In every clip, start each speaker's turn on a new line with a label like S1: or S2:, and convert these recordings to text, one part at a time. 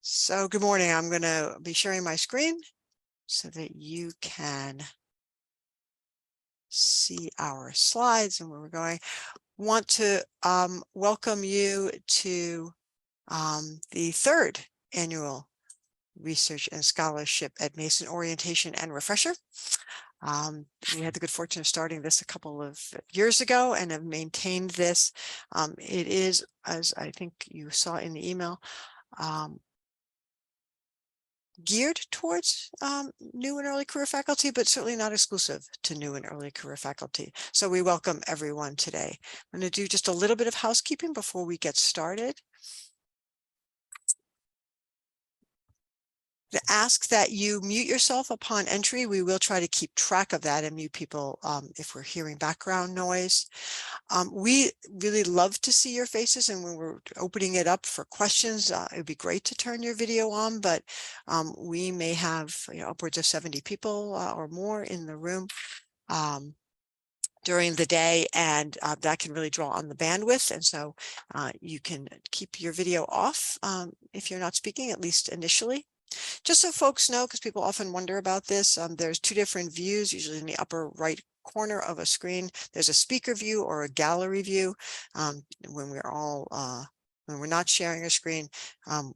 S1: So good morning. I'm going to be sharing my screen so that you can see our slides and where we're going. Want to welcome you to the third annual Research and Scholarship at Mason Orientation and Refresher. We had the good fortune of starting this a couple of years ago and have maintained this. It is, as I think you saw in the email, geared towards new and early career faculty, but certainly not exclusive to new and early career faculty. So we welcome everyone today. I'm going to do just a little bit of housekeeping before we get started. To ask that you mute yourself upon entry. We will try to keep track of that and mute people if we're hearing background noise. We really love to see your faces, and when we're opening it up for questions, it would be great to turn your video on, but we may have upwards of 70 people or more in the room during the day, and that can really draw on the bandwidth. And so you can keep your video off if you're not speaking, at least initially. Just so folks know, because people often wonder about this, there's two different views, usually in the upper right corner of a screen. There's a speaker view or a gallery view. When we're not sharing a screen,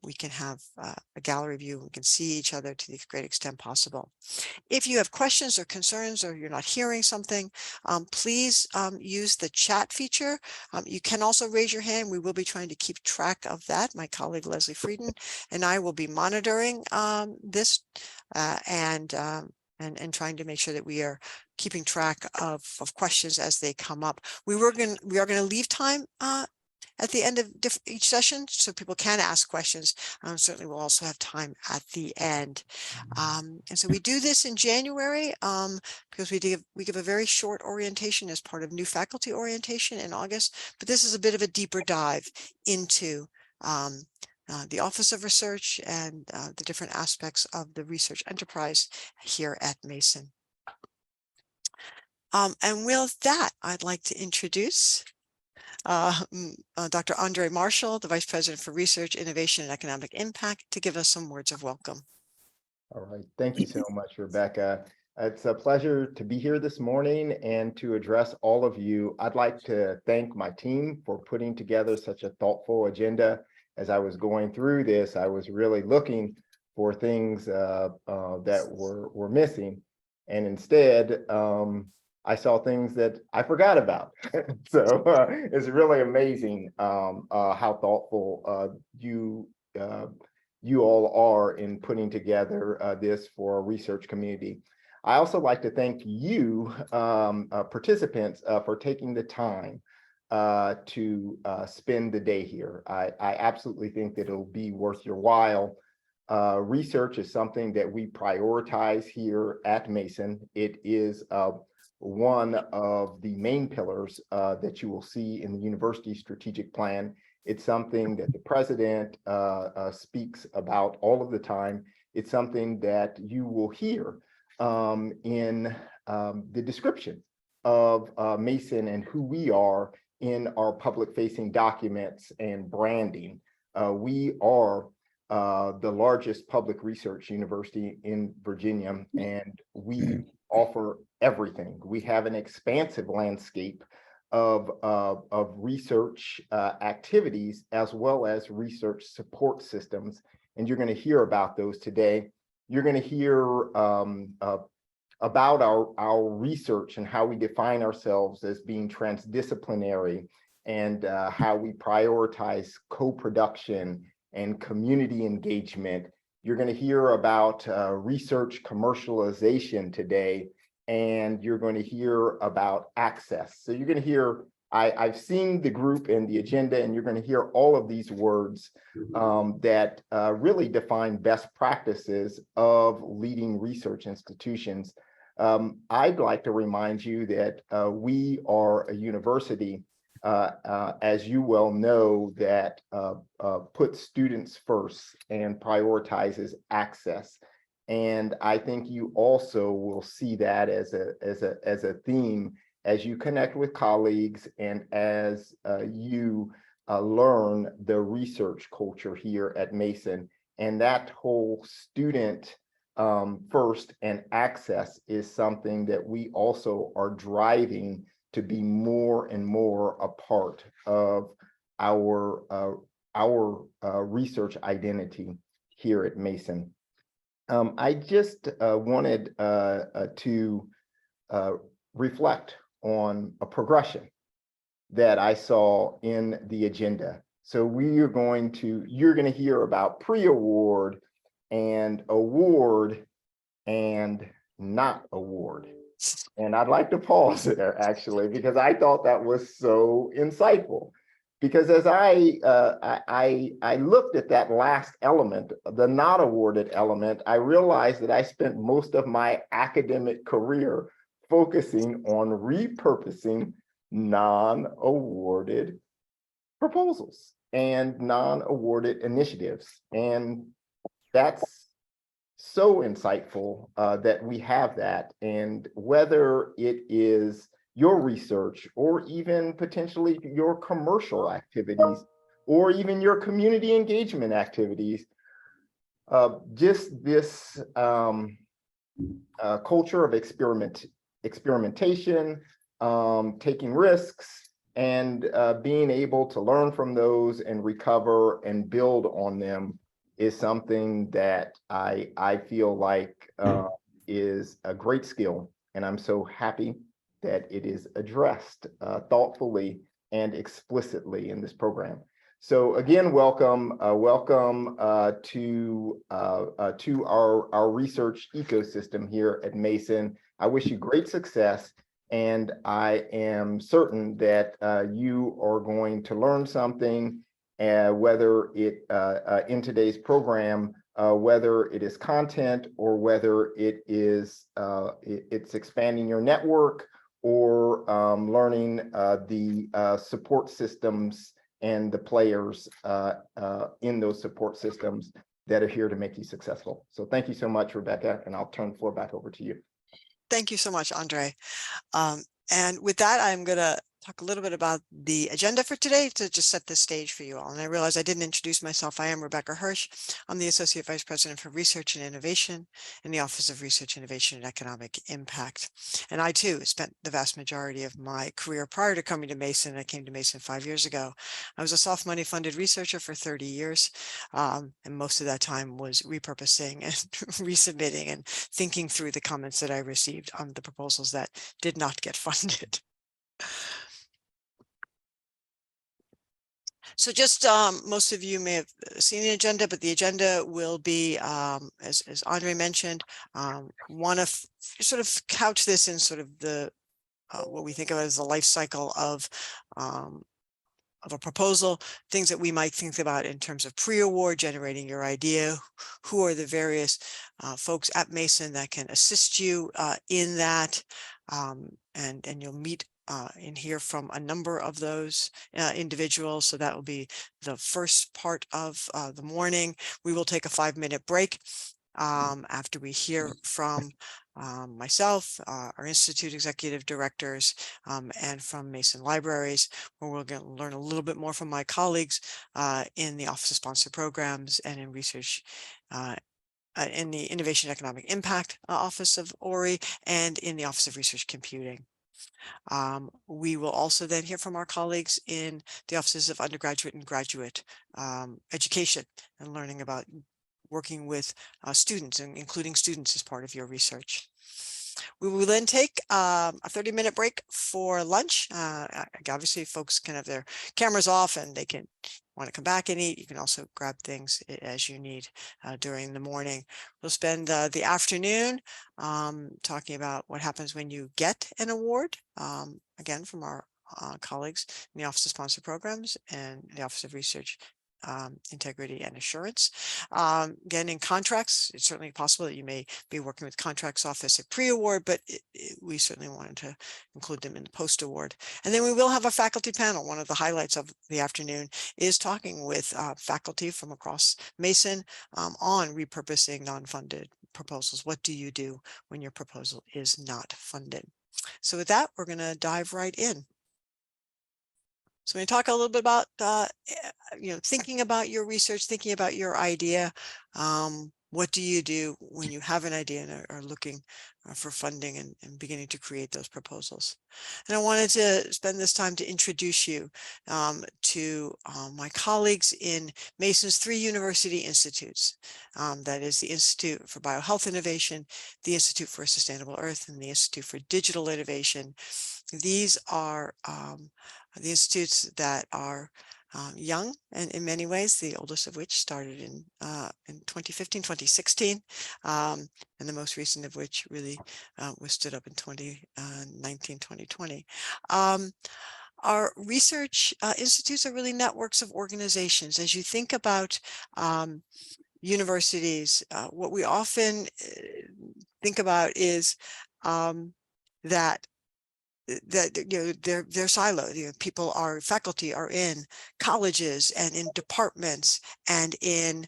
S1: we can have a gallery view. We can see each other to the great extent possible. If you have questions or concerns, or you're not hearing something, please use the chat feature. You can also raise your hand. We will be trying to keep track of that. My colleague Leslie Frieden and I will be monitoring this and trying to make sure that we are keeping track of questions as they come up. We are going to leave time at the end of each session so people can ask questions. Certainly we'll also have time at the end. And so we do this in January because we give a very short orientation as part of new faculty orientation in August, but this is a bit of a deeper dive into the Office of Research and the different aspects of the research enterprise here at Mason. And with that, I'd like to introduce Dr. Andre Marshall, the Vice President for Research, Innovation, and Economic Impact, to give us some words of welcome.
S2: All right. Thank you so much, Rebecca. It's a pleasure to be here this morning and to address all of you. I'd like to thank my team for putting together such a thoughtful agenda. As I was going through this, I was really looking for things that were missing. And instead, I saw things that I forgot about. So it's really amazing how thoughtful you all are in putting together this for a research community. I also like to thank you participants for taking the time to spend the day here. I absolutely think that it'll be worth your while. Research is something that we prioritize here at Mason. It is one of the main pillars that you will see in the university strategic plan. It's something that the president speaks about all of the time. It's something that you will hear in the description of Mason and who we are in our public-facing documents and branding. We are the largest public research university in Virginia, and we offer everything. We have an expansive landscape of research activities as well as research support systems, and you're going to hear about those today. You're going to hear about our research and how we define ourselves as being transdisciplinary, and how we prioritize co-production and community engagement. You're going to hear about research commercialization today, and you're going to hear about access. So you're going to hear, I've seen the group and the agenda, and you're going to hear all of these words that really define best practices of leading research institutions. I'd like to remind you that we are a university, as you well know, that puts students first and prioritizes access. And I think you also will see that as a theme as you connect with colleagues and as you learn the research culture here at Mason. And that whole student first and access is something that we also are driving to be more and more a part of our research identity here at Mason. I just wanted to reflect on a progression that I saw in the agenda. So you're going to hear about pre-award and award and not award. And I'd like to pause there actually, because I thought that was so insightful. Because as I looked at that last element, the not awarded element, I realized that I spent most of my academic career focusing on repurposing non-awarded proposals and non-awarded initiatives. And that's so insightful that we have that. And whether it is your research or even potentially your commercial activities or even your community engagement activities, just this culture of experimentation, taking risks, and being able to learn from those and recover and build on them is something that I feel like is a great skill. And I'm so happy that it is addressed thoughtfully and explicitly in this program. So again, welcome to our research ecosystem here at Mason. I wish you great success, and I am certain that you are going to learn something, whether it in today's program, whether it is content or whether it is it's expanding your network or learning the support systems and the players in those support systems that are here to make you successful. So thank you so much, Rebecca, and I'll turn the floor back over to you.
S1: Thank you so much, Andre. And with that, I'm going to talk a little bit about the agenda for today to just set the stage for you all. And I realize I didn't introduce myself. I am Rebecca Hirsch. I'm the Associate Vice President for Research and Innovation in the Office of Research, Innovation, and Economic Impact. And I too spent the vast majority of my career prior to coming to Mason. I came to Mason 5 years ago. I was a soft money funded researcher for 30 years. And most of that time was repurposing and resubmitting and thinking through the comments that I received on the proposals that did not get funded. So just most of you may have seen the agenda, but the agenda will be, as Andre mentioned, want to sort of couch this in sort of the what we think of as the life cycle of a proposal, things that we might think about in terms of pre-award, generating your idea, who are the various folks at Mason that can assist you in that, and you'll meet and hear from a number of those individuals. So that will be the first part of the morning. We will take a 5-minute break after we hear from myself, our Institute Executive Directors, and from Mason Libraries, where we're going to learn a little bit more from my colleagues in the Office of Sponsored Programs and in research in the Innovation Economic Impact Office of ORI and in the Office of Research Computing. We will also then hear from our colleagues in the offices of undergraduate and graduate education and learning about working with students and including students as part of your research. We will then take a 30-minute break for lunch. Obviously, folks can have their cameras off and they can want to come back and eat. You can also grab things as you need during the morning. We'll spend the afternoon talking about what happens when you get an award, again, from our colleagues in the Office of Sponsored Programs and the Office of Research Integrity and Assurance. Again, in contracts, it's certainly possible that you may be working with contracts office at pre-award, but we certainly wanted to include them in the post-award. And then we will have a faculty panel. One of the highlights of the afternoon is talking with faculty from across Mason on repurposing non-funded proposals. What do you do when your proposal is not funded? So with that, we're going to dive right in. So when you talk a little bit about, thinking about your research, thinking about your idea, what do you do when you have an idea and are looking for funding and beginning to create those proposals? And I wanted to spend this time to introduce you to my colleagues in Mason's 3 university institutes. That is the Institute for Biohealth Innovation, the Institute for Sustainable Earth, and the Institute for Digital Innovation. These are the institutes that are young, and in many ways, the oldest of which started in 2015, 2016, and the most recent of which really was stood up in 2019, 2020. Our research institutes are really networks of organizations. As you think about universities, what we often think about is that they're siloed. People are faculty are in colleges and in departments and in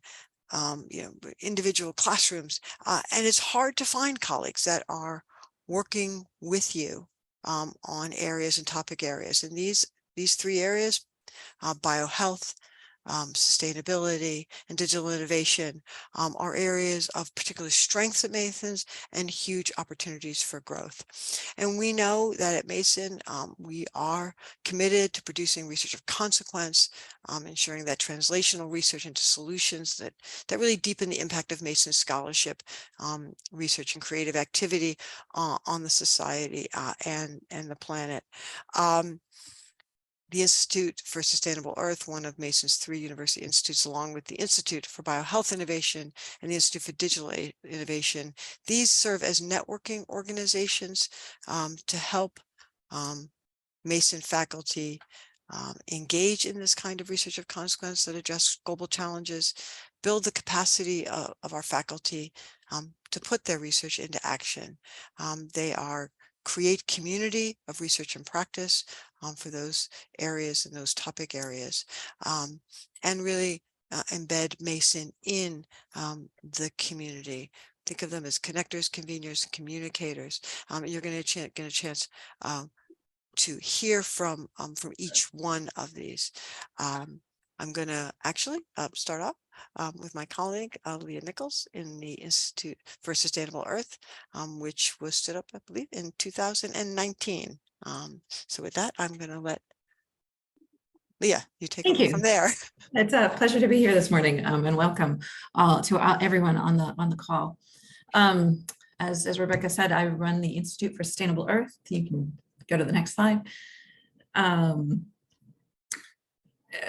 S1: individual classrooms, and it's hard to find colleagues that are working with you on areas and topic areas. And these 3 areas, biohealth, sustainability, and digital innovation, are areas of particular strengths at Mason's and huge opportunities for growth. And we know that at Mason, we are committed to producing research of consequence, ensuring that translational research into solutions that really deepen the impact of Mason's scholarship, research and creative activity on the society and the planet. The Institute for Sustainable Earth, one of Mason's 3 university institutes, along with the Institute for Biohealth Innovation and the Institute for Digital Innovation, these serve as networking organizations to help Mason faculty engage in this kind of research of consequence that address global challenges, build the capacity of our faculty to put their research into action. They create community of research and practice for those areas and those topic areas, and really embed Mason in the community. Think of them as connectors, conveners, communicators. You're going to get a chance to hear from each one of these. I'm going to actually start off with my colleague, Leah Nichols, in the Institute for Sustainable Earth, which was stood up, I believe, in 2019. So with that, I'm going to let Leah, you take over from there.
S3: It's a pleasure to be here this morning, and welcome to everyone on the call. As Rebecca said, I run the Institute for Sustainable Earth. You can go to the next slide.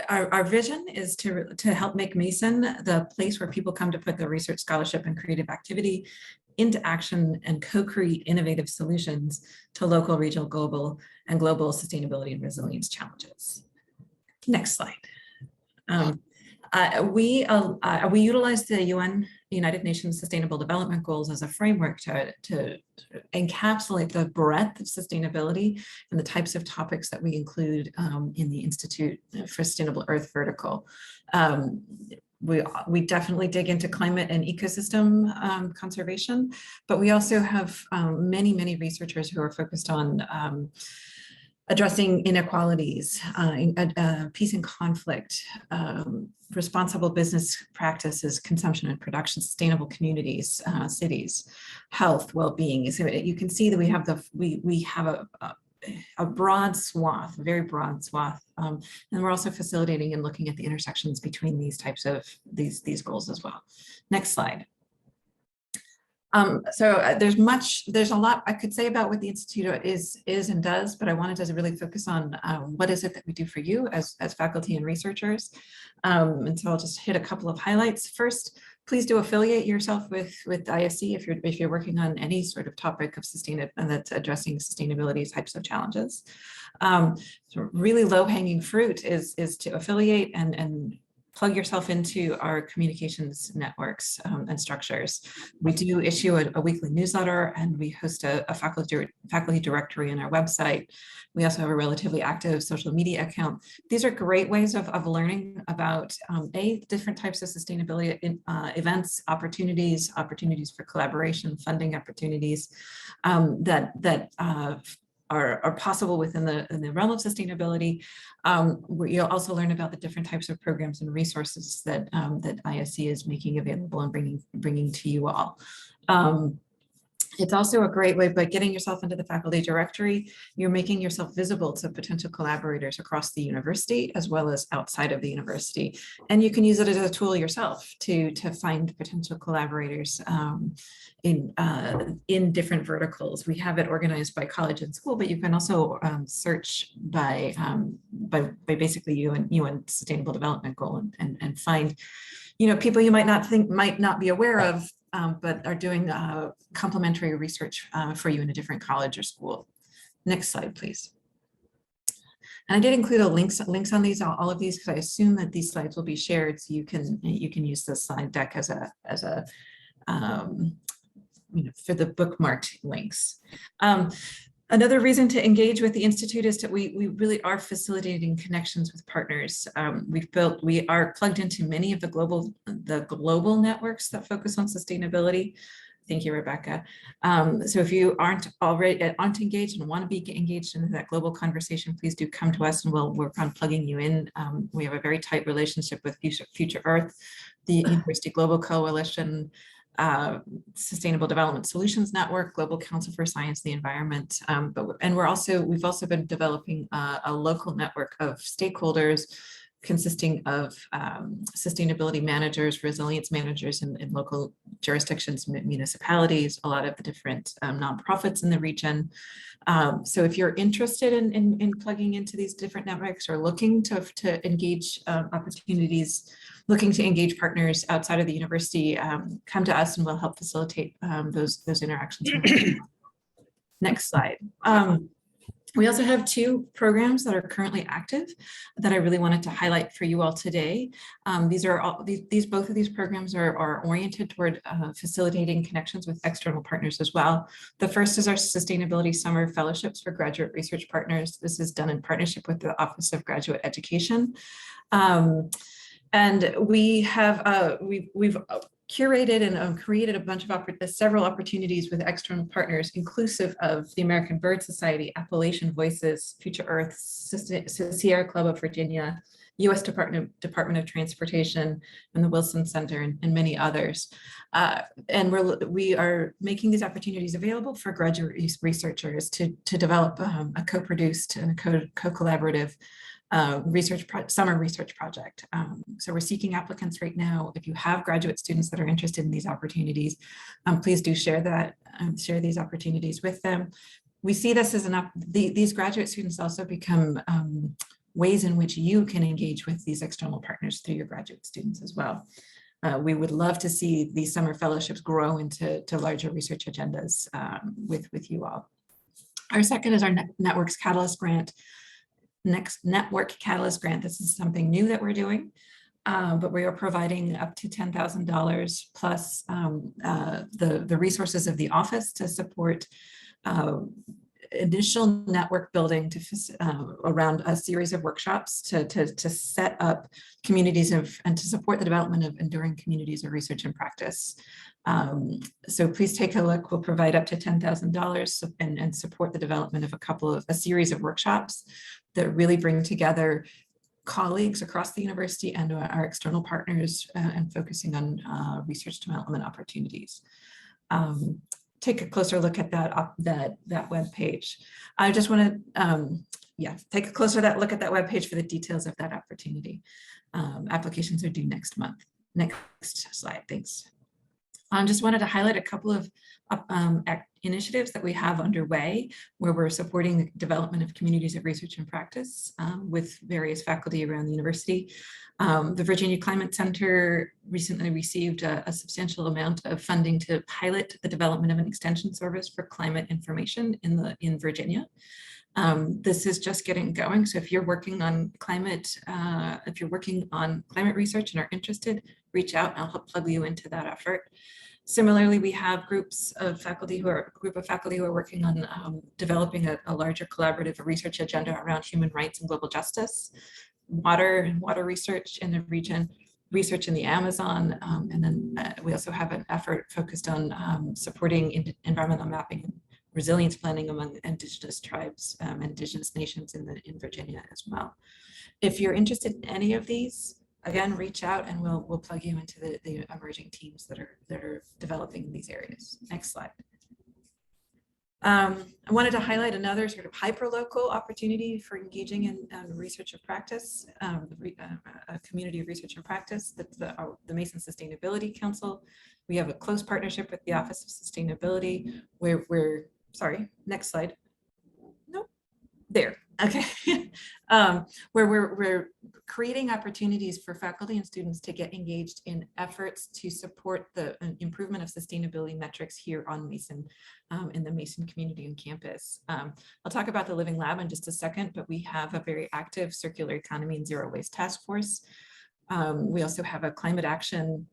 S3: Our vision is to help make Mason the place where people come to put their research, scholarship, and creative activity into action and co-create innovative solutions to local, regional, global sustainability and resilience challenges. Next slide. We utilize the United Nations Sustainable Development Goals as a framework to encapsulate the breadth of sustainability and the types of topics that we include in the Institute for Sustainable Earth vertical. We definitely dig into climate and ecosystem conservation, but we also have many researchers who are focused on addressing inequalities, peace and conflict, responsible business practices, consumption and production, sustainable communities, cities, health, well-being. So you can see that we have a broad swath, a very broad swath, and we're also facilitating and looking at the intersections between these types of these goals as well. Next slide. There's a lot I could say about what the Institute is and does, but I wanted to really focus on what is it that we do for you as faculty and researchers. And so I'll just hit a couple of highlights. First, please do affiliate yourself with ISC if you're working on any sort of topic of that's addressing sustainability types of challenges. So really low-hanging fruit is to affiliate and plug yourself into our communications networks and structures. We do issue a weekly newsletter, and we host a faculty directory on our website. We also have a relatively active social media account. These are great ways of learning about different types of sustainability events, opportunities for collaboration, funding opportunities that are possible within the realm of sustainability. You'll also learn about the different types of programs and resources that that ISC is making available and bringing to you all. It's also a great way, by getting yourself into the faculty directory, you're making yourself visible to potential collaborators across the university as well as outside of the university. And you can use it as a tool yourself to find potential collaborators in different verticals. We have it organized by college and school, but you can also search by basically UN Sustainable Development Goal and find, you know, people you might not be aware of, but are doing complementary research for you in a different college or school. Next slide, please. And I did include links on these, all of these, because I assume that these slides will be shared, so you can use the slide deck as a you know, for the bookmarked links. Another reason to engage with the Institute is that we really are facilitating connections with partners. We are plugged into many of the global networks that focus on sustainability. Thank you, Rebecca. So if you aren't engaged and want to be engaged in that global conversation, please do come to us and we'll work on plugging you in. We have a very tight relationship with Future Earth, the University Global Coalition, Sustainable Development Solutions Network, Global Council for Science and the Environment. We've also been developing a local network of stakeholders consisting of sustainability managers, resilience managers in local jurisdictions, municipalities, a lot of the different nonprofits in the region. So if you're interested in plugging into these different networks or looking to engage opportunities, looking to engage partners outside of the university, come to us and we'll help facilitate those interactions. Next slide. We also have 2 programs that are currently active that I really wanted to highlight for you all today. Both of these programs are oriented toward facilitating connections with external partners as well. The first is our Sustainability Summer Fellowships for Graduate Research Partners. This is done in partnership with the Office of Graduate Education. And we have we've curated and created a bunch of several opportunities with external partners, inclusive of the American Bird Society, Appalachian Voices, Future Earth, Sierra Club of Virginia, U.S. Department of Transportation, and the Wilson Center, and many others. And we are making these opportunities available for graduate researchers to develop a co-produced and a co-collaborative summer research project. So we're seeking applicants right now. If you have graduate students that are interested in these opportunities, please do share these opportunities with them. We see this as these graduate students also become ways in which you can engage with these external partners through your graduate students as well. We would love to see these summer fellowships grow into larger research agendas with you all. Our second is our Network Catalyst Grant. Network Catalyst Grant. This is something new that we're doing, but we are providing up to $10,000 plus the resources of the office to support initial network building around a series of workshops to set up communities and to support the development of enduring communities of research and practice. So please take a look. We'll provide up to $10,000 and support the development of a series of workshops that really bring together colleagues across the university and our external partners and focusing on research development opportunities. Take a closer look at that web page. I just want to, take a closer look at that web page for the details of that opportunity. Applications are due next month. Next slide, thanks. I just wanted to highlight a couple of initiatives that we have underway where we're supporting the development of communities of research and practice with various faculty around the university. The Virginia Climate Center recently received a substantial amount of funding to pilot the development of an extension service for climate information in Virginia. This is just getting going. So if you're working on climate research and are interested, reach out and I'll help plug you into that effort. Similarly, we have a group of faculty who are working on developing a larger collaborative research agenda around human rights and global justice, water research in the region, research in the Amazon, and then we also have an effort focused on supporting environmental mapping resilience planning among indigenous tribes, indigenous nations in Virginia as well. If you're interested in any of these, again, reach out and we'll plug you into the emerging teams that are developing in these areas. Next slide. I wanted to highlight another sort of hyperlocal opportunity for engaging in research and practice, a community of research and practice. That's the Mason Sustainability Council. We have a close partnership with the Office of Sustainability, where we're, sorry, next slide. Nope, there, okay. Where we're creating opportunities for faculty and students to get engaged in efforts to support the improvement of sustainability metrics here on Mason, in the Mason community and campus. I'll talk about the Living Lab in just a second, but we have a very active circular economy and zero waste task force. We also have a climate action,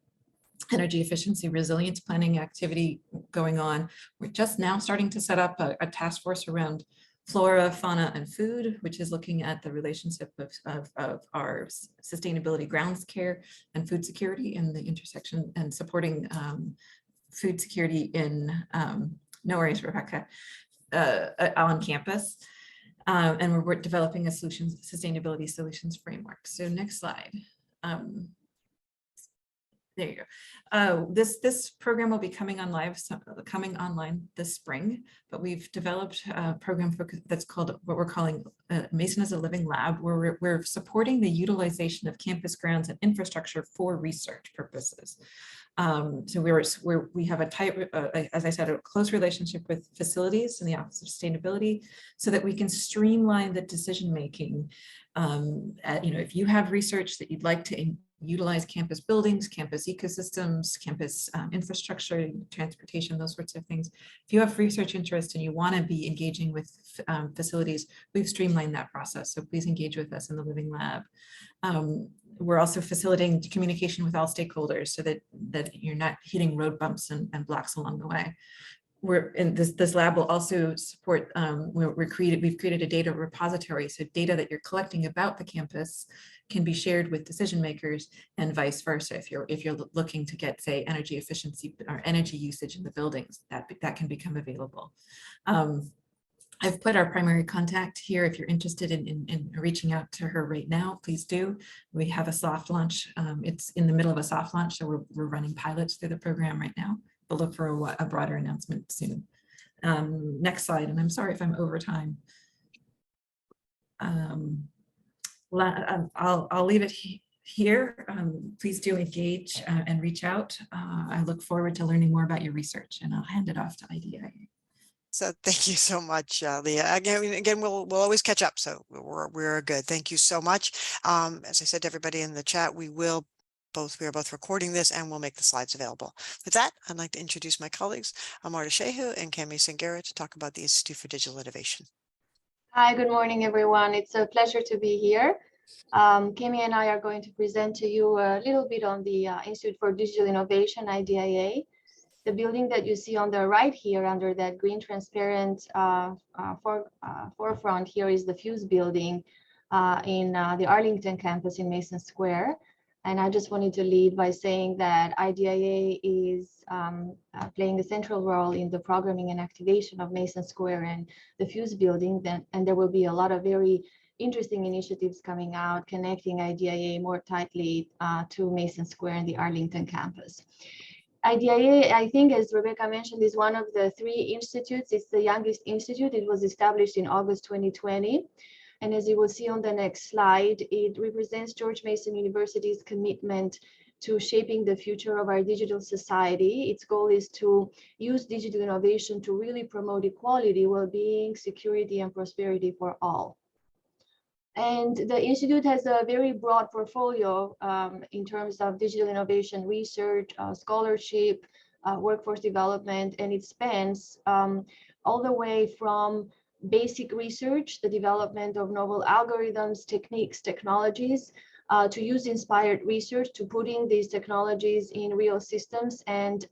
S3: energy efficiency, resilience planning activity going on. We're just now starting to set up a task force around flora, fauna, and food, which is looking at the relationship of our sustainability grounds care and food security in the intersection, and supporting food security in, no worries, Rebecca, on campus. And we're developing a sustainability solutions framework. So next slide. There you go. This program will be coming online this spring, but we've developed a program that's called what we're calling Mason as a Living Lab, where we're supporting the utilization of campus grounds and infrastructure for research purposes. So we have a tight, as I said, a close relationship with facilities and the Office of Sustainability, so that we can streamline the decision making. If you have research that you'd like to utilize campus buildings, campus ecosystems, campus infrastructure, transportation, those sorts of things. If you have research interest and you want to be engaging with facilities, we've streamlined that process. So please engage with us in the Living Lab. We're also facilitating communication with all stakeholders so that you're not hitting road bumps and blocks along the way. We're in this lab will also support, we've created a data repository. So data that you're collecting about the campus can be shared with decision makers, and vice versa. If you're looking to get, say, energy efficiency or energy usage in the buildings, that can become available. I've put our primary contact here. If you're interested in reaching out to her right now, please do. We have a soft launch. It's in the middle of a soft launch, so we're running pilots through the program right now, but look for a broader announcement soon. Next slide, and I'm sorry if I'm over time. I'll leave it here. Please do engage and reach out. I look forward to learning more about your research, and I'll hand it off to IDEA.
S1: So thank you so much, Leah. Again, we'll always catch up. So we're good. Thank you so much. As I said to everybody in the chat, we are both recording this, and we'll make the slides available. With that, I'd like to introduce my colleagues, Amarta Shehu and Cami Singera, to talk about the Institute for Digital Innovation.
S4: Hi, good morning, everyone. It's a pleasure to be here. Cami and I are going to present to you a little bit on the Institute for Digital Innovation, IDIA. The building that you see on the right here under that green transparent forefront here is the Fuse building in the Arlington campus in Mason Square. And I just wanted to lead by saying that IDIA is playing a central role in the programming and activation of Mason Square and the Fuse building. And there will be a lot of very interesting initiatives coming out, connecting IDIA more tightly to Mason Square and the Arlington campus. IDIA, I think, as Rebecca mentioned, is one of the 3 institutes. It's the youngest institute. It was established in August 2020. And as you will see on the next slide, it represents George Mason University's commitment to shaping the future of our digital society. Its goal is to use digital innovation to really promote equality, well-being, security, and prosperity for all. And the Institute has a very broad portfolio in terms of digital innovation research, scholarship, workforce development, and it spans all the way from basic research, the development of novel algorithms, techniques, technologies, to use-inspired research, to putting these technologies in real systems and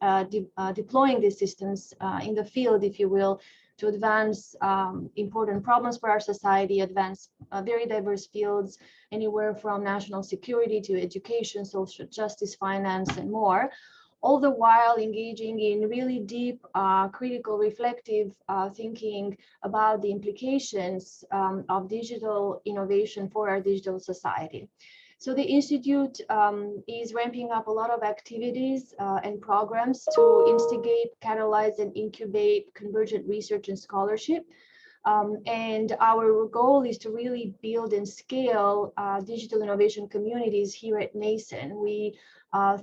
S4: deploying these systems in the field, if you will, to advance important problems for our society, advance very diverse fields, anywhere from national security to education, social justice, finance, and more, all the while engaging in really deep, critical, reflective thinking about the implications of digital innovation for our digital society. So the Institute is ramping up a lot of activities and programs to instigate, catalyze, and incubate convergent research and scholarship. And our goal is to really build and scale digital innovation communities here at Mason. We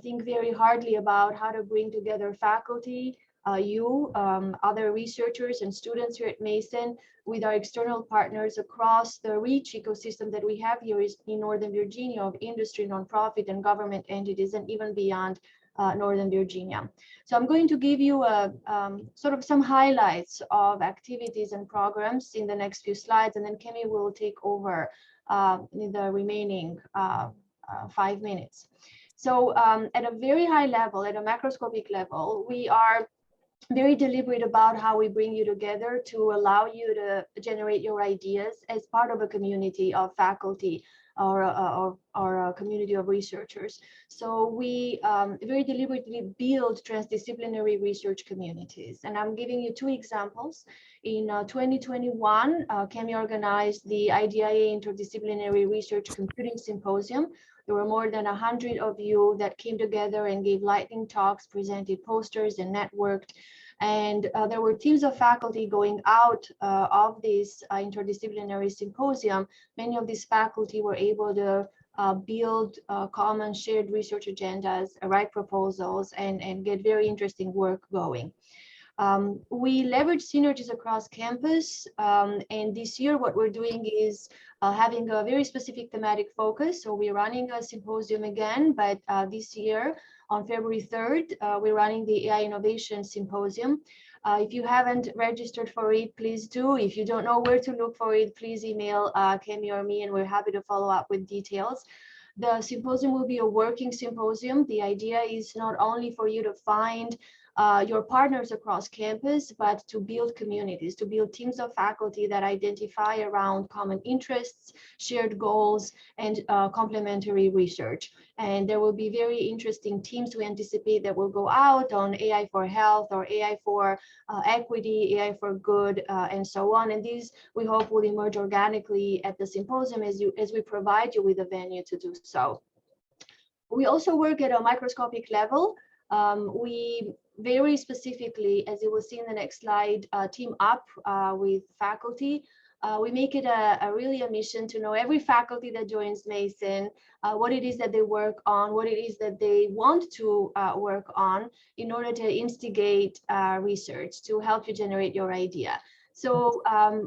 S4: think very hardly about how to bring together faculty, other researchers and students here at Mason with our external partners across the rich ecosystem that we have here in Northern Virginia of industry, nonprofit, and government entities, and even beyond Northern Virginia. So I'm going to give you sort of some highlights of activities and programs in the next few slides, and then Kemi will take over in the remaining 5 minutes. So at a very high level, at a macroscopic level, we are very deliberate about how we bring you together to allow you to generate your ideas as part of a community of faculty or a community of researchers. So we very deliberately build transdisciplinary research communities. And I'm giving you 2 examples. In 2021, Kemi organized the IDIA Interdisciplinary Research Computing Symposium. There were more than 100 of you that came together and gave lightning talks, presented posters, and networked. And there were teams of faculty going out of this interdisciplinary symposium. Many of these faculty were able to build common shared research agendas, write proposals, and get very interesting work going. We leverage synergies across campus, and this year what we're doing is having a very specific thematic focus. So we're running a symposium again, but this year on February 3rd, we're running the AI Innovation Symposium. If you haven't registered for it, please do. If you don't know where to look for it, please email Kemi or me, and we're happy to follow up with details. The symposium will be a working symposium. The idea is not only for you to find your partners across campus, but to build communities, to build teams of faculty that identify around common interests, shared goals, and complementary research. And there will be very interesting teams we anticipate that will go out on AI for health or AI for equity, AI for good, and so on. And these, we hope, will emerge organically at the symposium as we provide you with a venue to do so. We also work at a microscopic level. We very specifically, as you will see in the next slide, team up with faculty. We make it really a mission to know every faculty that joins Mason, what it is that they work on, what it is that they want to work on in order to instigate research to help you generate your idea. So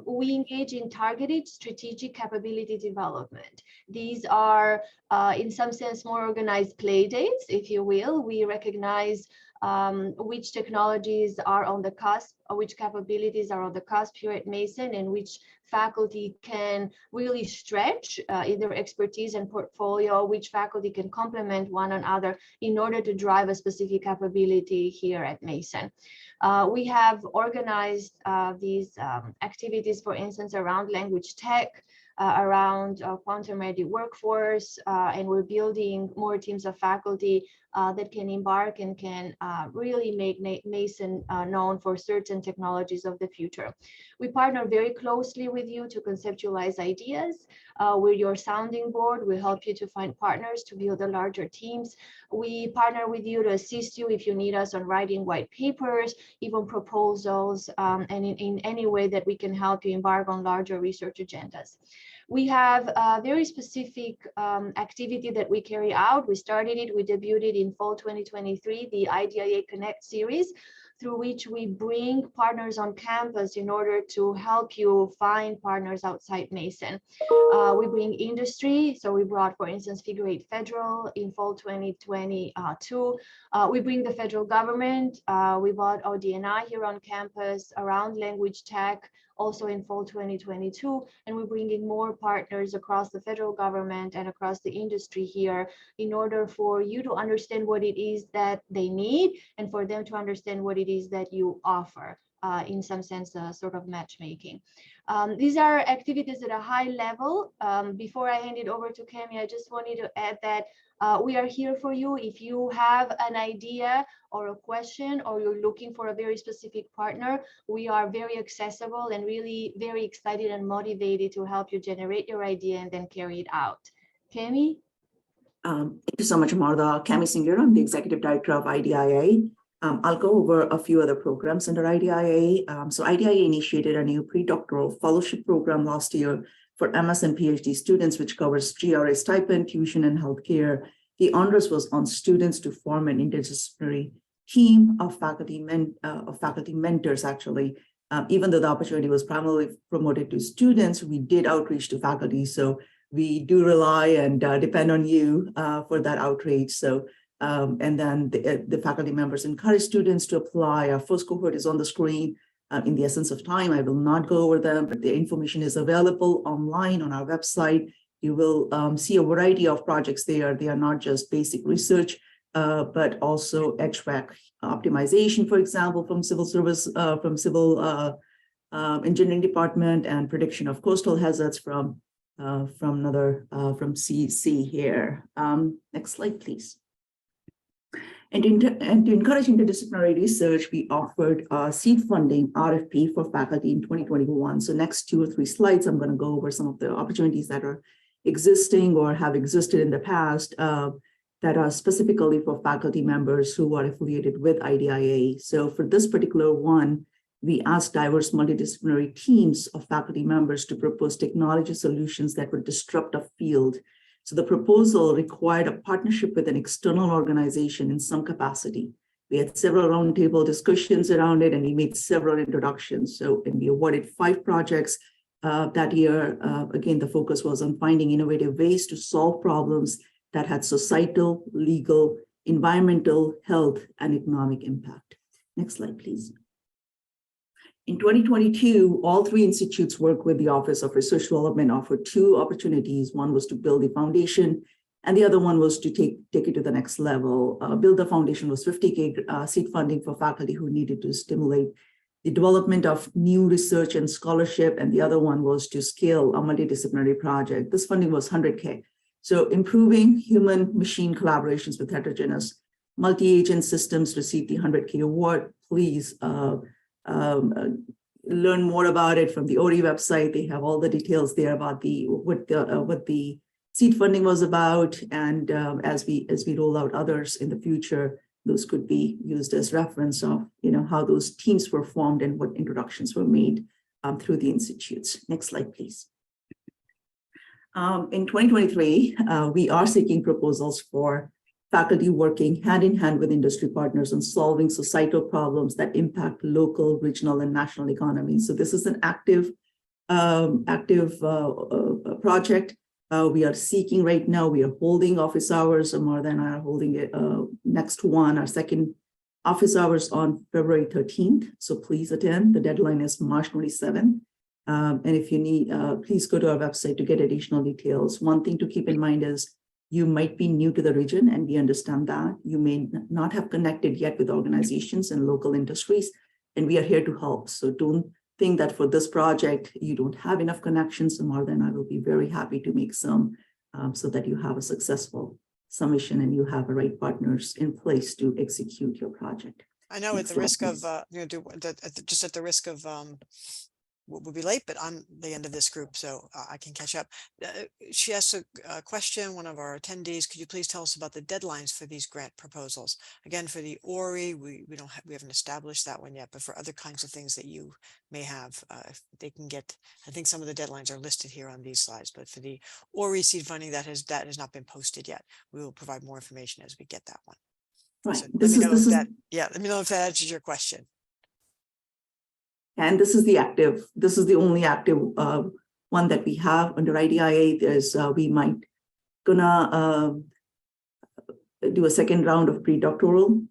S4: we engage in targeted strategic capability development. These are, in some sense, more organized play dates, if you will. We recognize which technologies are on the cusp, or which capabilities are on the cusp here at Mason, and which faculty can really stretch in their expertise and portfolio, which faculty can complement one another in order to drive a specific capability here at Mason. We have organized these activities, for instance, around language tech, around quantum ready workforce, and we're building more teams of faculty that can embark and can really make Mason known for certain technologies of the future. We partner very closely with you to conceptualize ideas. We're your sounding board. We help you to find partners to build the larger teams. We partner with you to assist you if you need us on writing white papers, even proposals, and in any way that we can help you embark on larger research agendas. We have a very specific activity that we carry out. We started it, we debuted in fall 2023, the IDIA Connect series, through which we bring partners on campus in order to help you find partners outside Mason. We bring industry, so we brought, for instance, Figure 8 Federal in fall 2022. We bring the federal government. We brought ODNI here on campus around language tech, also in fall 2022, and we're bringing more partners across the federal government and across the industry here in order for you to understand what it is that they need and for them to understand what it is that you offer. in some sense, sort of matchmaking. These are activities at a high level. Before I hand it over to Kemi, I just wanted to add that we are here for you. If you have an idea or a question, or you're looking for a very specific partner, we are very accessible and really very excited and motivated to help you generate your idea and then carry it out. Kemi?
S5: Thank you so much, Martha. Kemi Singh, I'm the Executive Director of IDIA. I'll go over a few other programs under IDIA. So IDIA initiated a new pre-doctoral fellowship program last year for MS and PhD students, which covers GRA stipend, tuition, and healthcare. The onus was on students to form an interdisciplinary team of faculty mentors, actually. Even though the opportunity was primarily promoted to students, we did outreach to faculty. So we do rely and depend on you for that outreach. So, and then the faculty members encourage students to apply. Our first cohort is on the screen. In the essence of time, I will not go over them, but the information is available online on our website. You will see a variety of projects there. They are not just basic research, but also HVAC optimization, for example, from civil service, from civil engineering department, and prediction of coastal hazards from CC here. Next slide, please. And to encourage interdisciplinary research, we offered seed funding RFP for faculty in 2021. So next 2 or 3 slides, I'm going to go over some of the opportunities that are existing or have existed in the past that are specifically for faculty members who are affiliated with IDIA. So for this particular one, we asked diverse multidisciplinary teams of faculty members to propose technology solutions that would disrupt a field. So the proposal required a partnership with an external organization in some capacity. We had several roundtable discussions around it, and we made several introductions. So, and we awarded 5 projects that year. Again, the focus was on finding innovative ways to solve problems that had societal, legal, environmental, health, and economic impact. Next slide, please. In 2022, all 3 institutes worked with the Office of Research Development, offered 2 opportunities. One was to build the foundation, and the other one was to take it to the next level. Build the foundation was $50K seed funding for faculty who needed to stimulate the development of new research and scholarship, and the other one was to scale a multidisciplinary project. This funding was $100K. So improving human-machine collaborations with heterogeneous multi-agent systems received the $100K award. Please learn more about it from the ORI website. They have all the details there about what the seed funding was about, and as we roll out others in the future, those could be used as reference of how those teams were formed and what introductions were made through the institutes. Next slide, please. In 2023, we are seeking proposals for faculty working hand in hand with industry partners on solving societal problems that impact local, regional, and national economies. So this is an active project. We are seeking right now, we are holding office hours, and Martha and I are holding it next one, our second office hours on February 13th. So please attend. The deadline is March 27th. And if you need, please go to our website to get additional details. One thing to keep in mind is you might be new to the region, and we understand that. You may not have connected yet with organizations and local industries, and we are here to help. So don't think that for this project, you don't have enough connections. So Martha and I will be very happy to make some so that you have a successful submission and you have the right partners in place to execute your project.
S1: I know at the risk of, just at the risk of, we'll be late, but I'm the end of this group, so I can catch up. She asked a question, one of our attendees, could you please tell us about the deadlines for these grant proposals? Again, for the ORI, we haven't established that one yet, but for other kinds of things that you may have, if they can get, I think some of the deadlines are listed here on these slides, but for the ORI seed funding, that has not been posted yet. We will provide more information as we get that one.
S5: Right.
S1: So let me know if that answers your question.
S5: And this is the only active one that we have under IDIA. There's we might gonna do a second round of pre-doctoral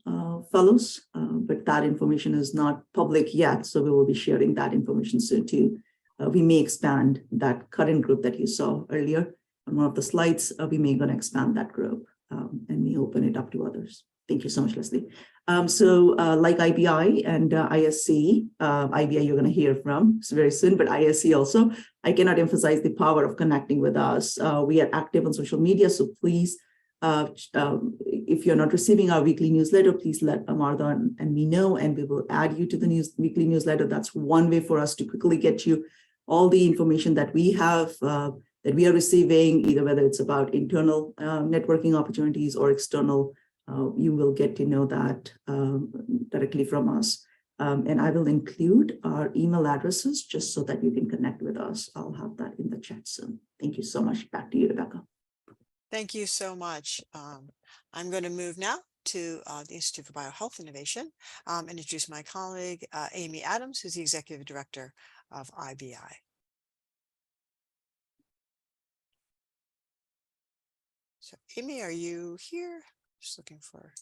S5: fellows, but that information is not public yet. So we will be sharing that information soon too. We may expand that current group that you saw earlier on one of the slides. We may gonna expand that group and may open it up to others. Thank you so much, Leslie. Like IBI and ISC, IBI you're going to hear from very soon, but ISC also, I cannot emphasize the power of connecting with us. We are active on social media, so please, if you're not receiving our weekly newsletter, please let Amartha and me know, and we will add you to the weekly newsletter. That's one way for us to quickly get you all the information that we have, that we are receiving, either whether it's about internal networking opportunities or external. You will get to know that directly from us. And I will include our email addresses just so that you can connect with us. I'll have that in the chat soon. Thank you so much. Back to you, Rebecca.
S1: Thank you so much. I'm going to move now to the Institute for Biohealth Innovation and introduce my colleague, Amy Adams, who's the Executive Director of IBI. So Amy, are you here? Just looking for.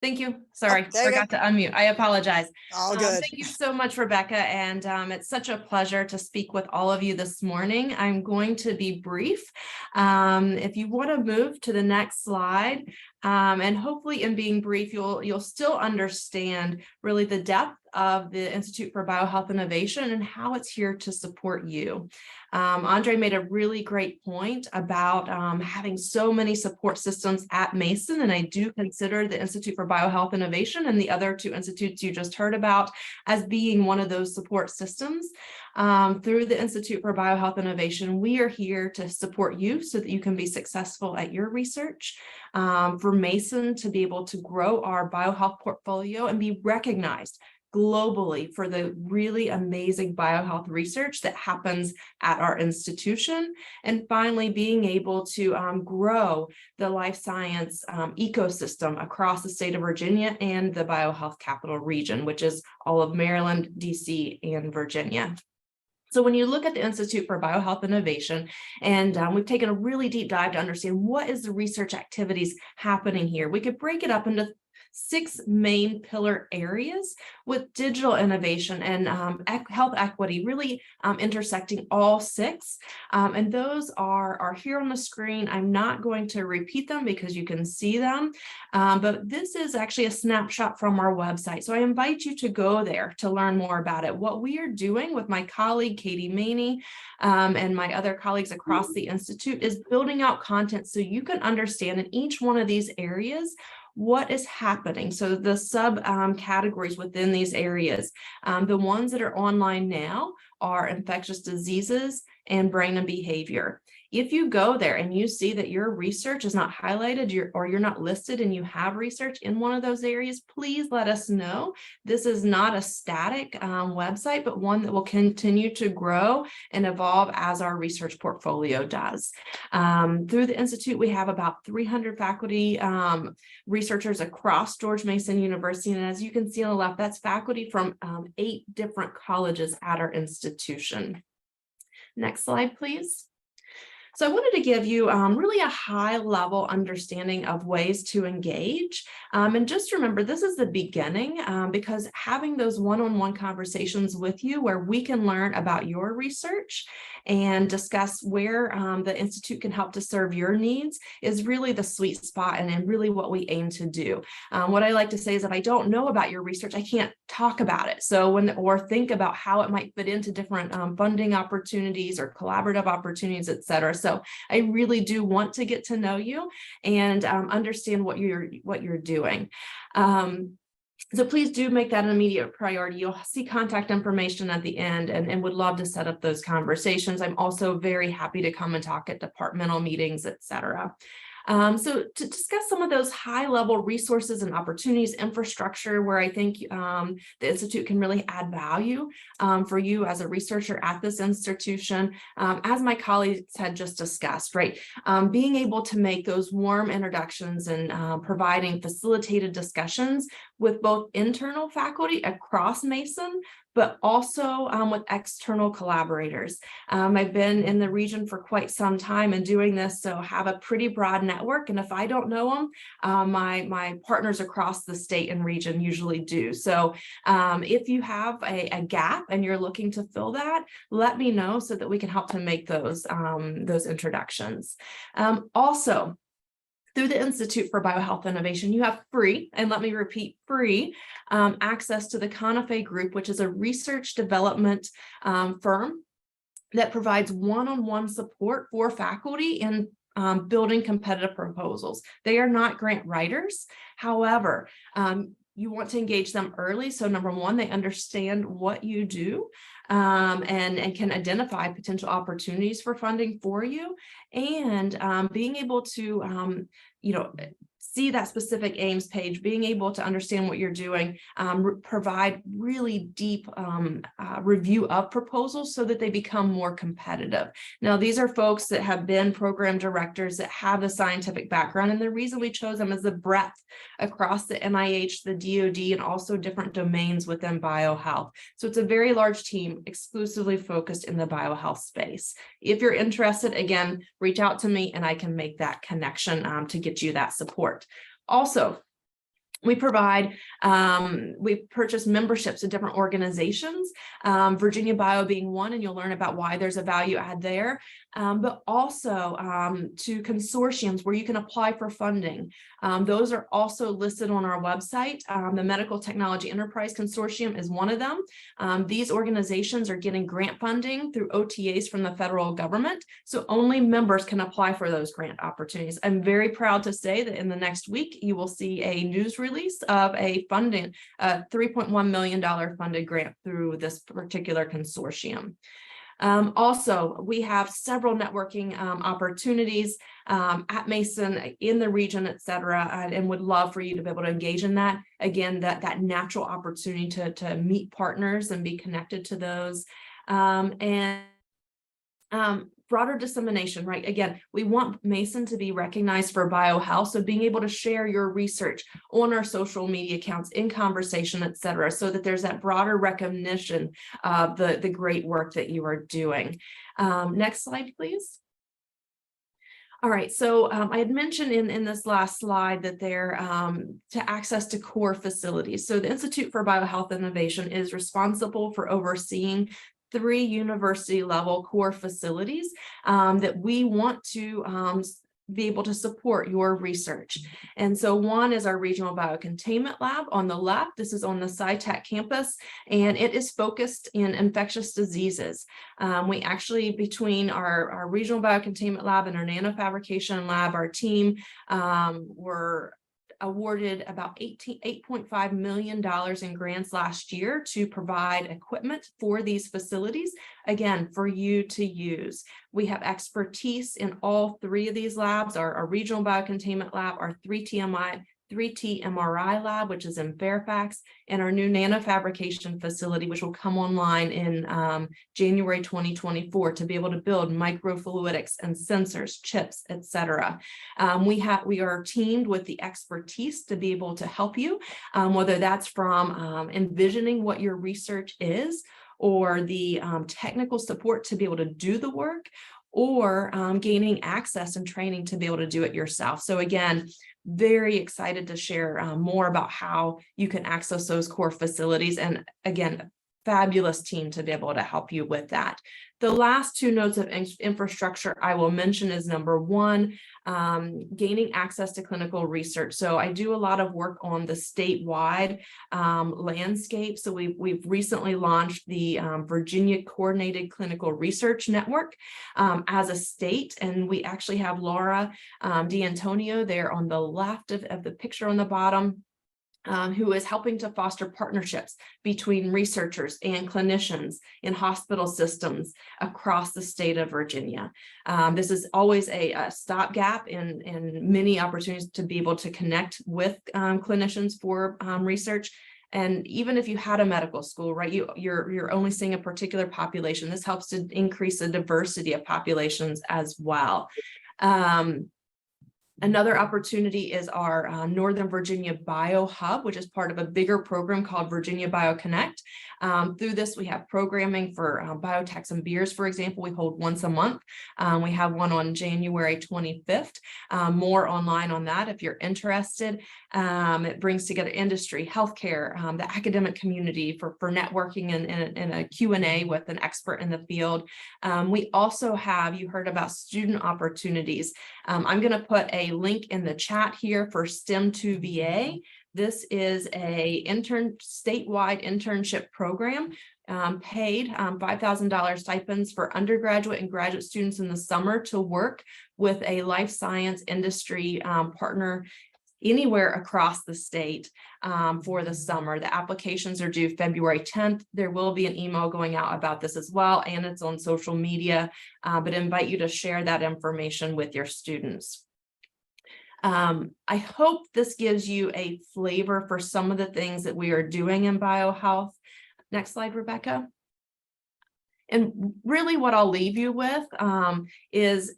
S6: Thank you. Sorry,
S1: there you
S6: forgot to unmute. I apologize.
S1: All good.
S6: Thank you so much, Rebecca. And it's such a pleasure to speak with all of you this morning. I'm going to be brief. If you want to move to the next slide, and hopefully in being brief, you'll still understand really the depth of the Institute for Biohealth Innovation and how it's here to support you. Andre made a really great point about having so many support systems at Mason, and I do consider the Institute for Biohealth Innovation and the other two institutes you just heard about as being one of those support systems. Through the Institute for Biohealth Innovation, we are here to support you so that you can be successful at your research, for Mason to be able to grow our biohealth portfolio and be recognized globally for the really amazing biohealth research that happens at our institution. And finally, being able to grow the life science ecosystem across the state of Virginia and the biohealth capital region, which is all of Maryland, DC, and Virginia. So when you look at the Institute for Biohealth Innovation, and we've taken a really deep dive to understand what is the research activities happening here, we could break it up into 6 main pillar areas, with digital innovation and health equity really intersecting all 6. And those are here on the screen. I'm not going to repeat them because you can see them, but this is actually a snapshot from our website. So I invite you to go there to learn more about it. What we are doing with my colleague, Katie Maney, and my other colleagues across the Institute is building out content so you can understand in each one of these areas what is happening. So the sub categories within these areas, the ones that are online now are infectious diseases and brain and behavior. If you go there and you see that your research is not highlighted or you're not listed and you have research in one of those areas, please let us know. This is not a static website, but one that will continue to grow and evolve as our research portfolio does. Through the Institute, we have about 300 faculty researchers across George Mason University. And as you can see on the left, that's faculty from 8 different colleges at our institution. Next slide, please. So I wanted to give you really a high level understanding of ways to engage. And just remember, this is the beginning because having those one-on-one conversations with you where we can learn about your research and discuss where the Institute can help to serve your needs is really the sweet spot and really what we aim to do. What I like to say is if I don't know about your research, I can't talk about it. So or think about how it might fit into different funding opportunities or collaborative opportunities, et cetera. So I really do want to get to know you and understand what you're doing. So please do make that an immediate priority. You'll see contact information at the end and would love to set up those conversations. I'm also very happy to come and talk at departmental meetings, et cetera. So to discuss some of those high-level resources and opportunities, infrastructure, where I think the Institute can really add value for you as a researcher at this institution, as my colleagues had just discussed, right? Being able to make those warm introductions and providing facilitated discussions with both internal faculty across Mason, but also with external collaborators. I've been in the region for quite some time and doing this, so have a pretty broad network. And if I don't know them, my partners across the state and region usually do. So if you have a gap and you're looking to fill that, let me know so that we can help to make those introductions. Also, Through the Institute for Biohealth Innovation, you have free, and let me repeat, free access to the Conafe Group, which is a research development firm that provides one-on-one support for faculty in building competitive proposals. They are not grant writers. However, you want to engage them early. So number one, they understand what you do and can identify potential opportunities for funding for you, and being able to, see that specific aims page, being able to understand what you're doing, provide really deep review of proposals so that they become more competitive. Now, these are folks that have been program directors that have a scientific background, and the reason we chose them is the breadth across the NIH, the DoD, and also different domains within biohealth. So it's a very large team exclusively focused in the biohealth space. If you're interested, again, reach out to me and I can make that connection to get you that support. Also, we purchase memberships to different organizations, Virginia Bio being one, and you'll learn about why there's a value add there, but also to consortiums where you can apply for funding. Those are also listed on our website. The Medical Technology Enterprise Consortium is one of them. These organizations are getting grant funding through OTAs from the federal government, so only members can apply for those grant opportunities. I'm very proud to say that in the next week, you will see a news release of a funding, $3.1 million funded grant through this particular consortium. Also, we have several networking opportunities at Mason in the region, et cetera, and would love for you to be able to engage in that. Again, that natural opportunity to meet partners and be connected to those. Broader dissemination, right? Again, we want Mason to be recognized for biohealth. So being able to share your research on our social media accounts, in conversation, et cetera, so that there's that broader recognition of the great work that you are doing. Next slide, please. All right, so I had mentioned in this last slide that they're to access to core facilities. So the Institute for Biohealth Innovation is responsible for overseeing 3 university level core facilities that we want to be able to support your research. And so one is our regional biocontainment lab on the left. This is on the SciTech campus, and it is focused in infectious diseases. We actually, between our regional biocontainment lab and our nanofabrication lab, our team were awarded about $8.5 million in grants last year to provide equipment for these facilities, again, for you to use. We have expertise in all 3 of these labs, our regional biocontainment lab, our 3T MRI lab, which is in Fairfax, and our new nanofabrication facility, which will come online in January 2024 to be able to build microfluidics and sensors, chips, et cetera. We are teamed with the expertise to be able to help you, whether that's from envisioning what your research is, or the technical support to be able to do the work, or gaining access and training to be able to do it yourself. So again, very excited to share more about how you can access those core facilities. And again, fabulous team to be able to help you with that. The last 2 notes of infrastructure I will mention is number 1, gaining access to clinical research. So I do a lot of work on the statewide landscape. So we've recently launched the Virginia Coordinated Clinical Research Network as a state, and we actually have Laura D'Antonio there on the left of the picture on the bottom, who is helping to foster partnerships between researchers and clinicians in hospital systems across the state of Virginia. This is always a stopgap in many opportunities to be able to connect with clinicians for research. And even if you had a medical school, right, you're only seeing a particular population. This helps to increase the diversity of populations as well. Another opportunity is our Northern Virginia Bio Hub, which is part of a bigger program called Virginia BioConnect. Through this, we have programming for biotechs and beers, for example. We hold once a month. We have one on January 25th. More online on that if you're interested. It brings together industry, healthcare, the academic community for networking and a Q&A with an expert in the field. We also have, you heard about student opportunities. I'm going to put a a link in the chat here for STEM2VA. This is a statewide internship program, paid $5,000 stipends for undergraduate and graduate students in the summer to work with a life science industry partner anywhere across the state for the summer. The applications are due February 10th. There will be an email going out about this as well, and it's on social media, but invite you to share that information with your students. I hope this gives you a flavor for some of the things that we are doing in biohealth. Next slide, Rebecca. And really what I'll leave you with is,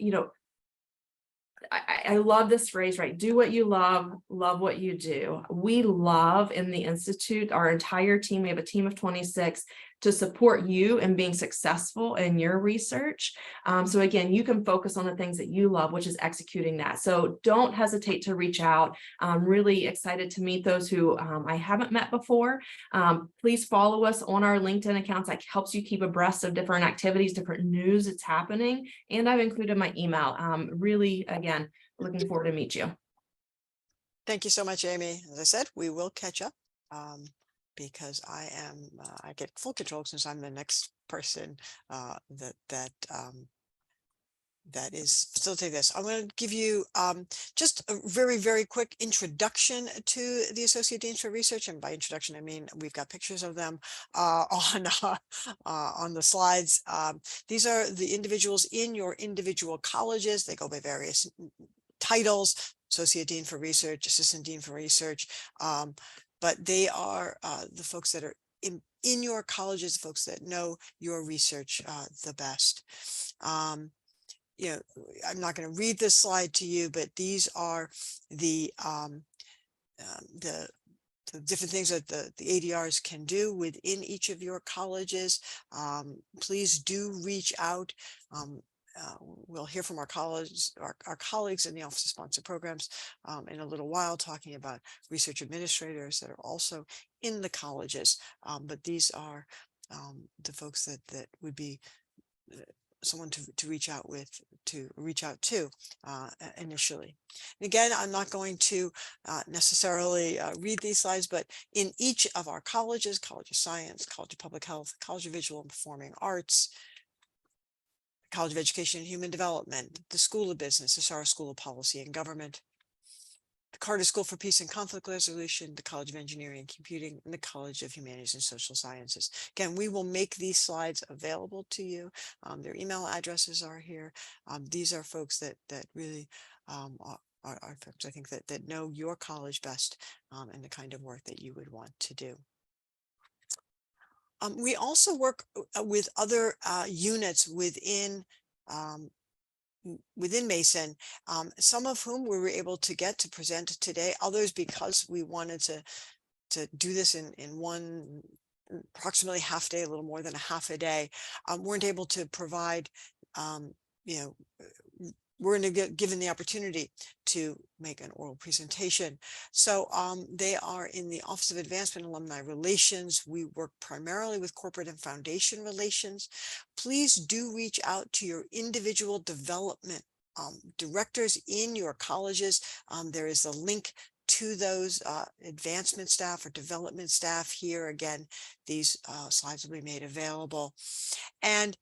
S6: I love this phrase, right? Do what you love what you do. We love in the Institute, our entire team, we have a team of 26 to support you in being successful in your research. So again, you can focus on the things that you love, which is executing that. So don't hesitate to reach out. I'm really excited to meet those who I haven't met before. Please follow us on our LinkedIn accounts. That helps you keep abreast of different activities, different news that's happening. And I've included my email. Really, again, looking forward to meet you.
S1: Thank you so much, Amy. As I said, we will catch up because I get full control since I'm the next person that is facilitating this. I'm going to give you just a very, very quick introduction to the Associate Deans for Research. And by introduction, I mean, we've got pictures of them on the slides. These are the individuals in your individual colleges. They go by various titles: Associate Dean for Research, Assistant Dean for Research. But they are the folks that are in your colleges, folks that know your research the best. I'm not going to read this slide to you, but these are the different things that the ADRs can do within each of your colleges. Please do reach out. We'll hear from our colleagues in the Office of Sponsored Programs in a little while, talking about research administrators that are also in the colleges. But these are the folks that would be someone to reach out to initially. And again, I'm not going to necessarily read these slides, but in each of our colleges, College of Science, College of Public Health, College of Visual and Performing Arts, College of Education and Human Development, the School of Business, the Sarah School of Policy and Government, the Carter School for Peace and Conflict Resolution, the College of Engineering and Computing, and the College of Humanities and Social Sciences. Again, we will make these slides available to you. Their email addresses are here. These are folks that really are folks, I think, that know your college best and the kind of work that you would want to do. We also work with other units within Mason, some of whom we were able to get to present today, others because we wanted to do this in one approximately half day, a little more than a half a day, weren't able to provide, we're given the opportunity to make an oral presentation. So they are in the Office of Advancement and Alumni Relations. We work primarily with corporate and foundation relations. Please do reach out to your individual development directors in your colleges. There is a link to those advancement staff or development staff here. Again, these slides will be made available. And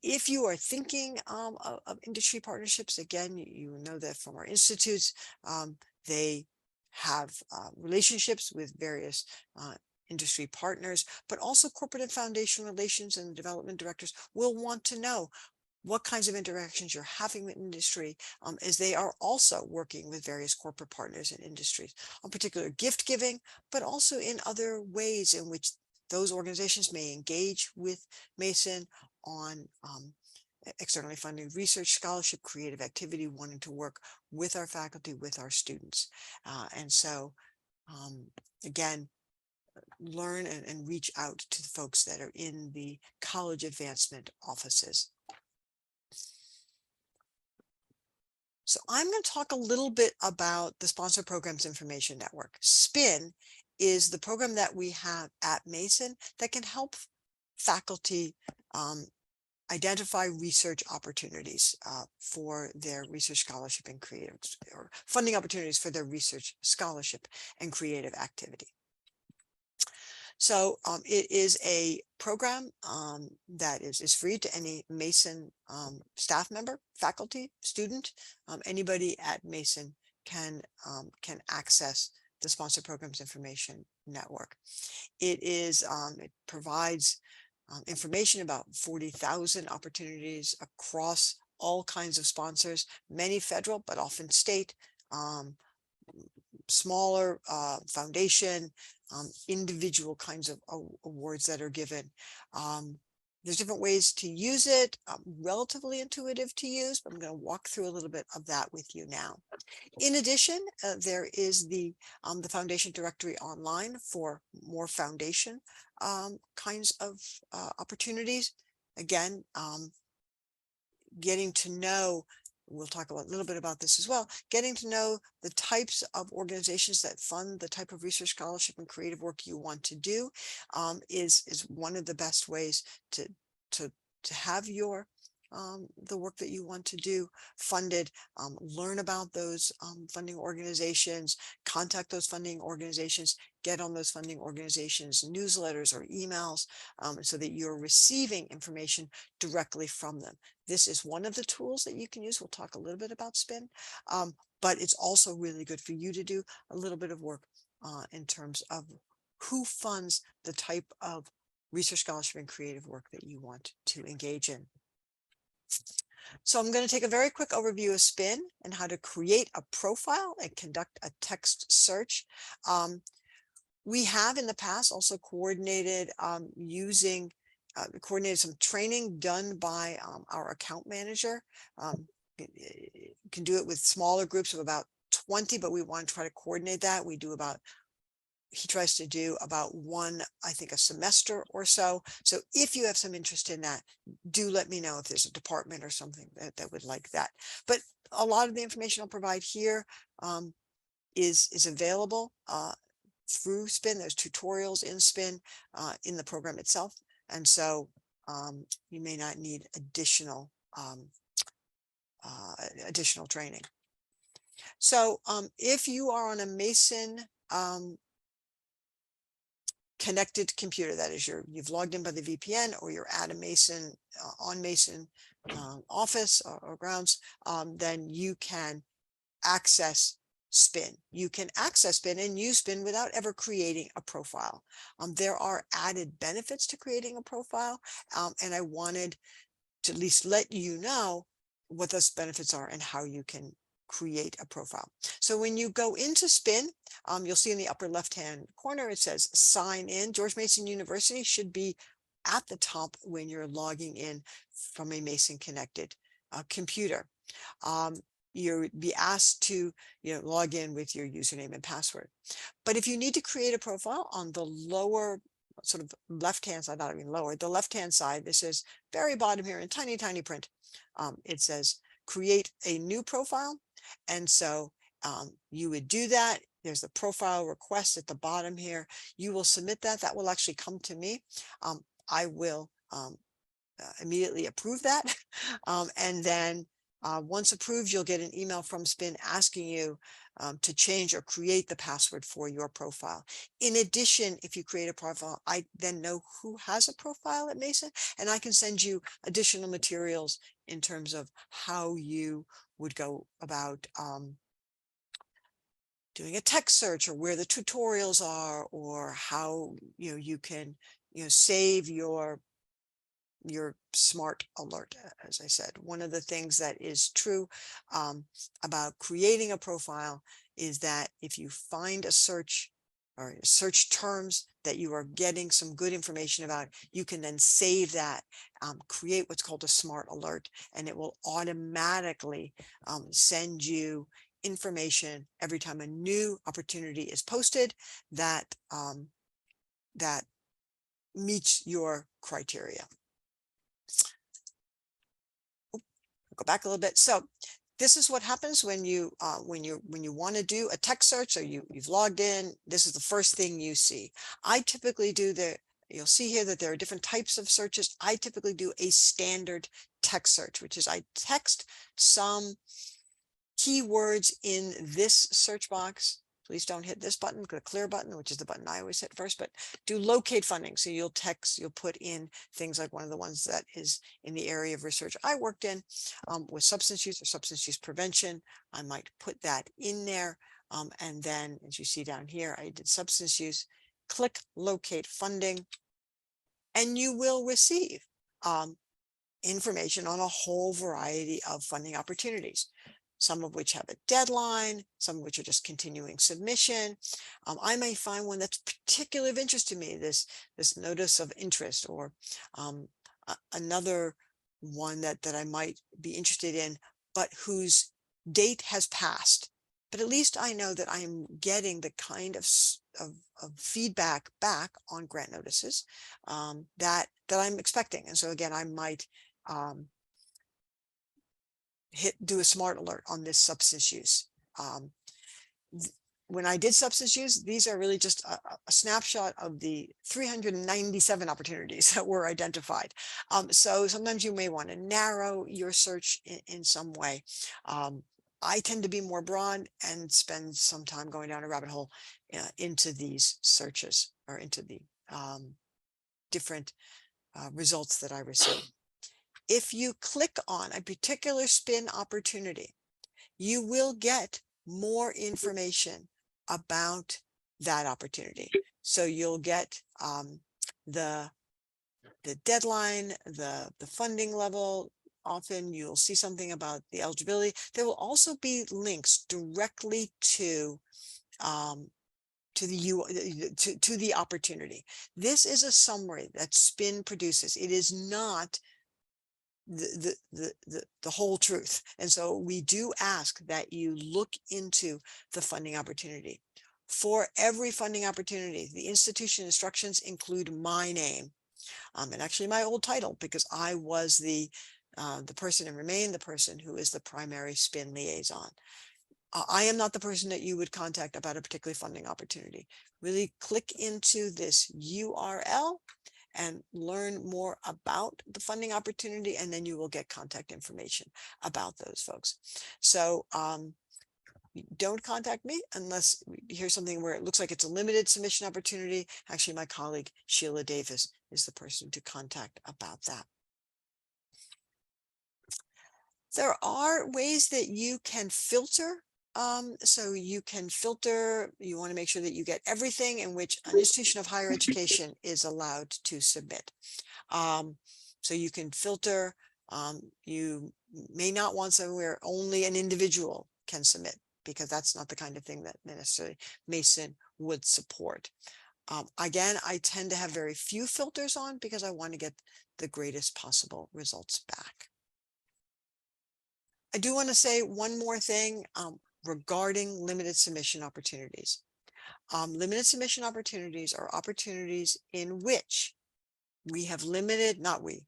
S1: if you are thinking of industry partnerships, again, you know that from our institutes, they have relationships with various industry partners, but also corporate and foundation relations and development directors will want to know what kinds of interactions you're having with industry, as they are also working with various corporate partners and industries, on particular gift giving, but also in other ways in which those organizations may engage with Mason on externally funded research, scholarship, creative activity, wanting to work with our faculty, with our students. And so, again, learn and reach out to the folks that are in the college advancement offices. So I'm going to talk a little bit about the Sponsored Programs Information Network. SPIN is the program that we have at Mason that can help faculty identify research opportunities for their research scholarship and creative, or funding opportunities for their research scholarship and creative activity. So it is a program that is free to any Mason staff member, faculty, student, anybody at Mason can access the Sponsored Programs Information Network. It provides information about 40,000 opportunities across all kinds of sponsors, many federal, but often state, smaller foundation, individual kinds of awards that are given. There's different ways to use it, relatively intuitive to use, but I'm going to walk through a little bit of that with you now. In addition, there is the foundation directory online for more foundation kinds of opportunities. Again, getting to know, we'll talk a little bit about this as well, getting to know the types of organizations that fund the type of research scholarship and creative work you want to do is one of the best ways to have your the work that you want to do funded. Learn about those funding organizations, contact those funding organizations, get on those funding organizations newsletters or emails so that you're receiving information directly from them. This is one of the tools that you can use. We'll talk a little bit about SPIN, but it's also really good for you to do a little bit of work in terms of who funds the type of research scholarship and creative work that you want to engage in. So I'm going to take a very quick overview of SPIN and how to create a profile and conduct a text search. We have in the past also coordinated coordinated some training done by our account manager. You can do it with smaller groups of about 20, but we want to try to coordinate that. He tries to do about one, I think, a semester or so. So if you have some interest in that, do let me know if there's a department or something that would like that. But a lot of the information I'll provide here is available through SPIN. There's tutorials in SPIN in the program itself. And so you may not need additional training. So if you are on a Mason connected computer, that is you've logged in by the VPN, or you're at a Mason on Mason office or grounds, then you can access SPIN. You can access SPIN and use SPIN without ever creating a profile. There are added benefits to creating a profile, and I wanted to at least let you know what those benefits are and how you can create a profile. So when you go into SPIN, you'll see in the upper left-hand corner, it says sign in. George Mason University should be at the top when you're logging in from a Mason connected computer. You'll be asked to log in with your username and password. But if you need to create a profile, on the lower sort of left-hand side, not even lower, the left-hand side, this is very bottom here in tiny, tiny print. It says create a new profile. And so you would do that. There's the profile request at the bottom here. You will submit that. That will actually come to me. I will immediately approve that. And then once approved, you'll get an email from SPIN asking you to change or create the password for your profile. In addition, if you create a profile, I then know who has a profile at Mason, and I can send you additional materials in terms of how you would go about doing a text search, or where the tutorials are, or how you can save your smart alert. As I said, one of the things that is true about creating a profile is that if you find a search or search terms that you are getting some good information about, you can then save that, create what's called a smart alert, and it will automatically send you information every time a new opportunity is posted that that meets your criteria. Go back a little bit. So this is what happens when you want to do a text search. So you've logged in. This is the first thing you see. I typically do you'll see here that there are different types of searches. I typically do a standard text search, which is I text some keywords in this search box. Please don't hit this button, the clear button, which is the button I always hit first, but do locate funding. So you'll put in things like one of the ones that is in the area of research I worked in with substance use or substance use prevention. I might put that in there. And then as you see down here, I did substance use, click locate funding, and you will receive information on a whole variety of funding opportunities, some of which have a deadline, some of which are just continuing submission. I may find one that's particularly of interest to me, this notice of interest, or another one that I might be interested in, but whose date has passed. But at least I know that I am getting the kind of feedback back on grant notices that I'm expecting. And so again, I might do a smart alert on this substance use. When I did substance use, these are really just a snapshot of the 397 opportunities that were identified. So sometimes you may want to narrow your search in some way. I tend to be more broad and spend some time going down a rabbit hole into these searches or into the different results that I receive. If you click on a particular spin opportunity, you will get more information about that opportunity. So you'll get the deadline, the funding level. Often you'll see something about the eligibility. There will also be links directly to the opportunity. This is a summary that Spin produces. It is not the whole truth. And so we do ask that you look into the funding opportunity. For every funding opportunity, the institution instructions include my name and actually my old title, because I was the person and remain the person who is the primary Spin liaison. I am not the person that you would contact about a particular funding opportunity. Really click into this URL and learn more about the funding opportunity, and then you will get contact information about those folks. So don't contact me unless you hear something where it looks like it's a limited submission opportunity. Actually, my colleague Sheila Davis is the person to contact about that. There are ways that you can filter. So you can filter, you want to make sure that you get everything in which an institution of higher education is allowed to submit. So you can filter, you may not want somewhere only an individual can submit, because that's not the kind of thing that necessarily Mason would support. Again, I tend to have very few filters on because I want to get the greatest possible results back. I do want to say one more thing regarding limited submission opportunities. Limited submission opportunities are opportunities in which we have limited, not we,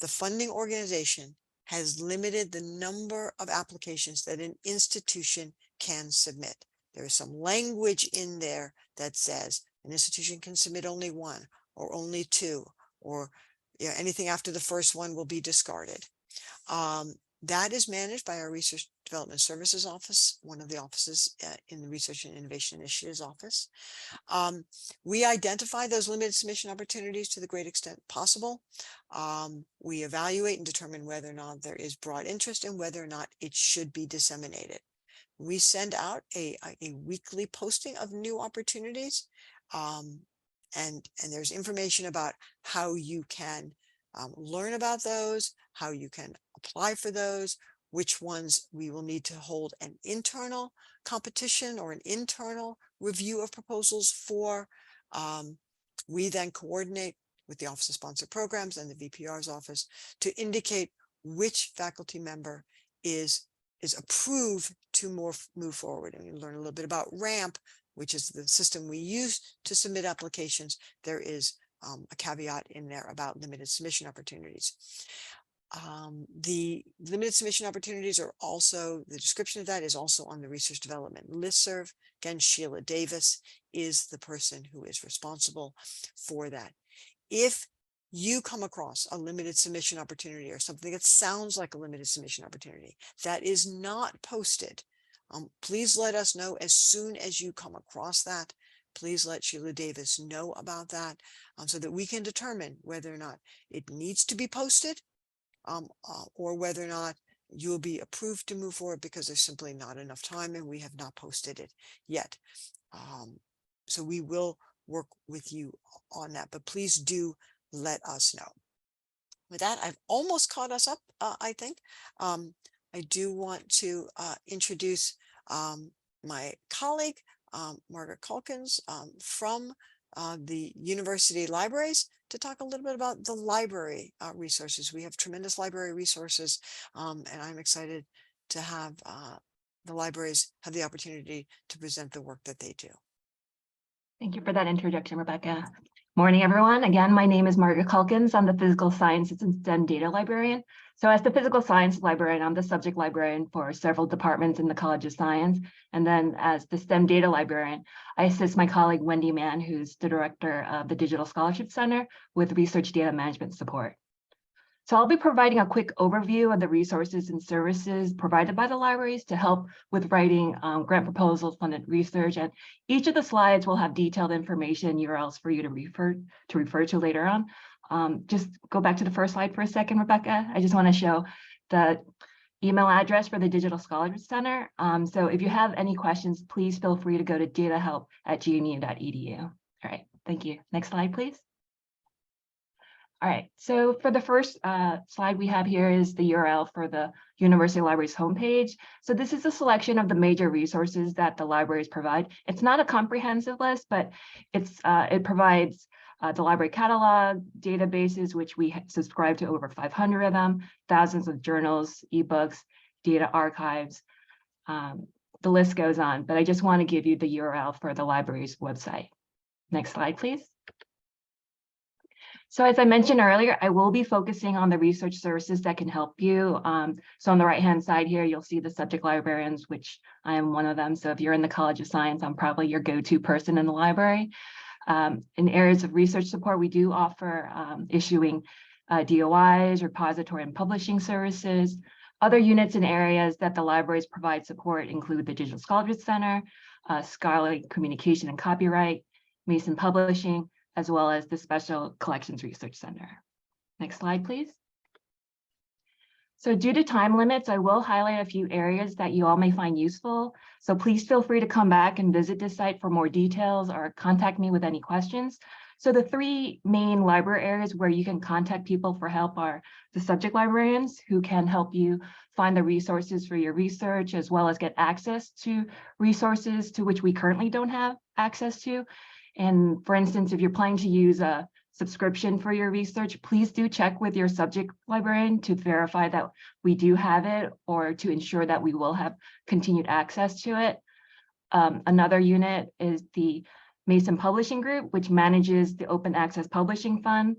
S1: the funding organization has limited the number of applications that an institution can submit. There is some language in there that says an institution can submit only one or only two, or anything after the first one will be discarded. That is managed by our Research Development Services Office, one of the offices in the Research and Innovation Initiatives Office. We identify those limited submission opportunities to the great extent possible. We evaluate and determine whether or not there is broad interest and whether or not it should be disseminated. We send out a weekly posting of new opportunities, and there's information about how you can learn about those, how you can apply for those, which ones we will need to hold an internal competition or an internal review of proposals for. We then coordinate with the Office of Sponsored Programs and the VPR's office to indicate which faculty member is approved to move forward. And we learn a little bit about RAMP, which is the system we use to submit applications. There is a caveat in there about limited submission opportunities. The limited submission opportunities are also, the description of that is also on the Research Development listserv. Again, Sheila Davis is the person who is responsible for that. if you come across a limited submission opportunity or something that sounds like a limited submission opportunity that is not posted, please let us know as soon as you come across that. Please let Sheila Davis know about that, so that we can determine whether or not it needs to be posted, or whether or not you'll be approved to move forward because there's simply not enough time and we have not posted it yet. So we will work with you on that, but please do let us know. With that, I've almost caught us up, I think. I do want to introduce my colleague, Margaret Calkins, from the university libraries, to talk a little bit about the library resources. We have tremendous library resources, and I'm excited to have the libraries have the opportunity to present the work that they do.
S7: Thank you for that introduction, Rebecca. Morning, everyone. Again, my name is Margaret Calkins. I'm the Physical Sciences and STEM Data Librarian. So as the Physical Science Librarian, I'm the subject librarian for several departments in the College of Science. And then as the STEM Data Librarian, I assist my colleague, Wendy Mann, who's the director of the Digital Scholarship Center, with research data management support. So I'll be providing a quick overview of the resources and services provided by the libraries to help with writing grant proposals, funded research, and each of the slides will have detailed information, URLs for you to refer to later on. Just go back to the first slide for a second, Rebecca. I just want to show the email address for the Digital Scholarship Center. So if you have any questions, please feel free to go to datahelp@gmu.edu. All right, thank you. Next slide, please. All right, so for the first slide we have here is the URL for the University Libraries homepage. So this is a selection of the major resources that the libraries provide. It's not a comprehensive list, but it provides the library catalog, databases, which we subscribe to over 500 of them, thousands of journals, ebooks, data archives. The list goes on, but I just want to give you the URL for the library's website. Next slide, please. So as I mentioned earlier, I will be focusing on the research services that can help you. So on the right-hand side here, you'll see the subject librarians, which I am one of them. So if you're in the College of Science, I'm probably your go-to person in the library. In areas of research support, we do offer issuing DOIs, repository and publishing services. Other units and areas that the libraries provide support include the Digital Scholarship Center, Scholarly Communication and Copyright, Mason Publishing, as well as the Special Collections Research Center. Next slide, please. So due to time limits, I will highlight a few areas that you all may find useful. So please feel free to come back and visit this site for more details or contact me with any questions. So the three main library areas where you can contact people for help are the subject librarians, who can help you find the resources for your research, as well as get access to resources to which we currently don't have access to. And for instance, if you're planning to use a subscription for your research, please do check with your subject librarian to verify that we do have it, or to ensure that we will have continued access to it. Another unit is the Mason Publishing Group, which manages the Open Access Publishing Fund,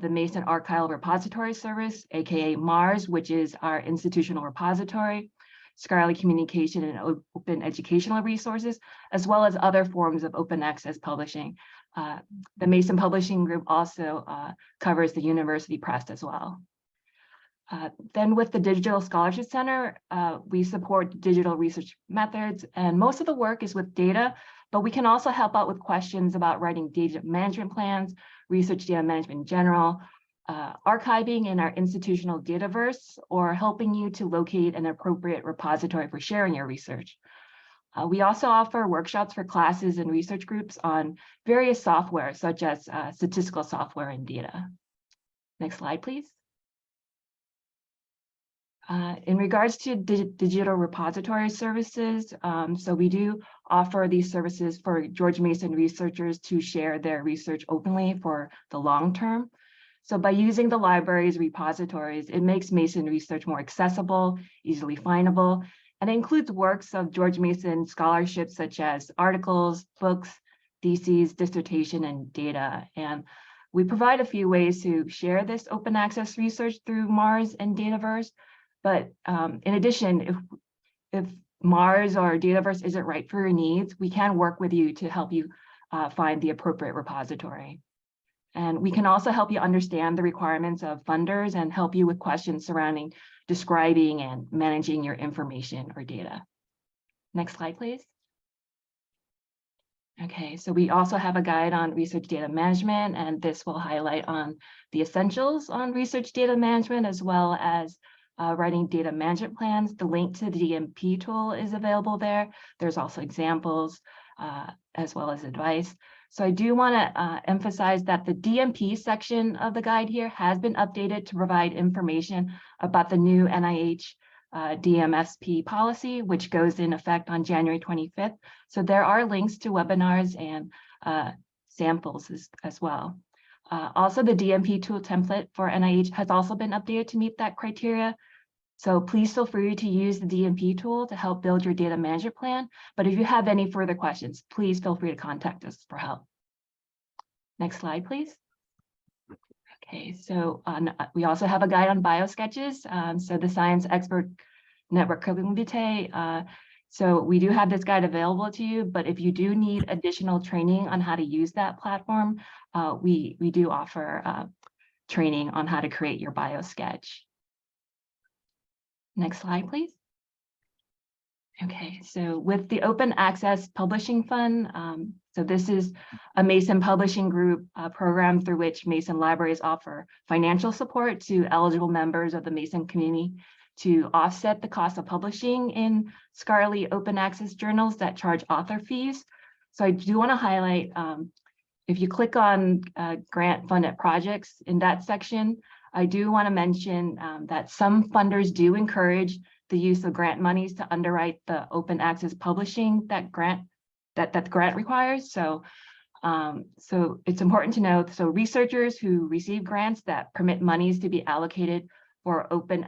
S7: the Mason Archival Repository Service, aka MARS, which is our institutional repository, scholarly communication and open educational resources, as well as other forms of open access publishing. The Mason Publishing Group also covers the university press as well. Then with the Digital Scholarship Center, we support digital research methods, and most of the work is with data, but we can also help out with questions about writing data management plans, research data management in general, archiving in our institutional Dataverse, or helping you to locate an appropriate repository for sharing your research. We also offer workshops for classes and research groups on various software, such as statistical software and data. Next slide, please. In regards to digital repository services, so we do offer these services for George Mason researchers to share their research openly for the long term. So by using the library's repositories, it makes Mason research more accessible, easily findable, and it includes works of George Mason scholarships such as articles, books, theses, dissertation, and data. And we provide a few ways to share this open access research through MARS and Dataverse. But in addition, if MARS or Dataverse isn't right for your needs, we can work with you to help you find the appropriate repository. And we can also help you understand the requirements of funders and help you with questions surrounding describing and managing your information or data. Next slide, please. Okay, so we also have a guide on research data management, and this will highlight on the essentials on research data management, as well as writing data management plans. The link to the DMP tool is available there. There's also examples as well as advice. So I do want to emphasize that the DMP section of the guide here has been updated to provide information about the new NIH DMSP policy, which goes in effect on January 25th. So there are links to webinars and samples as well. Also, the DMP tool template for NIH has also been updated to meet that criteria. So please feel free to use the DMP tool to help build your data management plan. But if you have any further questions, please feel free to contact us for help. Next slide, please. Okay, so we also have a guide on biosketches. So the Science Expert Network Curriculum Vitae. So we do have this guide available to you, but if you do need additional training on how to use that platform, we do offer training on how to create your biosketch. Next slide, please. Okay, so with the Open Access Publishing Fund, so this is a Mason Publishing Group program through which Mason libraries offer financial support to eligible members of the Mason community to offset the cost of publishing in scholarly open access journals that charge author fees. So I do want to highlight, if you click on grant funded projects in that section, I do want to mention that some funders do encourage the use of grant monies to underwrite the open access publishing that the grant requires. So it's important to know, so researchers who receive grants that permit monies to be allocated for open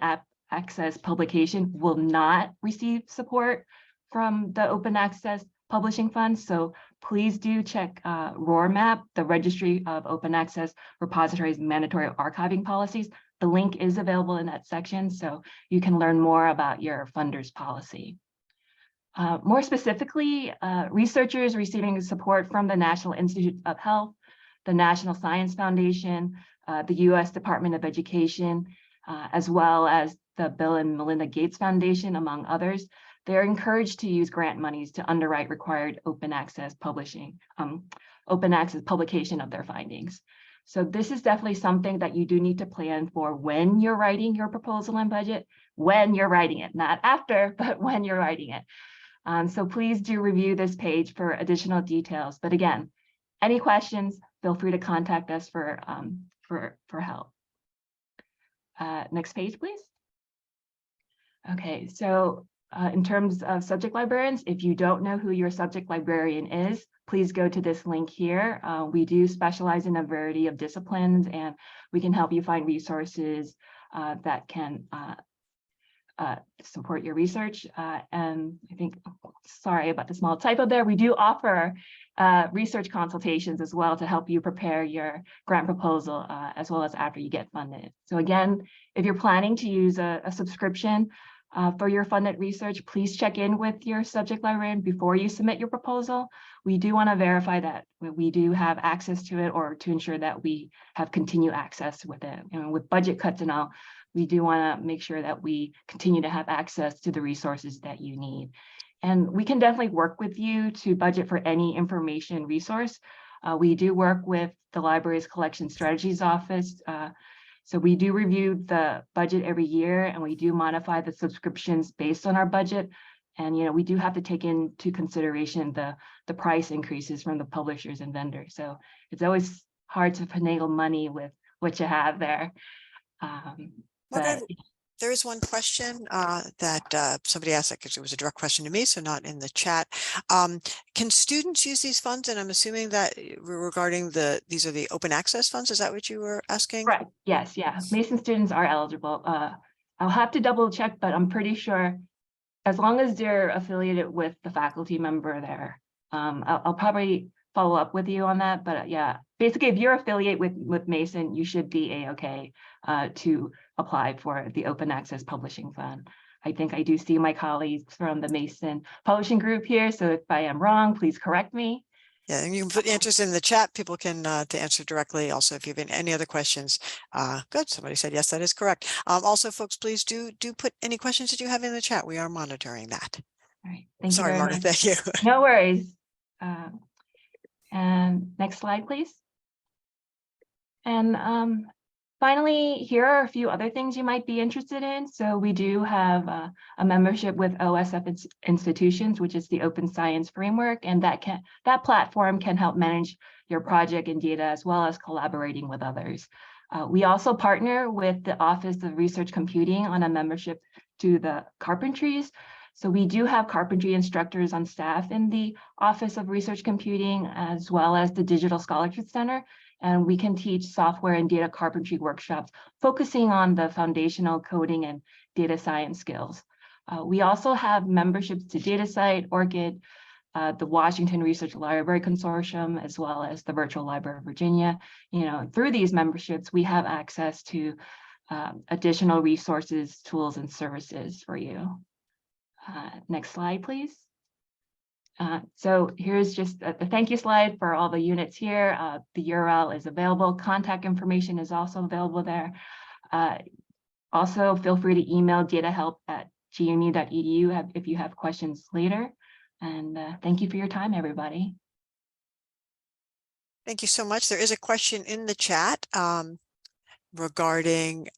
S7: access publication will not receive support from the Open Access Publishing Fund. So please do check RORMAP, the Registry of Open Access Repositories Mandatory Archiving Policies. The link is available in that section, so you can learn more about your funder's policy. More specifically, researchers receiving support from the National Institute of Health, the National Science Foundation, the U.S. Department of Education, as well as the Bill and Melinda Gates Foundation, among others, they're encouraged to use grant monies to underwrite required open access publication of their findings. So this is definitely something that you do need to plan for when you're writing your proposal and budget, when you're writing it, not after, but when you're writing it. So please do review this page for additional details. But again, any questions, feel free to contact us for help. Next page, please. Okay, so in terms of subject librarians, if you don't know who your subject librarian is, please go to this link here. We do specialize in a variety of disciplines, and we can help you find resources that can support your research. And I think, sorry about the small typo there, we do offer research consultations as well to help you prepare your grant proposal as well as after you get funded. So again, if you're planning to use a subscription for your funded research, please check in with your subject librarian before you submit your proposal. We do want to verify that we do have access to it, or to ensure that we have continued access with it. And with budget cuts and all, we do want to make sure that we continue to have access to the resources that you need. And we can definitely work with you to budget for any information resource. We do work with the library's Collection Strategies Office. So we do review the budget every year, and we do modify the subscriptions based on our budget. And we do have to take into consideration the price increases from the publishers and vendors. So it's always hard to finagle money with what you have there.
S1: There is one question that somebody asked, because it was a direct question to me, so not in the chat. Can students use these funds? And I'm assuming that regarding these are the open access funds. Is that what you were asking?
S7: Right. Yes. Yeah. Mason students are eligible. I'll have to double check, but I'm pretty sure as long as they're affiliated with the faculty member there, I'll probably follow up with you on that. But yeah, basically, if you're affiliated with Mason, you should be A-OK to apply for the Open Access Publishing Fund. I think I do see my colleagues from the Mason Publishing Group here. So if I am wrong, please correct me.
S1: Yeah, and you can put answers in the chat. People can to answer directly. Also, if you have any other questions, good. Somebody said yes, that is correct. Also, folks, please do put any questions that you have in the chat. We are monitoring that.
S7: All right, thank you
S1: Sorry,
S7: very
S1: Margaret.
S7: much.
S1: Thank you.
S7: No worries. And next slide, please. And finally, here are a few other things you might be interested in. So we do have a membership with OSF Institutions, which is the Open Science Framework, and that platform can help manage your project and data as well as collaborating with others. We also partner with the Office of Research Computing on a membership to the Carpentries. So we do have carpentry instructors on staff in the Office of Research Computing, as well as the Digital Scholarship Center. And we can teach software and data carpentry workshops, focusing on the foundational coding and data science skills. We also have memberships to DataCite, ORCID, the Washington Research Library Consortium, as well as the Virtual Library of Virginia. You know, through these memberships, we have access to additional resources, tools, and services for you. Next slide, please. So here's just the thank you slide for all the units here. The URL is available. Contact information is also available there. Also, feel free to email datahelp@gmu.edu if you have questions later. And thank you for your time, everybody.
S1: Thank you so much. There is a question in the chat regarding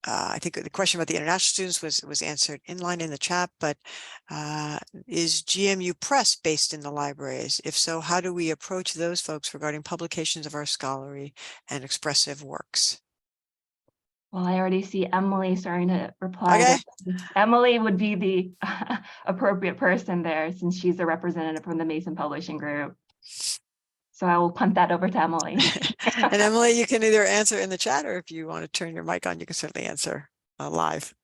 S1: I think the question about the international students was answered in line in the chat, but is GMU Press based in the libraries? If so, how do we approach those folks regarding publications of our scholarly and expressive works?
S7: Well, I already see Emily starting to reply.
S1: Okay.
S7: Emily would be the appropriate person there, since she's a representative from the Mason Publishing Group. So I will punt that over to Emily.
S1: And Emily, you can either answer in the chat, or if you want to turn your mic on, you can certainly answer live.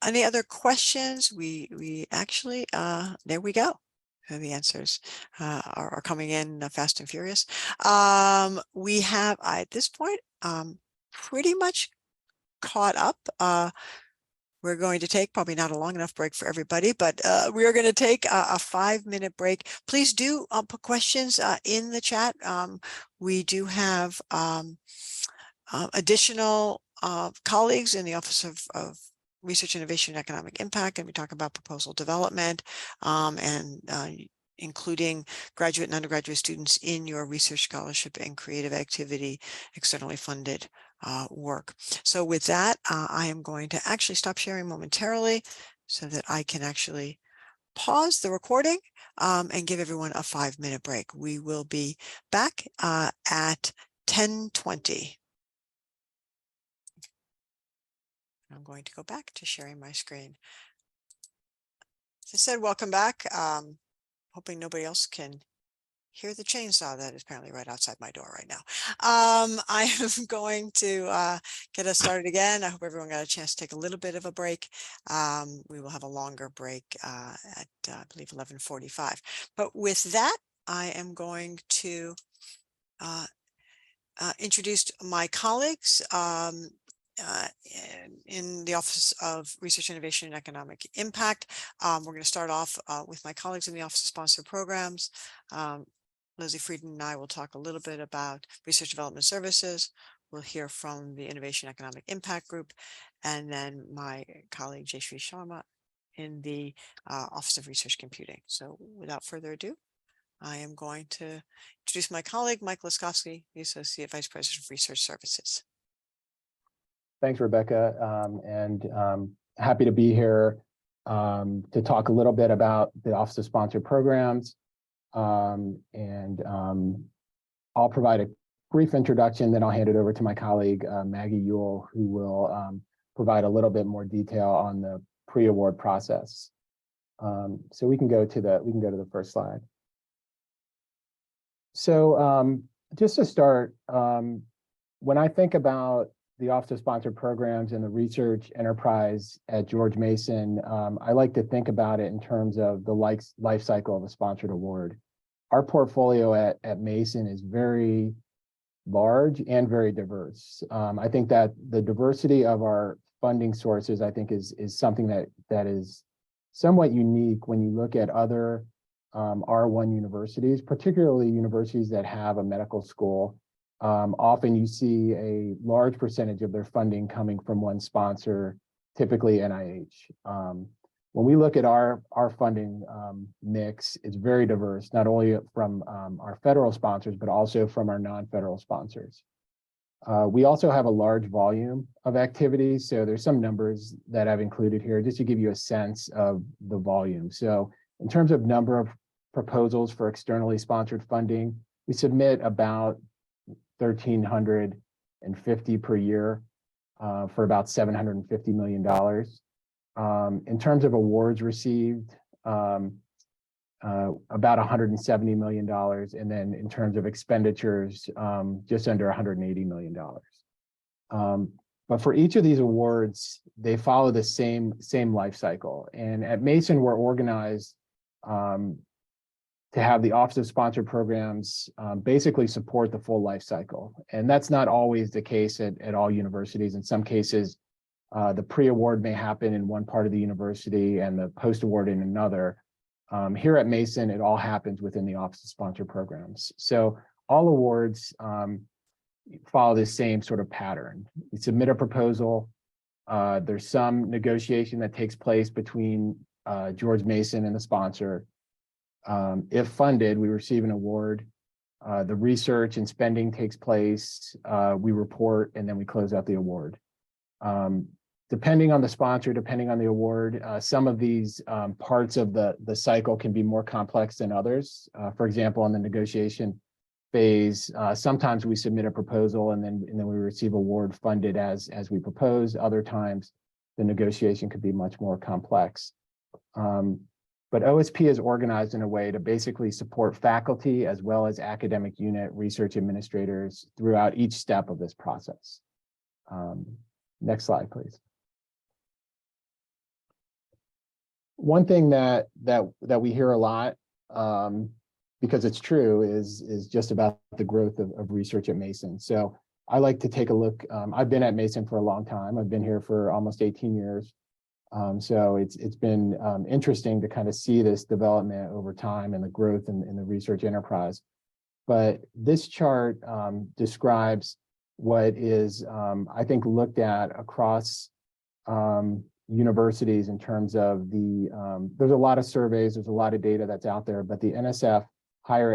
S1: Any other questions? We actually, there we go. The answers are coming in fast and furious. We have, at this point, pretty much caught up. We're going to take probably not a long enough break for everybody, but we are going to take a 5-minute break. Please do put questions in the chat. We do have additional colleagues in the Office of Research, Innovation, and Economic Impact, and we talk about proposal development and including graduate and undergraduate students in your research scholarship and creative activity externally funded work. So with that, I am going to actually stop sharing momentarily so that I can actually pause the recording and give everyone a 5-minute break. We will be back at 10:20. I'm going to go back to sharing my screen. As I said, welcome back. Hoping nobody else can hear the chainsaw that is apparently right outside my door right now. I am going to get us started again. I hope everyone got a chance to take a little bit of a break. We will have a longer break at, I believe, 11:45. But with that, I am going to introduce my colleagues in the Office of Research, Innovation, and Economic Impact. We're going to start off with my colleagues in the Office of Sponsored Programs. Leslie Frieden and I will talk a little bit about Research Development Services. We'll hear from the Innovation Economic Impact Group, and then my colleague Jayshree Sharma in the Office of Research Computing. So without further ado, I am going to introduce my colleague, Mike Laskowski, the Associate Vice President of Research Services.
S8: Thanks, Rebecca, and happy to be here to talk a little bit about the Office of Sponsored Programs. I'll provide a brief introduction, then I'll hand it over to my colleague, Maggie Ewell, who will provide a little bit more detail on the pre-award process. So we can go to the first slide. So just to start, when I think about the Office of Sponsored Programs and the research enterprise at George Mason, I like to think about it in terms of the life cycle of a sponsored award. Our portfolio at Mason is very large and very diverse. I think that the diversity of our funding sources, I think, is something that is somewhat unique when you look at other R1 universities, particularly universities that have a medical school. Often you see a large percentage of their funding coming from one sponsor, typically NIH. When we look at our funding mix, it's very diverse, not only from our federal sponsors, but also from our non-federal sponsors. We also have a large volume of activities. So there's some numbers that I've included here just to give you a sense of the volume. So in terms of number of proposals for externally sponsored funding, we submit about 1,350 per year for about $750 million. In terms of awards received, about $170 million. And then in terms of expenditures, just under $180 million. But for each of these awards, they follow the same life cycle. And at Mason, we're organized to have the Office of Sponsored Programs basically support the full life cycle. And that's not always the case at all universities. In some cases, the pre-award may happen in one part of the university and the post-award in another. Here at Mason, it all happens within the Office of Sponsored Programs. So all awards follow the same sort of pattern. We submit a proposal. There's some negotiation that takes place between George Mason and the sponsor. If funded, we receive an award. The research and spending takes place. We report, and then we close out the award. Depending on the sponsor, depending on the award, some of these parts of the cycle can be more complex than others. For example, in the negotiation phase, sometimes we submit a proposal and then we receive award funded as we propose. Other times, the negotiation could be much more complex. But OSP is organized in a way to basically support faculty as well as academic unit research administrators throughout each step of this process. Next slide, please. One thing that we hear a lot, because it's true, is just about the growth of research at Mason. So I like to take a look. I've been at Mason for a long time. I've been here for almost 18 years. So it's been interesting to kind of see this development over time and the growth in the research enterprise. But this chart describes what is, I think, looked at across universities in terms of there's a lot of surveys, there's a lot of data that's out there, but the NSF higher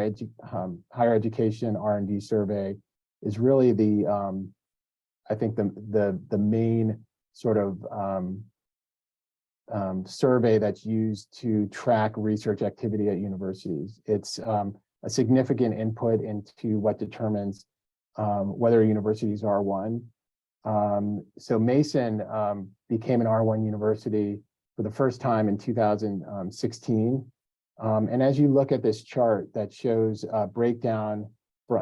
S8: education R&D survey is really I think the main sort of survey that's used to track research activity at universities. It's a significant input into what determines whether universities are R1. So Mason became an R1 university for the first time in 2016. And as you look at this chart that shows a breakdown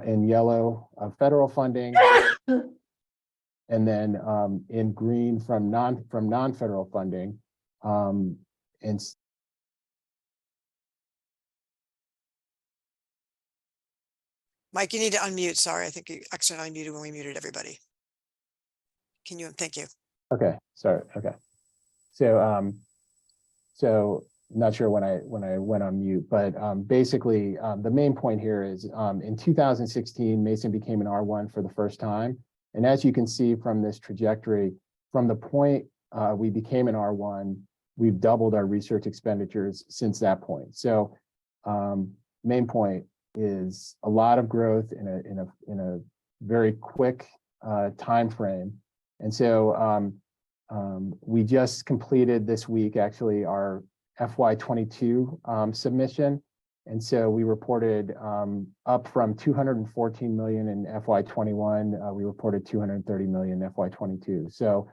S8: in yellow of federal funding, and then in green from non-federal funding, and
S1: Mike, you need to unmute. Sorry, I think you accidentally muted when we muted everybody. Can you? Thank you.
S8: Okay, sorry. Okay, so so not sure when I went on mute, but basically the main point here is in 2016 Mason became an R1 for the first time, and as you can see from this trajectory, from the point we became an R1, we've doubled our research expenditures since that point. So main point is a lot of growth in a very quick time frame. And so we just completed this week, actually, our FY22 submission. And so we reported up from 214 million in FY21, we reported 230 million in FY22. So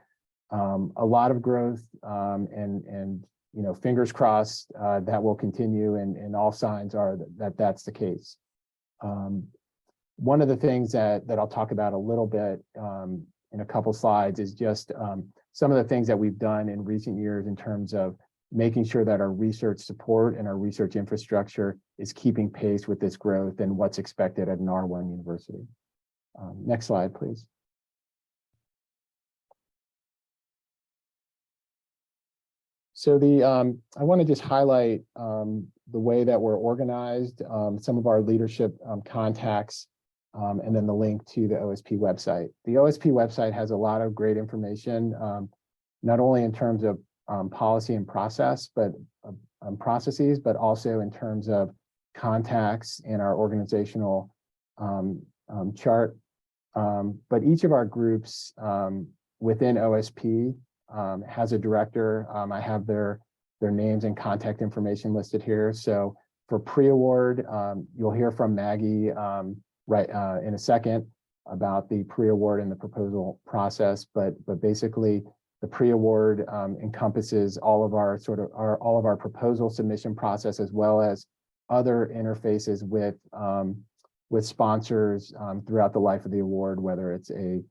S8: a lot of growth, and you know, fingers crossed that will continue, and all signs are that that's the case. One of the things that I'll talk about a little bit in a couple slides is just some of the things that we've done in recent years in terms of making sure that our research support and our research infrastructure is keeping pace with this growth and what's expected at an R1 university. Next slide, please. So I want to just highlight the way that we're organized, some of our leadership contacts, and then the link to the OSP website. The OSP website has a lot of great information, not only in terms of policy and process, but processes, but also in terms of contacts in our organizational chart. But each of our groups within OSP has a director. I have their names and contact information listed here. So for pre-award, you'll hear from Maggie in a second about the pre-award and the proposal process. But basically, the pre-award encompasses all of our proposal submission process, as well as other interfaces with sponsors throughout the life of the award, whether it's a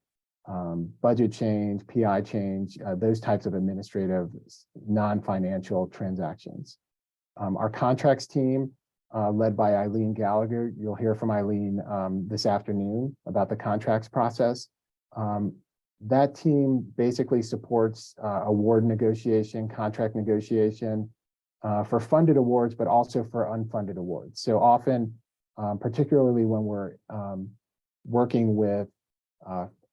S8: budget change, PI change, those types of administrative non-financial transactions. Our contracts team, led by Eileen Gallagher, you'll hear from Eileen this afternoon about the contracts process. That team basically supports award negotiation, contract negotiation for funded awards, but also for unfunded awards. So often, particularly when we're working with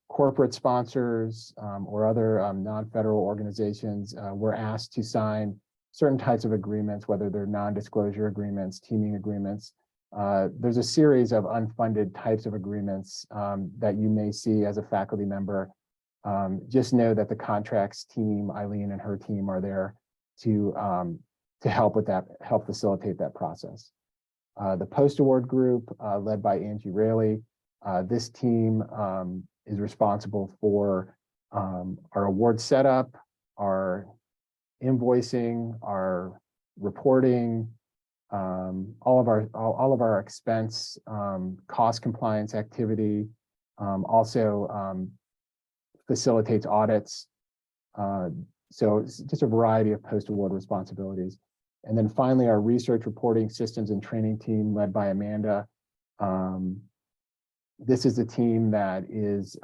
S8: corporate sponsors or other non-federal organizations, we're asked to sign certain types of agreements, whether they're non-disclosure agreements, teaming agreements. There's a series of unfunded types of agreements that you may see as a faculty member. Just know that the contracts team, Eileen and her team, are there to help with that, help facilitate that process. The post-award group, led by Angie Raley, this team is responsible for our award setup, our invoicing, our reporting, all of our expense, cost compliance activity, also facilitates audits. So it's just a variety of post-award responsibilities. And then finally, our research reporting systems and training team, led by Amanda. This is the team that is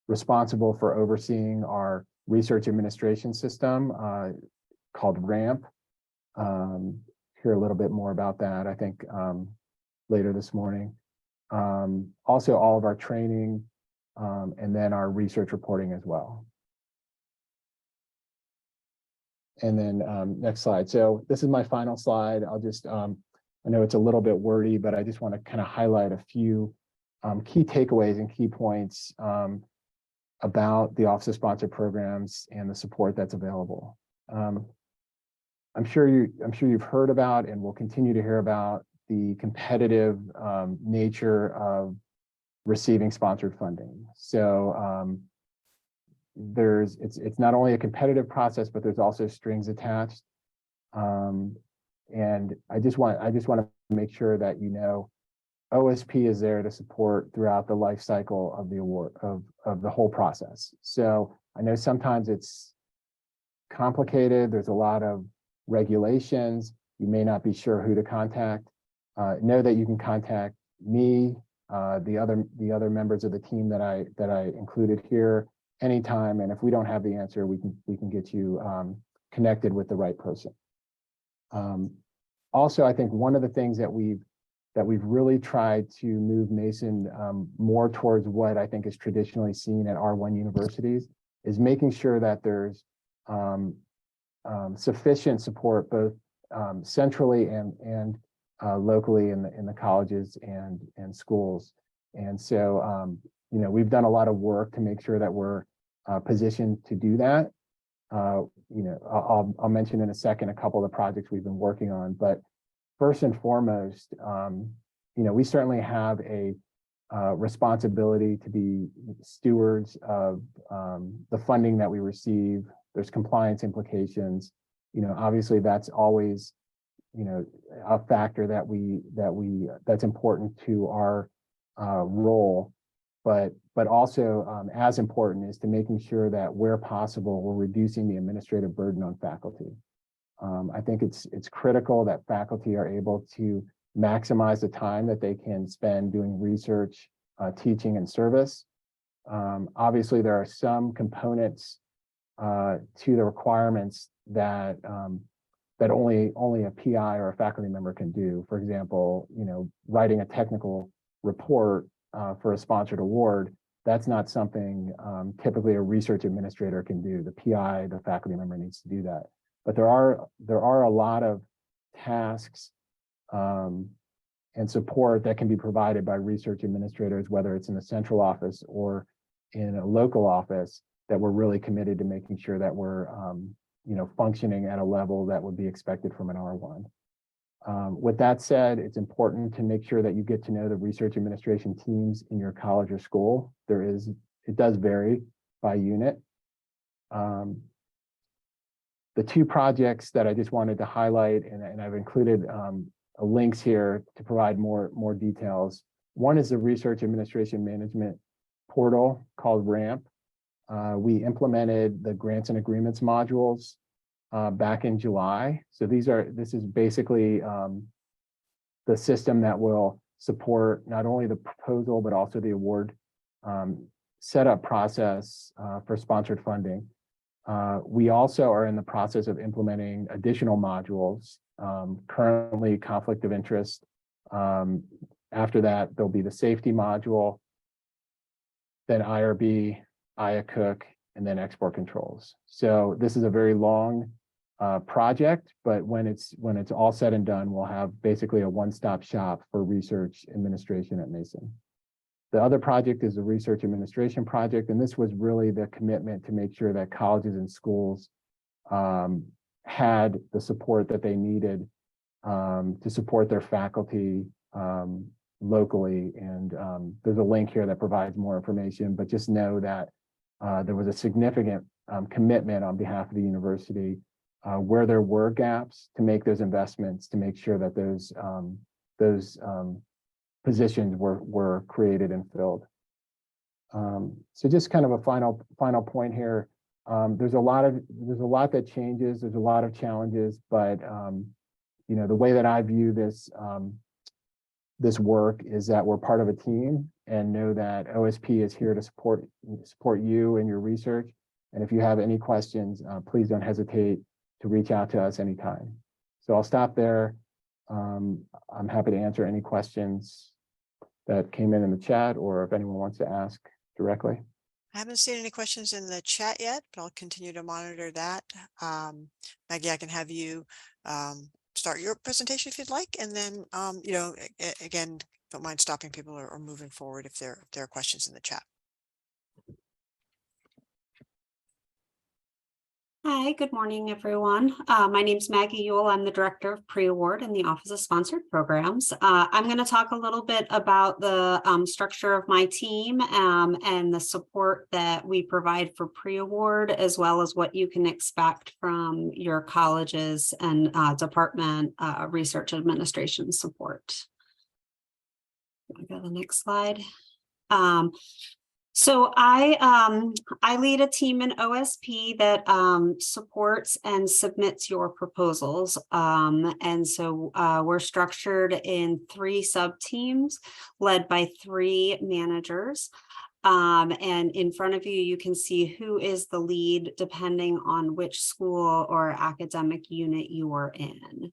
S8: responsible for overseeing our research administration system called RAMP. Hear a little bit more about that, I think, later this morning. Also, all of our training and then our research reporting as well. And then next slide. So this is my final slide. I'll just, I know it's a little bit wordy, but I just want to kind of highlight a few key takeaways and key points about the Office of Sponsored Programs and the support that's available. I'm sure you've heard about and will continue to hear about the competitive nature of receiving sponsored funding. So it's not only a competitive process, but there's also strings attached. And I just want to make sure that you know OSP is there to support throughout the life cycle of the award of the whole process. So I know sometimes it's complicated. There's a lot of regulations. You may not be sure who to contact. Know that you can contact me, the other members of the team that I included here anytime. And if we don't have the answer, we can get you connected with the right person. Also, I think one of the things that we've really tried to move Mason more towards what I think is traditionally seen at R1 universities is making sure that there's sufficient support both centrally and locally in the colleges and schools. And so, you know, we've done a lot of work to make sure that we're positioned to do that. You know, I'll mention in a second a couple of the projects we've been working on, but first and foremost, you know, we certainly have a responsibility to be stewards of the funding that we receive. There's compliance implications. You know, obviously that's always, you know, a factor that's important to our role. But also as important is to making sure that where possible, we're reducing the administrative burden on faculty. I think it's critical that faculty are able to maximize the time that they can spend doing research teaching and service. Obviously, there are some components to the requirements that that only a PI or a faculty member can do. For example, writing a technical report for a sponsored award, that's not something typically a research administrator can do. The PI, the faculty member, needs to do that. But there are a lot of tasks and support that can be provided by research administrators, whether it's in the central office or in a local office, that we're really committed to making sure that we're functioning at a level that would be expected from an R1. With that said, it's important to make sure that you get to know the research administration teams in your college or school. It does vary by unit. The two projects that I just wanted to highlight, and I've included links here to provide more details. One is the Research Administration Management portal called RAMP. We implemented the grants and agreements modules back in July. So this is basically the system that will support not only the proposal, but also the award setup process for sponsored funding. We also are in the process of implementing additional modules, currently conflict of interest. After that, there'll be the safety module, then IRB, IACUC, and then export controls. So this is a very long project, but when it's all said and done, we'll have basically a one-stop shop for research administration at Mason. The other project is the research administration project, and this was really the commitment to make sure that colleges and schools had the support that they needed to support their faculty locally. And there's a link here that provides more information, but just know that there was a significant commitment on behalf of the university where there were gaps to make those investments, to make sure that those positions were created and filled. So just kind of a final point here. There's a lot that changes. There's a lot of challenges, but the way that I view this work is that we're part of a team, and know that OSP is here to support you and your research. And if you have any questions, please don't hesitate to reach out to us anytime. So I'll stop there. I'm happy to answer any questions that came in the chat, or if anyone wants to ask directly.
S1: I haven't seen any questions in the chat yet, but I'll continue to monitor that. Maggie, I can have you start your presentation if you'd like, and then again, don't mind stopping people or moving forward if there are questions in the chat.
S9: Hi, good morning, everyone. My name is Maggie Ewell. I'm the Director of Pre-Award in the Office of Sponsored Programs. I'm going to talk a little bit about the structure of my team and the support that we provide for pre-award, as well as what you can expect from your colleges and department research administration support. Go to the next slide. So I lead a team in OSP that supports and submits your proposals. And so we're structured in 3 sub-teams led by 3 managers. And in front of you, you can see who is the lead depending on which school or academic unit you are in.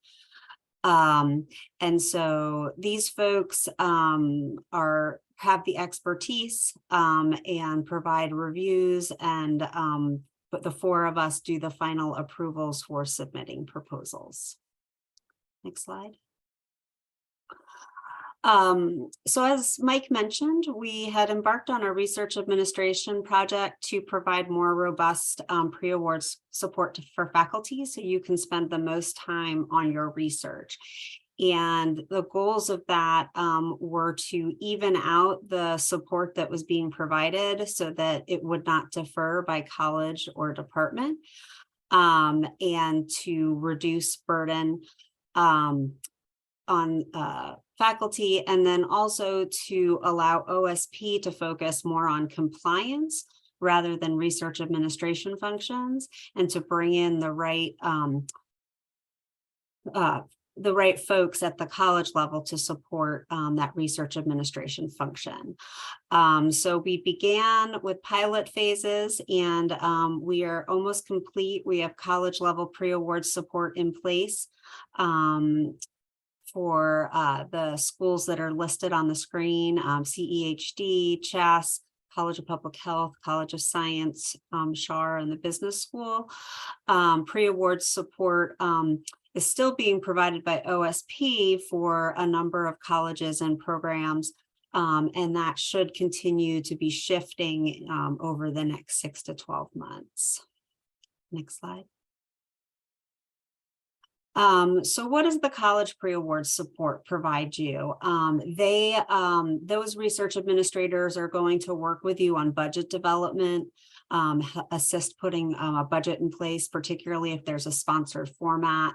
S9: And so these folks have the expertise and provide reviews, and but the 4 of us do the final approvals for submitting proposals. Next slide. So as Mike mentioned, we had embarked on a research administration project to provide more robust pre-award support for faculty, so you can spend the most time on your research. And the goals of that were to even out the support that was being provided so that it would not differ by college or department, and to reduce burden on faculty, and then also to allow OSP to focus more on compliance rather than research administration functions, and to bring in the right the right folks at the college level to support that research administration function. So we began with pilot phases, and we are almost complete. We have college level pre-award support in place for the schools that are listed on the screen: CEHD, CHAS, College of Public Health, College of Science, Schar, and the Business School. Pre-award support is still being provided by OSP for a number of colleges and programs, and that should continue to be shifting over the next 6 to 12 months. Next slide. So what does the college pre-award support provide you? Those research administrators are going to work with you on budget development, assist putting a budget in place, particularly if there's a sponsored format.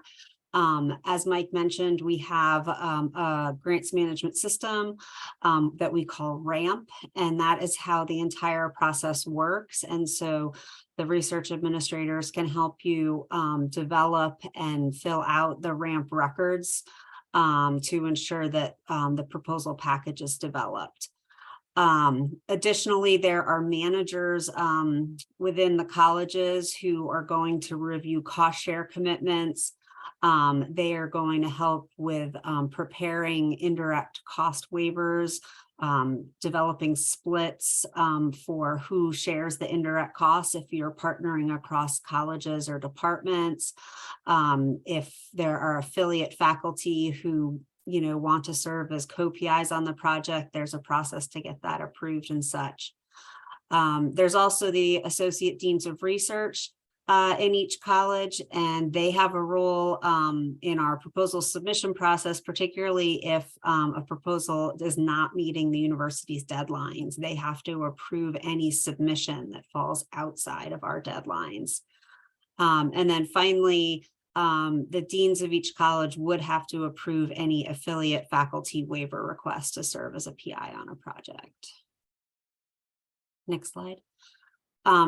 S9: As Mike mentioned, we have a grants management system that we call RAMP, and that is how the entire process works. And so the research administrators can help you develop and fill out the RAMP records to ensure that the proposal package is developed. Additionally, there are managers within the colleges who are going to review cost share commitments. They are going to help with preparing indirect cost waivers, developing splits for who shares the indirect costs if you're partnering across colleges or departments. If there are affiliate faculty who want to serve as co-PIs on the project, there's a process to get that approved and such. There's also the Associate Deans of Research in each college, and they have a role in our proposal submission process, particularly if a proposal is not meeting the university's deadlines. They have to approve any submission that falls outside of our deadlines. And then finally, the deans of each college would have to approve any affiliate faculty waiver request to serve as a PI on a project. Next slide.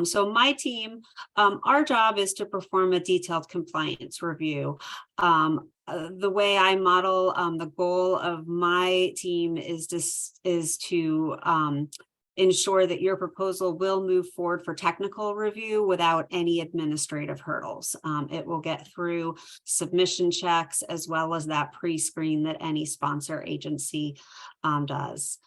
S9: So my team, our job is to perform a detailed compliance review. The way I model the goal of my team is to ensure that your proposal will move forward for technical review without any administrative hurdles. It will get through submission checks as well as that pre-screen that any sponsor agency does.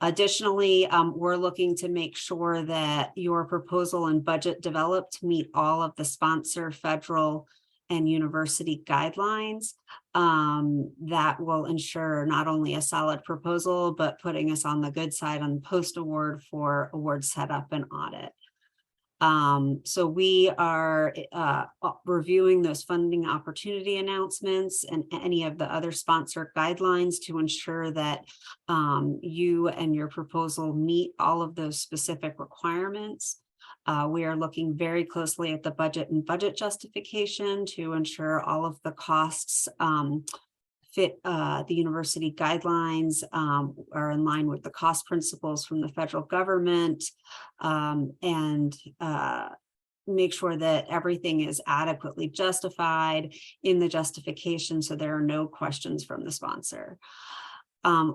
S9: Additionally, we're looking to make sure that your proposal and budget developed meet all of the sponsor, federal, and university guidelines that will ensure not only a solid proposal, but putting us on the good side on post-award for award setup and audit. So we are reviewing those funding opportunity announcements and any of the other sponsor guidelines to ensure that you and your proposal meet all of those specific requirements. We are looking very closely at the budget and budget justification to ensure all of the costs fit the university guidelines, are in line with the cost principles from the federal government, and make sure that everything is adequately justified in the justification so there are no questions from the sponsor.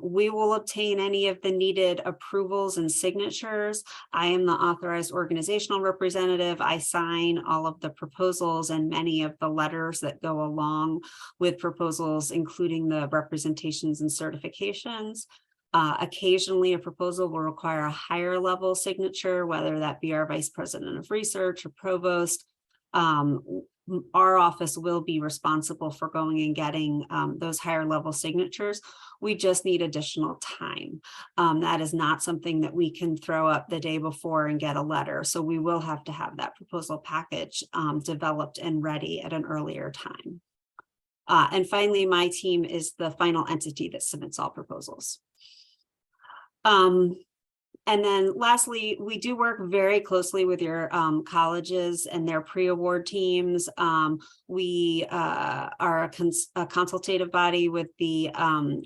S9: We will obtain any of the needed approvals and signatures. I am the authorized organizational representative. I sign all of the proposals and many of the letters that go along with proposals, including the representations and certifications. Occasionally, a proposal will require a higher level signature, whether that be our vice president of research or provost. Our office will be responsible for going and getting those higher level signatures. We just need additional time. That is not something that we can throw up the day before and get a letter. So we will have to have that proposal package developed and ready at an earlier time. And finally, my team is the final entity that submits all proposals. And then lastly, we do work very closely with your colleges and their pre-award teams. We are a consultative body with the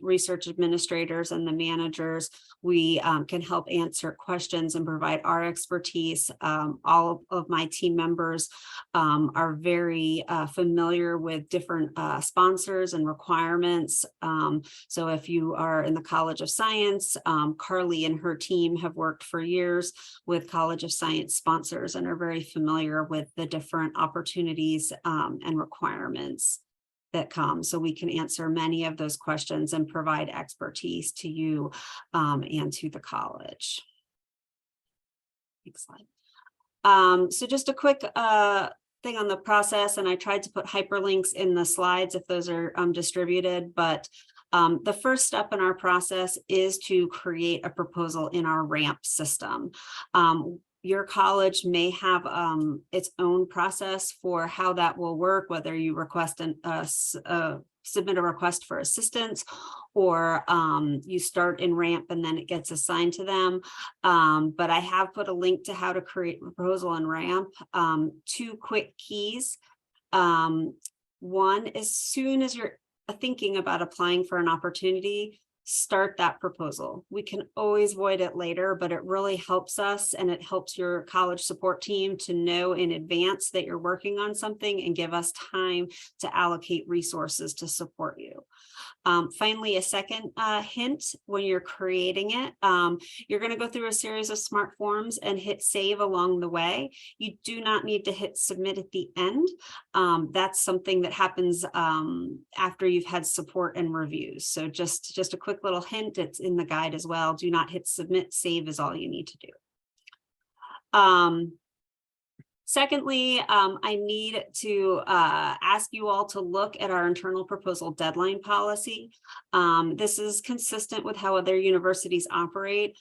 S9: research administrators and the managers. We can help answer questions and provide our expertise. All of my team members are very familiar with different sponsors and requirements. So if you are in the College of Science, Carly and her team have worked for years with College of Science sponsors and are very familiar with the different opportunities and requirements that come. So we can answer many of those questions and provide expertise to you and to the college. Next slide. So just a quick thing on the process, and I tried to put hyperlinks in the slides if those are distributed, but the first step in our process is to create a proposal in our RAMP system. Your college may have its own process for how that will work, whether you request submit a request for assistance, or you start in RAMP and then it gets assigned to them. But I have put a link to how to create a proposal in RAMP. 2 quick keys. One, as soon as you're thinking about applying for an opportunity, start that proposal. We can always void it later, but it really helps us, and it helps your college support team to know in advance that you're working on something and give us time to allocate resources to support you. Finally, a second hint: when you're creating it, you're going to go through a series of smart forms and hit save along the way. You do not need to hit submit at the end. That's something that happens after you've had support and reviews. So just a quick little hint, it's in the guide as well. Do not hit submit, save is all you need to do. Secondly, I need to ask you all to look at our internal proposal deadline policy. This is consistent with how other universities operate.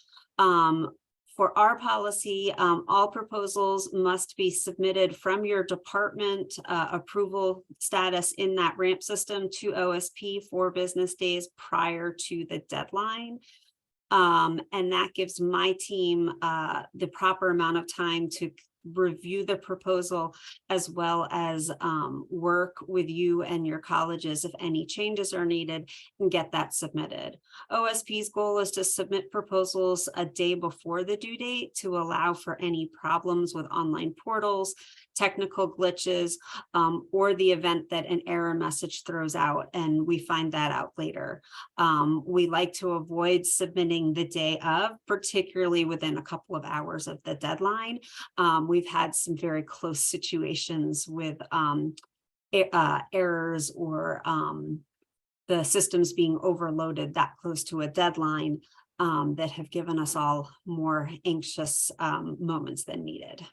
S9: For our policy, all proposals must be submitted from your department approval status in that RAMP system to OSP 4 business days prior to the deadline. And that gives my team the proper amount of time to review the proposal, as well as work with you and your colleges if any changes are needed, and get that submitted. OSP's goal is to submit proposals a day before the due date to allow for any problems with online portals, technical glitches, or the event that an error message throws out and we find that out later. We like to avoid submitting the day of, particularly within a couple of hours of the deadline. We've had some very close situations with errors or the systems being overloaded that close to a deadline that have given us all more anxious moments than needed.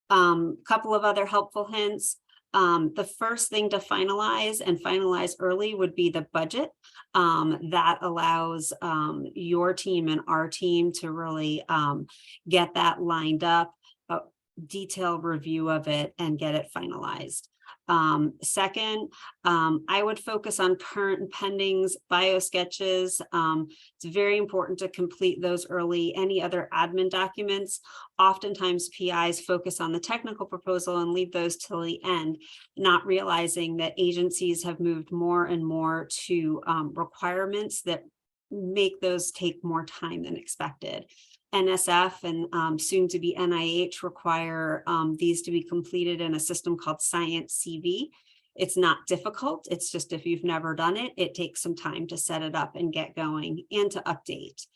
S9: Couple of other helpful hints. The first thing to finalize, and finalize early, would be the budget. That allows your team and our team to really get that lined up, a detailed review of it, and get it finalized. Second, I would focus on current and pendings, bio sketches. It's very important to complete those early. Any other admin documents, oftentimes PIs focus on the technical proposal and leave those till the end, not realizing that agencies have moved more and more to requirements that make those take more time than expected. NSF and soon to be NIH require these to be completed in a system called Science CV. It's not difficult. It's just, if you've never done it, it takes some time to set it up and get going and to update.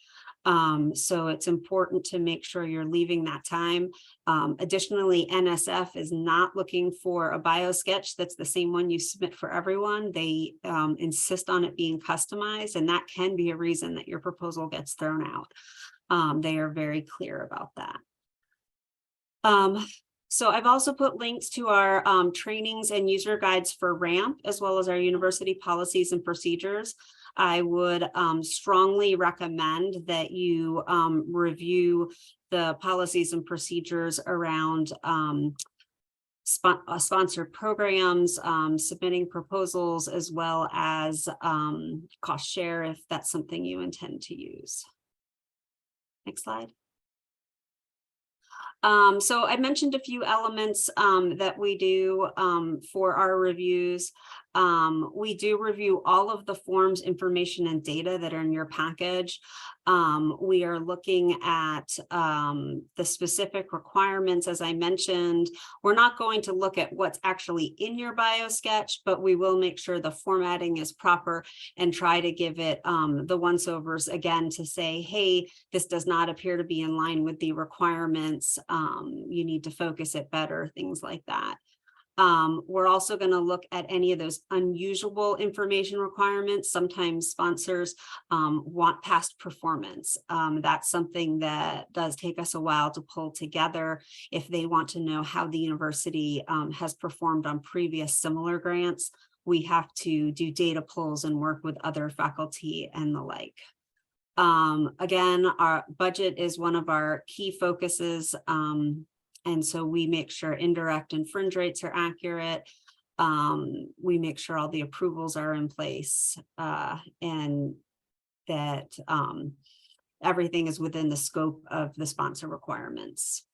S9: So it's important to make sure you're leaving that time. Additionally, NSF is not looking for a bio sketch that's the same one you submit for everyone. They insist on it being customized, and that can be a reason that your proposal gets thrown out. They are very clear about that. So I've also put links to our trainings and user guides for RAMP, as well as our university policies and procedures. I would strongly recommend that you review the policies and procedures around sponsored programs, submitting proposals, as well as cost share if that's something you intend to use. Next slide. So I mentioned a few elements that we do for our reviews. We do review all of the forms, information, and data that are in your package. We are looking at the specific requirements, as I mentioned. We're not going to look at what's actually in your BioSketch, but we will make sure the formatting is proper and try to give it the once-overs again to say, hey, this does not appear to be in line with the requirements. You need to focus it better, things like that. We're also going to look at any of those unusual information requirements. Sometimes sponsors want past performance. That's something that does take us a while to pull together if they want to know how the university has performed on previous similar grants. We have to do data pulls and work with other faculty and the like. Again, our budget is one of our key focuses. And so we make sure indirect and fringe rates are accurate. We make sure all the approvals are in place and that everything is within the scope of the sponsor requirements.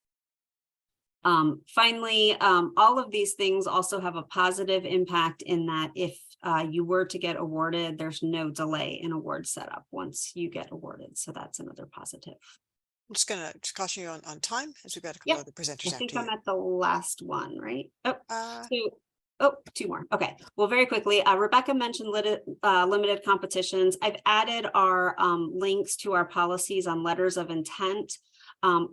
S9: Finally, all of these things also have a positive impact in that if you were to get awarded, there's no delay in award setup once you get awarded. So that's another positive.
S1: I'm just gonna caution you on time as we've got a couple
S9: Yep.
S1: other presenters
S9: I
S1: after
S9: think
S1: you.
S9: I'm at the last one, right? Oh,
S1: Uh,
S9: two more. Okay. Well, very quickly, Rebecca mentioned limited competitions. I've added our links to our policies on letters of intent,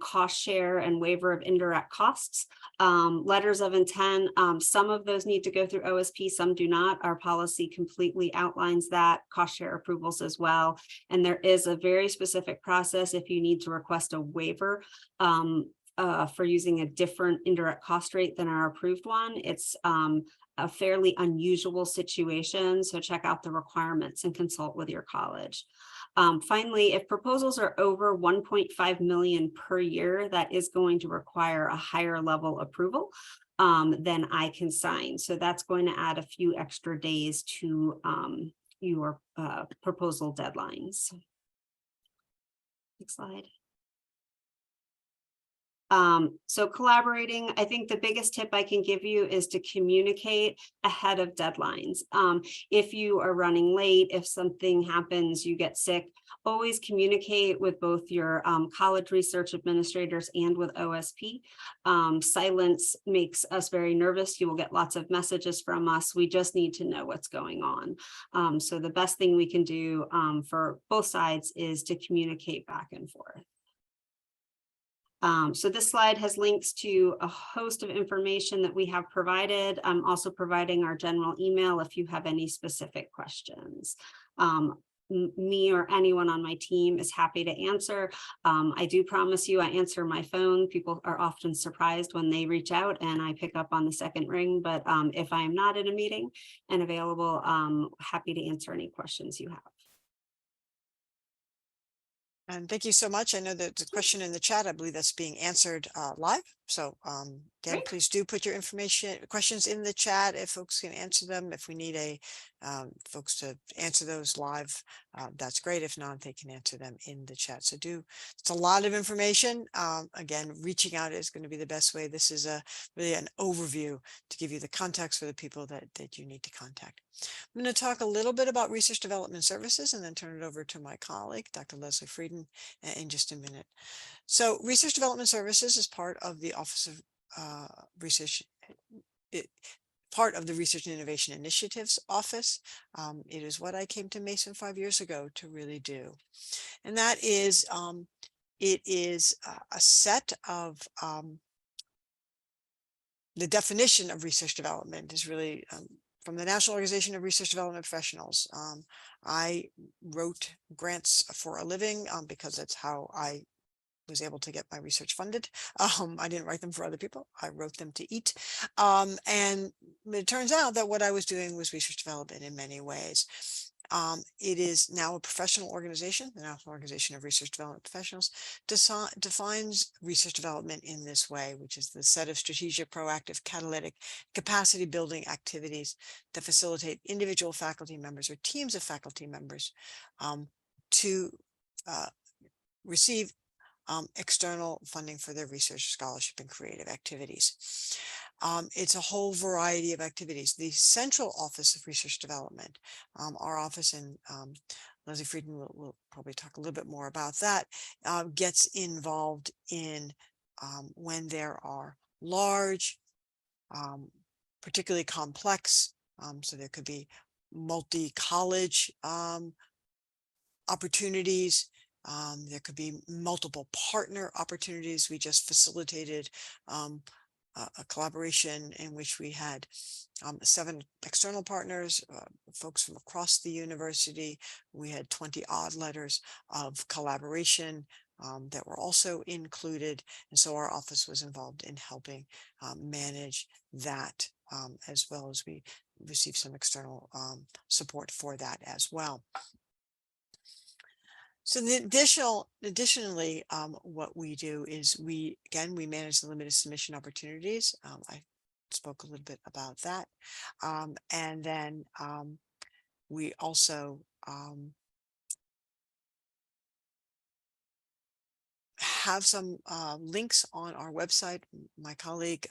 S9: cost share, and waiver of indirect costs. Letters of intent, some of those need to go through OSP, some do not. Our policy completely outlines that, cost share approvals as well. And there is a very specific process if you need to request a waiver for using a different indirect cost rate than our approved one. It's a fairly unusual situation, so check out the requirements and consult with your college. Finally, if proposals are over 1.5 million per year, that is going to require a higher level approval than I can sign. So that's going to add a few extra days to your proposal deadlines. Next slide. So collaborating, I think the biggest tip I can give you is to communicate ahead of deadlines. If you are running late, if something happens, you get sick, always communicate with both your college research administrators and with OSP. Silence makes us very nervous. You will get lots of messages from us. We just need to know what's going on. So the best thing we can do for both sides is to communicate back and forth. So this slide has links to a host of information that we have provided. I'm also providing our general email if you have any specific questions. Me or anyone on my team is happy to answer. I do promise you I answer my phone. People are often surprised when they reach out and I pick up on the second ring, but if I am not in a meeting and available, happy to answer any questions you have.
S1: And thank you so much. I know that the question in the chat, I believe that's being answered live. So again,
S9: Great.
S1: please do put your questions in the chat if folks can answer them. If we need folks to answer those live, that's great. If not, they can answer them in the chat. So it's a lot of information. Again, reaching out is going to be the best way. This is really an overview to give you the context for the people that you need to contact. I'm going to talk a little bit about research development services and then turn it over to my colleague, Dr. Leslie Frieden, in just a minute. So research development services is part of the Office of Research, part of the Research and Innovation Initiatives Office. It is what I came to Mason 5 years ago to really do. And that is, it is a set of, the definition of research development is really from the National Organization of Research Development Professionals. I wrote grants for a living because that's how I was able to get my research funded. I didn't write them for other people. I wrote them to eat. And it turns out that what I was doing was research development in many ways. It is now a professional organization. The National Organization of Research Development Professionals defines research development in this way, which is the set of strategic, proactive, catalytic, capacity building activities that facilitate individual faculty members or teams of faculty members to receive external funding for their research, scholarship, and creative activities. It's a whole variety of activities. The Central Office of Research Development, our office, and Leslie Frieden will probably talk a little bit more about that, gets involved in when there are large, particularly complex, so there could be multi-college opportunities. There could be multiple partner opportunities. We just facilitated a collaboration in which we had 7 external partners, folks from across the university. We had 20 odd letters of collaboration that were also included. And so our office was involved in helping manage that, as well as we received some external support for that as well. So additionally, what we do is we manage the limited submission opportunities. I spoke a little bit about that. And then we also have some links on our website. My colleague,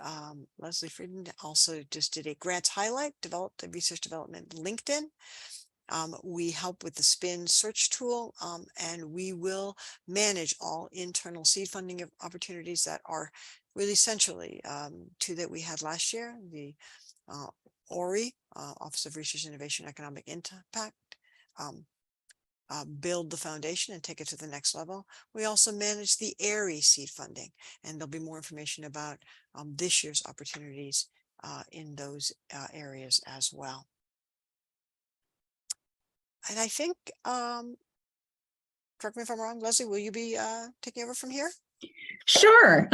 S1: Leslie Frieden, also just did a grants highlight, developed a research development LinkedIn. We help with the SPIN search tool, and we will manage all internal seed funding opportunities that are really centrally to that we had last year, the ORI, Office of Research, Innovation, Economic Impact, build the foundation and take it to the next level. We also manage the ARI seed funding, and there'll be more information about this year's opportunities in those areas as well. And I think, correct me if I'm wrong, Leslie, will you be taking over from here?
S10: Sure.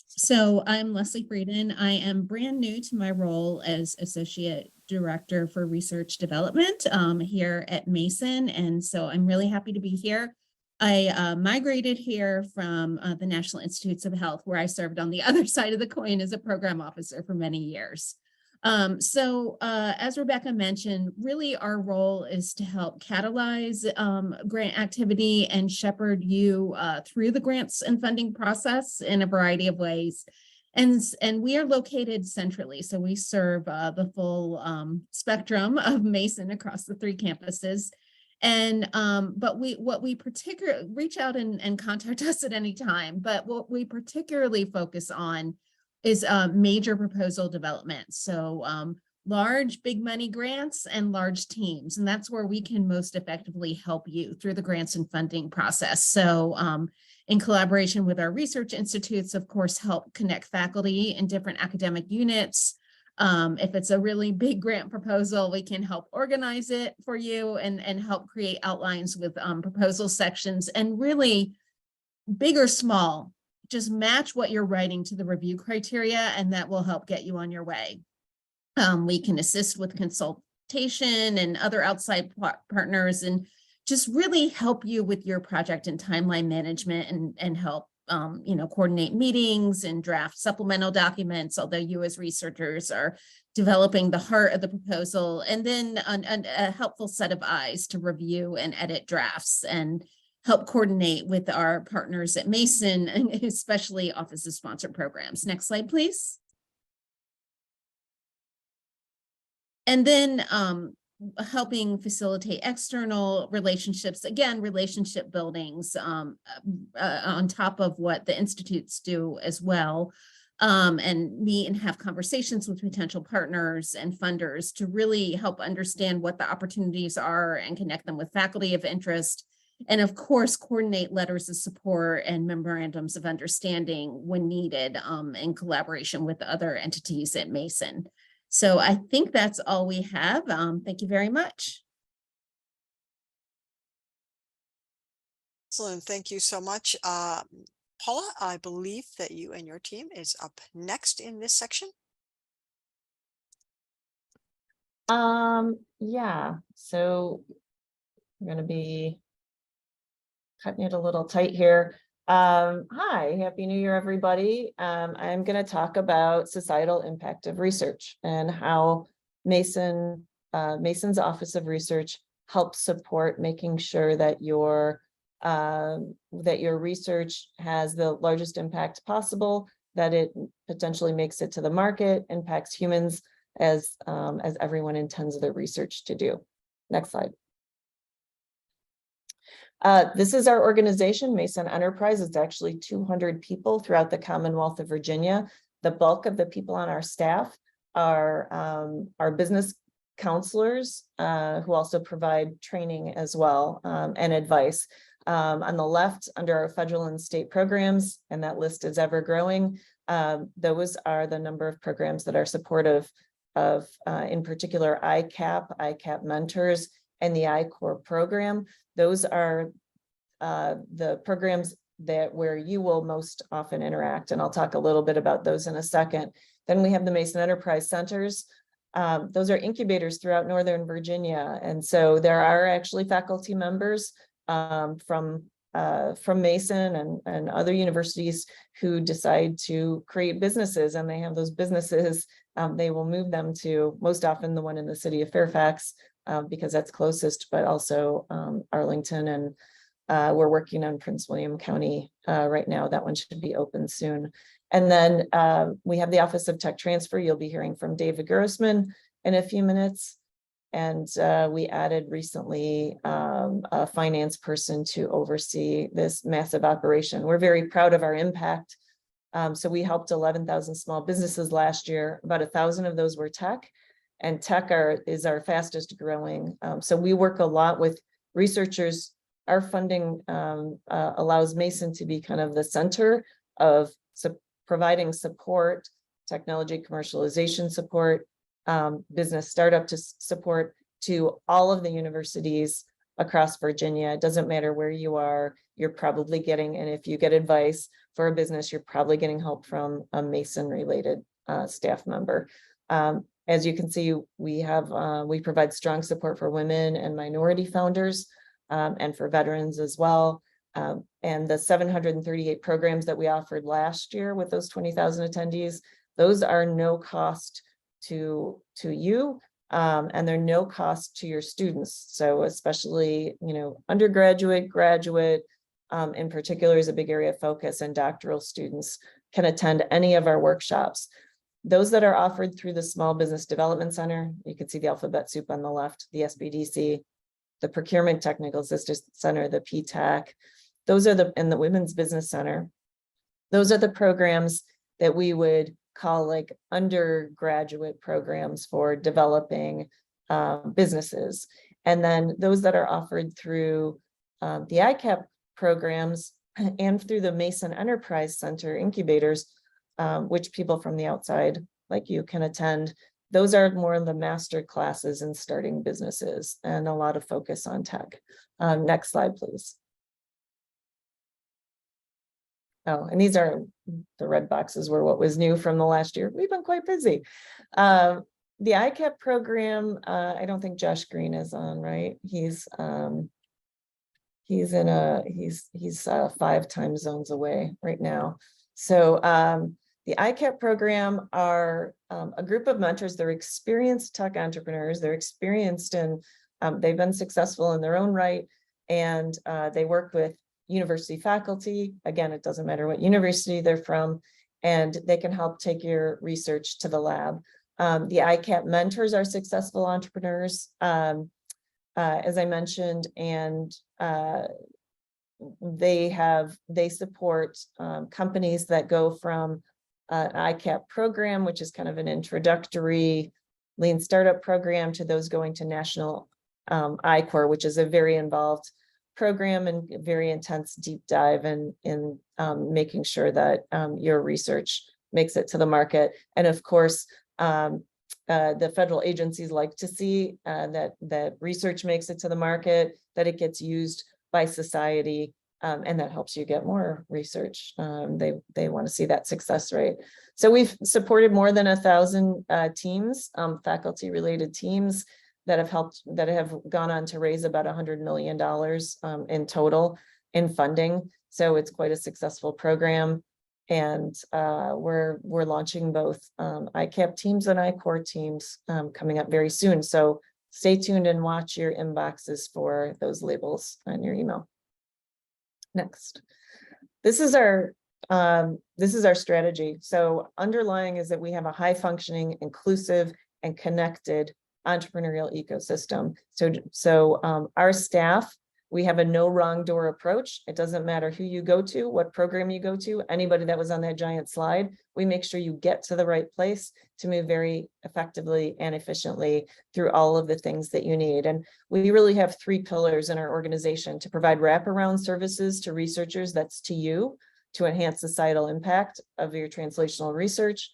S10: So I'm Leslie Frieden. I am brand new to my role as Associate Director for Research Development here at Mason. And so I'm really happy to be here. I migrated here from the National Institutes of Health, where I served on the other side of the coin as a program officer for many years. As Rebecca mentioned, really our role is to help catalyze grant activity and shepherd you through the grants and funding process in a variety of ways. And we are located centrally, so we serve the full spectrum of Mason across the 3 campuses. And but what we particularly reach out and contact us at any time, but what we particularly focus on is major proposal development. So large, big money grants and large teams. And that's where we can most effectively help you through the grants and funding process. So in collaboration with our research institutes, of course, help connect faculty in different academic units. If it's a really big grant proposal, we can help organize it for you and help create outlines with proposal sections, and really big or small, just match what you're writing to the review criteria, and that will help get you on your way. We can assist with consultation and other outside partners, and just really help you with your project and timeline management, and help coordinate meetings and draft supplemental documents, although you as researchers are developing the heart of the proposal, and then a helpful set of eyes to review and edit drafts, and help coordinate with our partners at Mason, and especially Office of Sponsored Programs. Next slide, please. And then helping facilitate external relationships, again, relationship buildings on top of what the institutes do as well, and meet and have conversations with potential partners and funders to really help understand what the opportunities are and connect them with faculty of interest. And of course, coordinate letters of support and memorandums of understanding when needed in collaboration with other entities at Mason. So I think that's all we have. Thank you very much.
S1: Excellent. Thank you so much. Paula, I believe that you and your team is up next in this section.
S11: Yeah, so I'm going to be cutting it a little tight here. Hi, Happy New Year, everybody. I'm going to talk about societal impact of research and how Mason's Office of Research helps support making sure that your that your research has the largest impact possible, that it potentially makes it to the market, impacts humans as everyone intends their research to do. Next slide. This is our organization, Mason Enterprise. It's actually 200 people throughout the Commonwealth of Virginia. The bulk of the people on our staff are business counselors who also provide training as well and advice. On the left, under our federal and state programs, and that list is ever growing, those are the number of programs that are supportive of, in particular, ICAP Mentors, and the I-Corps program. Those are the programs where you will most often interact, and I'll talk a little bit about those in a second. Then we have the Mason Enterprise Centers. Those are incubators throughout Northern Virginia, and so there are actually faculty members from Mason and other universities who decide to create businesses, and they have those businesses. They will move them to, most often, the one in the city of Fairfax, because that's closest, but also Arlington, and we're working on Prince William County right now. That one should be open soon. And then we have the Office of Tech Transfer. You'll be hearing from David Grossman in a few minutes. And we added recently a finance person to oversee this massive operation. We're very proud of our impact. So we helped 11,000 small businesses last year. About 1,000 of those were tech, and tech is our fastest growing. So we work a lot with researchers. Our funding allows Mason to be kind of the center of providing support, technology commercialization support, business startup support to all of the universities across Virginia. It doesn't matter where you are, you're probably getting, and if you get advice for a business, you're probably getting help from a Mason related staff member. As you can see, we provide strong support for women and minority founders and for veterans as well. And the 738 programs that we offered last year with those 20,000 attendees, those are no cost to you, and they're no cost to your students. So especially, undergraduate, graduate, in particular is a big area of focus, and doctoral students can attend any of our workshops. Those that are offered through the Small Business Development Center, you can see the alphabet soup on the left, the SBDC, the Procurement Technical Assistance Center, the PTAC, those are and the Women's Business Center. Those are the programs that we would call like undergraduate programs for developing businesses. And then those that are offered through the ICAP programs and through the Mason Enterprise Center incubators, which people from the outside like you can attend. Those are more of the master classes in starting businesses and a lot of focus on tech. Next slide, please. Oh, and these are the red boxes were what was new from the last year. We've been quite busy. The ICAP program, I don't think Josh Green is on, right? He's 5 time zones away right now. So the ICAP program are a group of mentors. They're experienced tech entrepreneurs. They're experienced in, they've been successful in their own right, and they work with university faculty. Again, it doesn't matter what university they're from, and they can help take your research to the lab. The ICAP mentors are successful entrepreneurs, as I mentioned, and they support companies that go from an ICAP program, which is kind of an introductory lean startup program, to those going to national I-Corps, which is a very involved program and very intense deep dive in making sure that your research makes it to the market. And of course, the federal agencies like to see that research makes it to the market, that it gets used by society, and that helps you get more research. They want to see that success rate. So we've supported more than 1,000 teams, faculty related teams that have gone on to raise about $100 million in total in funding. So it's quite a successful program. And we're launching both ICAP teams and I-Corps teams coming up very soon. So stay tuned and watch your inboxes for those labels on your email. Next. This is our strategy. So underlying is that we have a high functioning, inclusive, and connected entrepreneurial ecosystem. So our staff, we have a no wrong door approach. It doesn't matter who you go to, what program you go to, anybody that was on that giant slide, we make sure you get to the right place to move very effectively and efficiently through all of the things that you need. And we really have 3 pillars in our organization: to provide wraparound services to researchers, that's to you, to enhance societal impact of your translational research;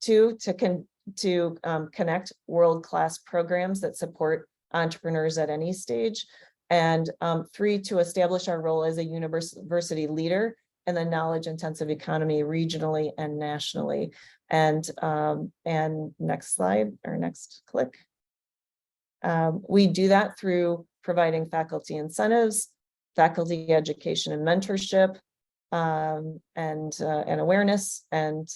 S11: 2, to connect world-class programs that support entrepreneurs at any stage; and 3, to establish our role as a university leader in the knowledge-intensive economy regionally and nationally. And next slide, or next click. We do that through providing faculty incentives, faculty education and mentorship, and awareness and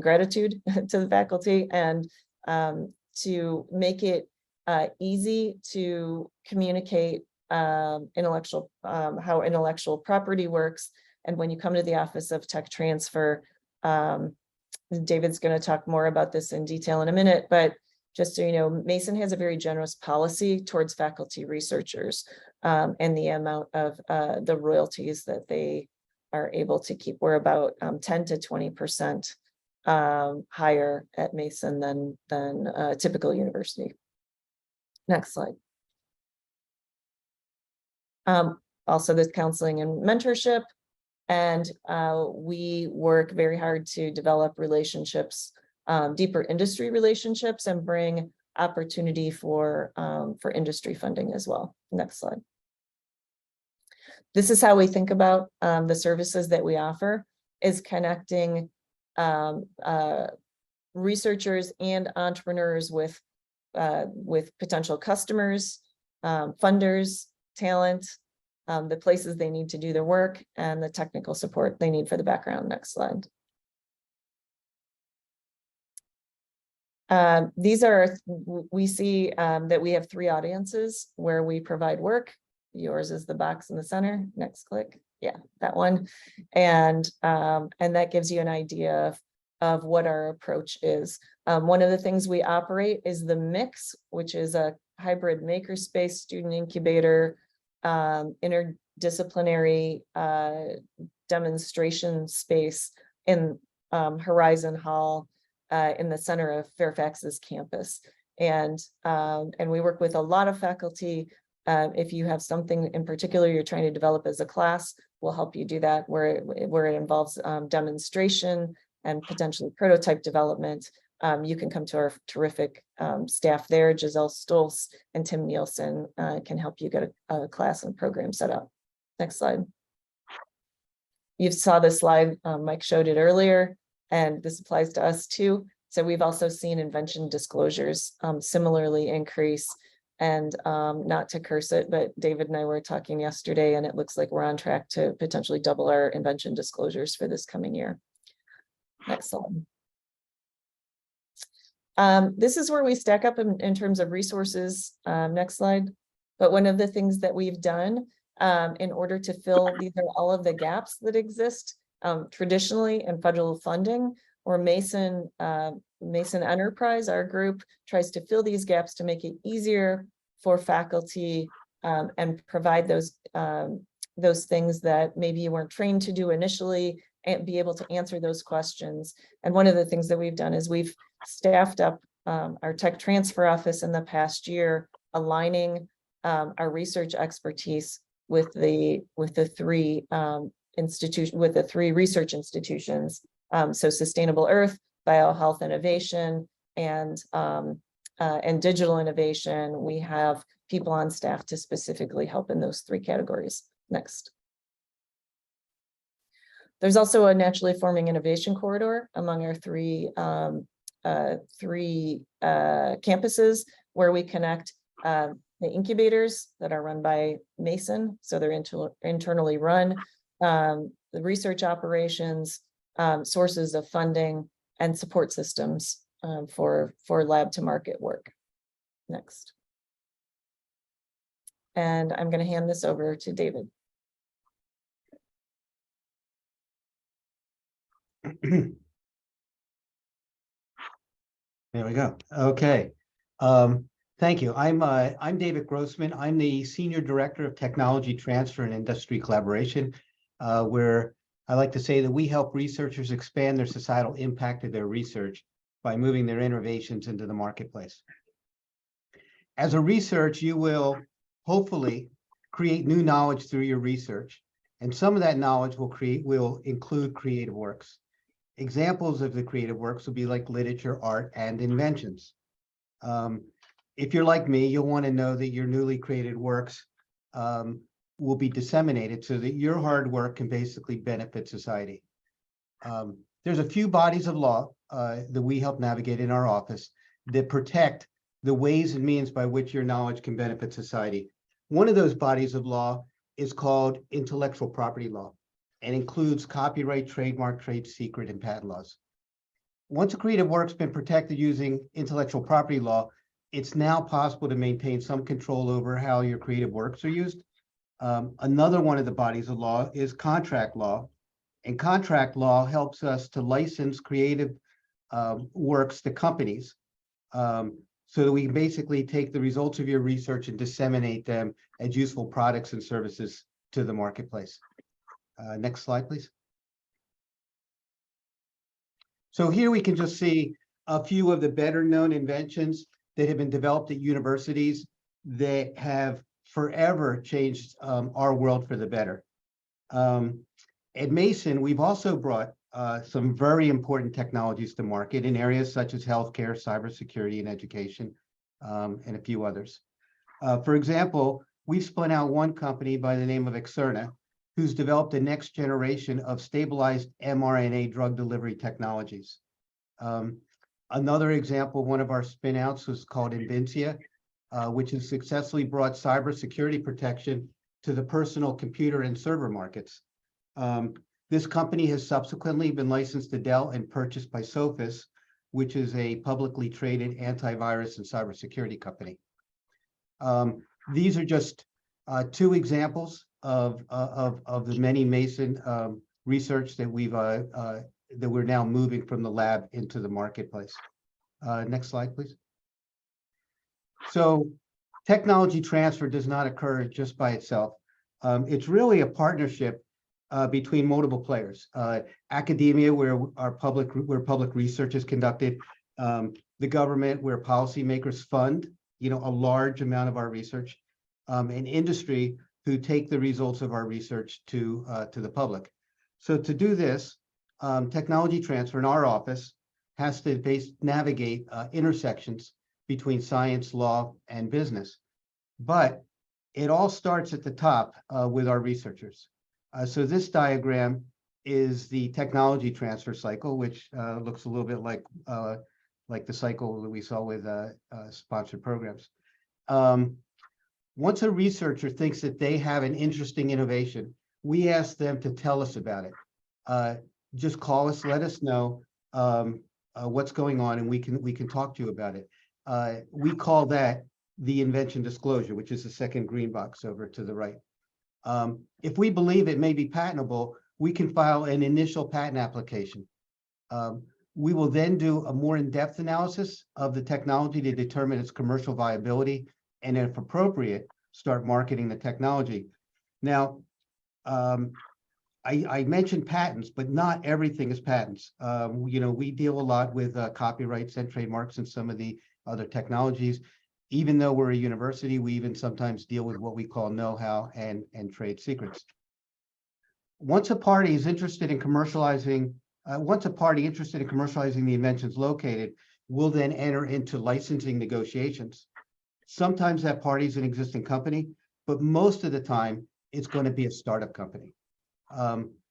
S11: gratitude to the faculty, and to make it easy to communicate how intellectual property works. And when you come to the Office of Tech Transfer, David's going to talk more about this in detail in a minute, but just so you know, Mason has a very generous policy towards faculty researchers, and the amount of the royalties that they are able to keep. We're about 10 to 20% higher at Mason than a typical university. Next slide. Also, there's counseling and mentorship, and we work very hard to develop relationships, deeper industry relationships, and bring opportunity for industry funding as well. Next slide. This is how we think about the services that we offer, is connecting researchers and entrepreneurs with potential customers, funders, talent, the places they need to do their work, and the technical support they need for the background. Next slide. We see that we have 3 audiences where we provide work. Yours is the box in the center. Next click. Yeah, that one. And that gives you an idea of what our approach is. One of the things we operate is the Mix, which is a hybrid makerspace, student incubator, interdisciplinary demonstration space in Horizon Hall in the center of Fairfax's campus. And we work with a lot of faculty. If you have something in particular you're trying to develop as a class, we'll help you do that, where it involves demonstration and potentially prototype development. You can come to our terrific staff there. Giselle Stolz and Tim Nielsen can help you get a class and program set up. Next slide. You saw this slide, Mike showed it earlier, and this applies to us too. So we've also seen invention disclosures similarly increase. And not to curse it, but David and I were talking yesterday, and it looks like we're on track to potentially double our invention disclosures for this coming year. Next slide. This is where we stack up in terms of resources. Next slide. But one of the things that we've done in order to fill, these are all of the gaps that exist traditionally in federal funding, or Mason Enterprise, our group, tries to fill these gaps to make it easier for faculty and provide those things that maybe you weren't trained to do initially, and be able to answer those questions. And one of the things that we've done is we've staffed up our tech transfer office in the past year, aligning our research expertise with the 3 research institutions. So Sustainable Earth, Biohealth Innovation, and digital innovation. We have people on staff to specifically help in those 3 categories. Next. There's also a naturally forming innovation corridor among our 3 campuses, where we connect the incubators that are run by Mason, so they're internally run, the research operations, sources of funding, and support systems for lab to market work. Next. And I'm going to hand this over to David.
S12: There we go. Okay. Thank you. I'm David Grossman. I'm the Senior Director of Technology Transfer and Industry Collaboration, where I like to say that we help researchers expand their societal impact of their research by moving their innovations into the marketplace. As a research, you will hopefully create new knowledge through your research, and some of that knowledge will include creative works. Examples of the creative works will be like literature, art, and inventions. If you're like me, you'll want to know that your newly created works will be disseminated so that your hard work can basically benefit society. There's a few bodies of law that we help navigate in our office that protect the ways and means by which your knowledge can benefit society. One of those bodies of law is called intellectual property law and includes copyright, trademark, trade secret, and patent laws. Once a creative work's been protected using intellectual property law, it's now possible to maintain some control over how your creative works are used. Another one of the bodies of law is contract law, and contract law helps us to license creative works to companies so that we can basically take the results of your research and disseminate them as useful products and services to the marketplace. Next slide, please. So here we can just see a few of the better known inventions that have been developed at universities that have forever changed our world for the better. At Mason, we've also brought some very important technologies to market in areas such as healthcare, cybersecurity, and education, and a few others. For example, we've spun out one company by the name of Excerna, who's developed the next generation of stabilized mRNA drug delivery technologies. Another example, one of our spinouts was called Invincia, which has successfully brought cybersecurity protection to the personal computer and server markets. This company has subsequently been licensed to Dell and purchased by Sophos, which is a publicly traded antivirus and cybersecurity company. These are just two examples of the many Mason research that we're now moving from the lab into the marketplace. Next slide, please. So technology transfer does not occur just by itself. It's really a partnership between multiple players. Academia, where public research is conducted, the government, where policymakers fund, a large amount of our research, and industry, who take the results of our research to the public. So to do this, technology transfer in our office has to navigate intersections between science, law, and business. But it all starts at the top with our researchers. So this diagram is the technology transfer cycle, which looks a little bit like the cycle that we saw with sponsored programs. Once a researcher thinks that they have an interesting innovation, we ask them to tell us about it. Just call us, let us know what's going on, and we can talk to you about it. We call that the invention disclosure, which is the second green box over to the right. If we believe it may be patentable, we can file an initial patent application. We will then do a more in-depth analysis of the technology to determine its commercial viability, and if appropriate, start marketing the technology. Now, I mentioned patents, but not everything is patents. We deal a lot with copyrights and trademarks and some of the other technologies. Even though we're a university, we even sometimes deal with what we call know-how and trade secrets. Once a party interested in commercializing the inventions located, will then enter into licensing negotiations. Sometimes that party is an existing company, but most of the time it's going to be a startup company.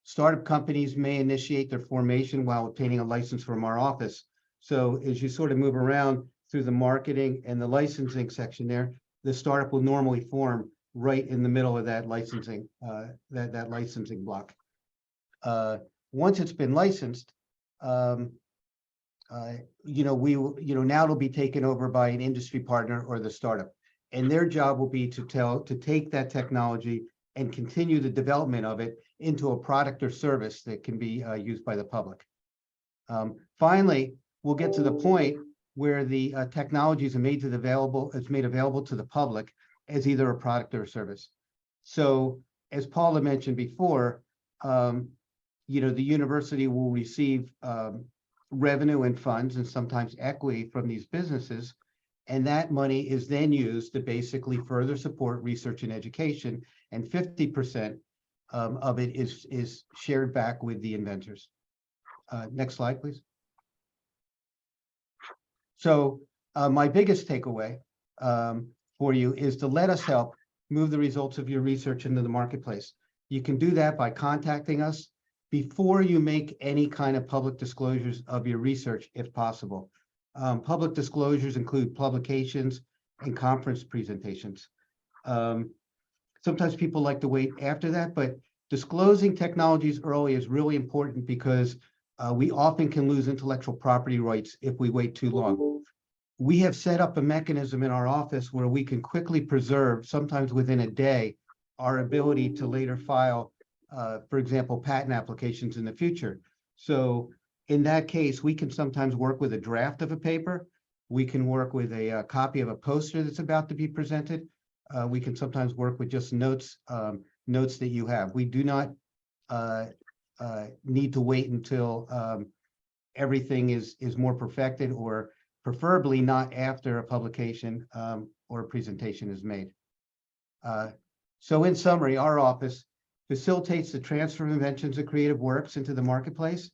S12: Startup companies may initiate their formation while obtaining a license from our office. So as you sort of move around through the marketing and the licensing section there, the startup will normally form right in the middle of that licensing that licensing block. Once it's been licensed, now it'll be taken over by an industry partner or the startup, and their job will be to take that technology and continue the development of it into a product or service that can be used by the public. Finally, we'll get to the point where the technologies are made available to the public as either a product or a service. So as Paula mentioned before, the university will receive revenue and funds and sometimes equity from these businesses. And that money is then used to basically further support research and education. And 50% of it is shared back with the inventors. Next slide, please. So my biggest takeaway for you is to let us help move the results of your research into the marketplace. You can do that by contacting us before you make any kind of public disclosures of your research, if possible. Public disclosures include publications and conference presentations. Sometimes people like to wait after that, but disclosing technologies early is really important because we often can lose intellectual property rights if we wait too long. We have set up a mechanism in our office where we can quickly preserve, sometimes within a day, our ability to later file, for example, patent applications in the future. So in that case, we can sometimes work with a draft of a paper. We can work with a copy of a poster that's about to be presented. We can sometimes work with just notes that you have. We do not need to wait until everything is more perfected, or preferably not after a publication or a presentation is made. So in summary, our office facilitates the transfer of inventions and creative works into the marketplace.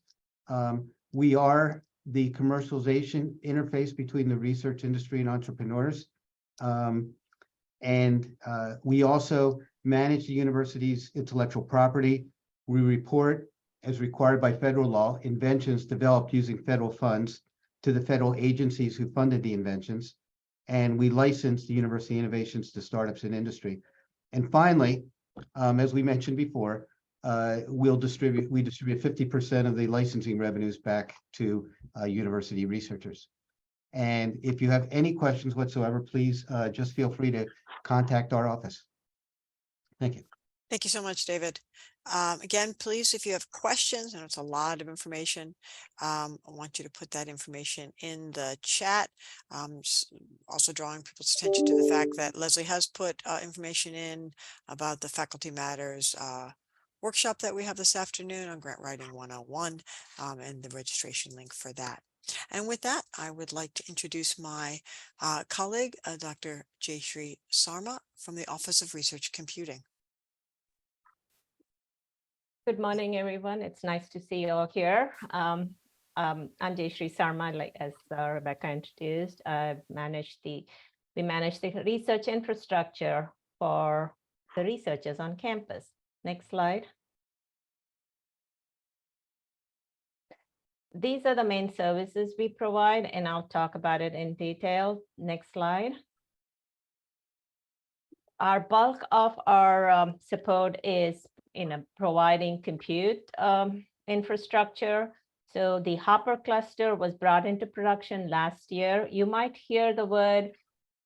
S12: We are the commercialization interface between the research industry and entrepreneurs. We also manage the university's intellectual property. We report, as required by federal law, inventions developed using federal funds to the federal agencies who funded the inventions. And we license the university innovations to startups and industry. And finally, as we mentioned before, we distribute 50% of the licensing revenues back to university researchers. And if you have any questions whatsoever, please just feel free to contact our office. Thank you.
S1: Thank you so much, David. Again, please, if you have questions, and it's a lot of information, I want you to put that information in the chat. Also drawing people's attention to the fact that Leslie has put information in about the Faculty Matters workshop that we have this afternoon on Grant Writing 101, and the registration link for that. And with that, I would like to introduce my colleague, Dr. Jayshree Sarma from the Office of Research Computing.
S13: Good morning, everyone. It's nice to see you all here. I'm Jayshree Sarma, like as Rebecca introduced. We manage the research infrastructure for the researchers on campus. Next slide. These are the main services we provide, and I'll talk about it in detail. Next slide. Our bulk of our support is providing compute infrastructure. So the Hopper cluster was brought into production last year. You might hear the word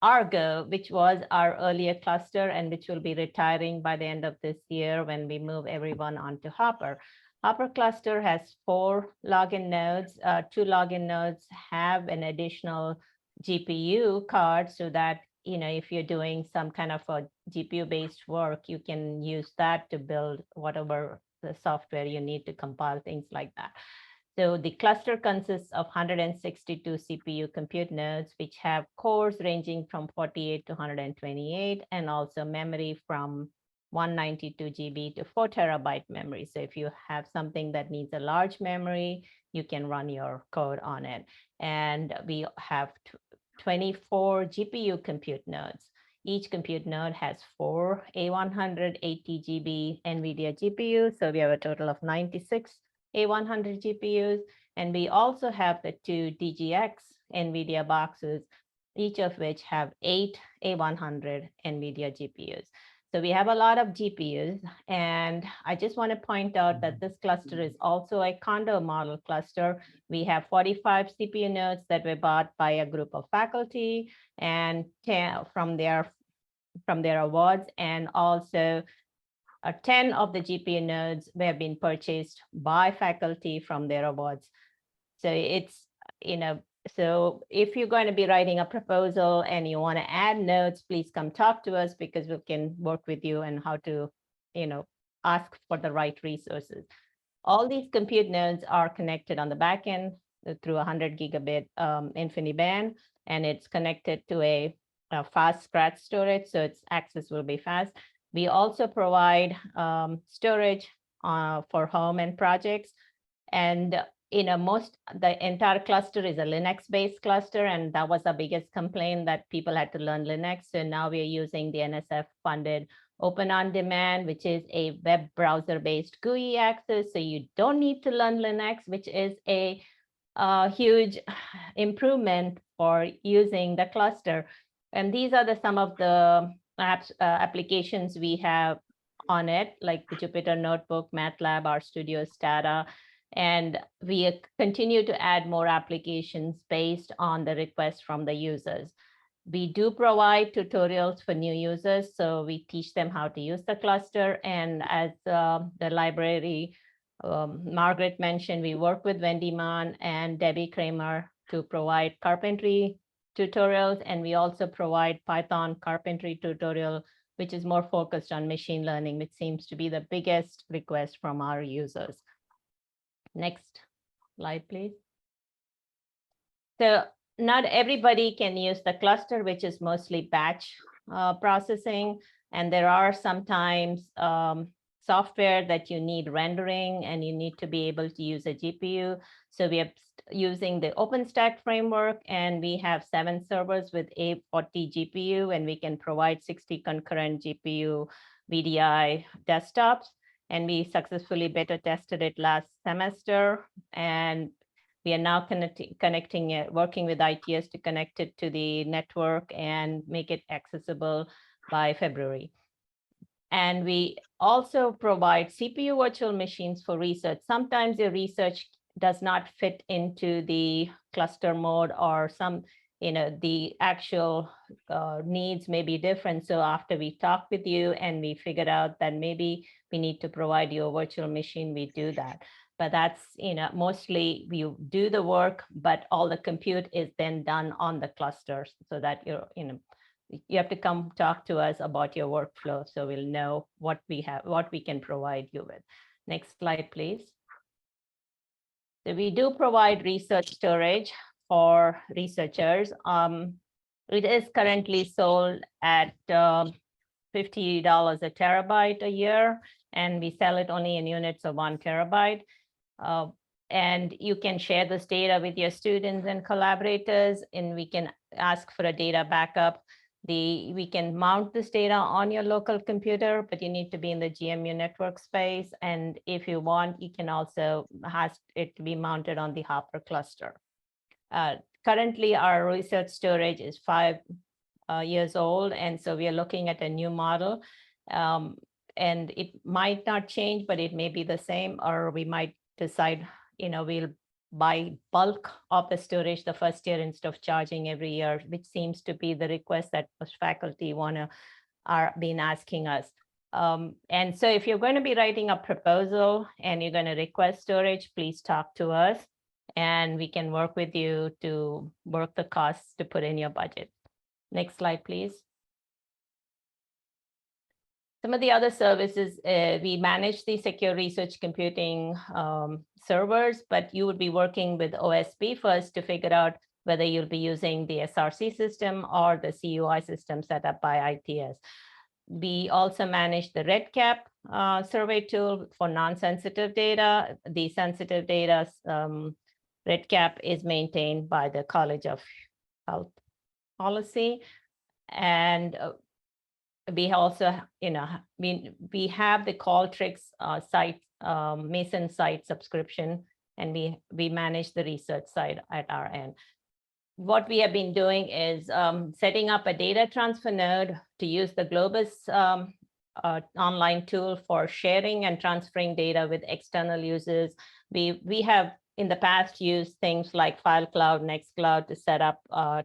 S13: Argo, which was our earlier cluster and which will be retiring by the end of this year when we move everyone onto Hopper. Hopper cluster has 4 login nodes. 2 login nodes have an additional GPU card so that if you're doing some kind of a GPU-based work, you can use that to build whatever the software you need to compile things like that. So the cluster consists of 162 CPU compute nodes, which have cores ranging from 48 to 128, and also memory from 192 GB to 4 terabyte memory. So if you have something that needs a large memory, you can run your code on it. And we have 24 GPU compute nodes. Each compute node has 4 A100 8GB NVIDIA GPUs. So we have a total of 96 A100 GPUs. And we also have the 2 DGX NVIDIA boxes, each of which have 8 A100 NVIDIA GPUs. So we have a lot of GPUs, and I just want to point out that this cluster is also a condo model cluster. We have 45 CPU nodes that were bought by a group of faculty and 10 from their awards, and also 10 of the GPU nodes have been purchased by faculty from their awards. So it's, so if you're going to be writing a proposal and you want to add notes, please come talk to us because we can work with you and how to, ask for the right resources. All these compute nodes are connected on the back end through 100 gigabit InfiniBand, and it's connected to a fast scratch storage, so its access will be fast. We also provide storage for home and projects, and the entire cluster is a Linux-based cluster, and that was the biggest complaint, that people had to learn Linux. So now we are using the NSF-funded Open On Demand, which is a web browser-based GUI access. So you don't need to learn Linux, which is a huge improvement for using the cluster. And these are some of the applications we have on it, like the Jupyter Notebook, MATLAB, RStudio, Stata. And we continue to add more applications based on the request from the users. We do provide tutorials for new users, so we teach them how to use the cluster. And as the library Margaret mentioned, we work with Wendy Mann and Debbie Kramer to provide carpentry tutorials, and we also provide Python carpentry tutorial, which is more focused on machine learning, which seems to be the biggest request from our users. Next slide, please. So not everybody can use the cluster, which is mostly batch processing. And there are sometimes software that you need rendering and you need to be able to use a GPU. So we are using the OpenStack framework, and we have 7 servers with a 40 GPU, and we can provide 60 concurrent GPU VDI desktops. And we successfully beta tested it last semester. And we are now connecting it, working with ITS to connect it to the network and make it accessible by February. And we also provide CPU virtual machines for research. Sometimes your research does not fit into the cluster mode, or the actual needs may be different. So after we talk with you and we figured out that maybe we need to provide you a virtual machine, we do that. But that's, mostly you do the work, but all the compute is then done on the clusters, so that you have to come talk to us about your workflow, so we'll know what we can provide you with. Next slide, please. So we do provide research storage for researchers. It is currently sold at $50 a terabyte a year, and we sell it only in units of 1 terabyte. And you can share this data with your students and collaborators, and we can ask for a data backup. We can mount this data on your local computer, but you need to be in the GMU network space. And if you want, you can also ask it to be mounted on the Hopper cluster. Currently, our research storage is 5 years old, and so we are looking at a new model. And it might not change, but it may be the same, or we might decide, we'll buy bulk of the storage the first year instead of charging every year, which seems to be the request that most faculty are been asking us. And so if you're going to be writing a proposal and you're going to request storage, please talk to us, and we can work with you to work the costs to put in your budget. Next slide, please. Some of the other services, we manage the secure research computing servers, but you would be working with OSP first to figure out whether you'll be using the SRC system or the CUI system set up by ITS. We also manage the REDCap survey tool for non-sensitive data. The sensitive data REDCap is maintained by the College of Health Policy. And we also, we have the Qualtrics site, Mason site subscription, and we manage the research side at our end. What we have been doing is setting up a data transfer node to use the Globus online tool for sharing and transferring data with external users. We have in the past used things like FileCloud, Nextcloud to set up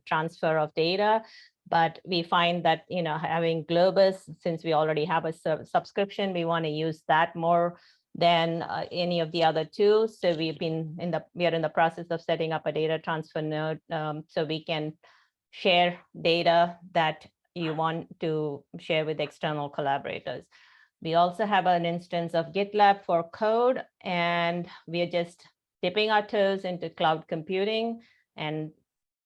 S13: transfer of data. But we find that, having Globus, since we already have a subscription, we want to use that more than any of the other two. So we are in the process of setting up a data transfer node so we can share data that you want to share with external collaborators. We also have an instance of GitLab for code, and we are just dipping our toes into cloud computing, and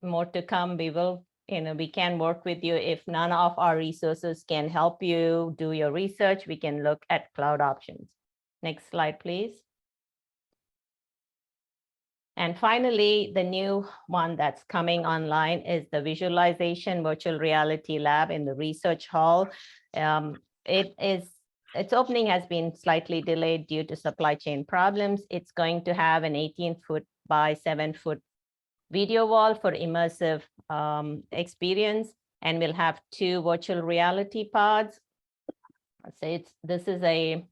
S13: more to come. We can work with you. If none of our resources can help you do your research, we can look at cloud options. Next slide, please. And finally, the new one that's coming online is the Visualization Virtual Reality Lab in the Research Hall. Its opening has been slightly delayed due to supply chain problems. It's going to have an 18-foot by 7-foot video wall for immersive experience, and we'll have 2 virtual reality pods. So this is a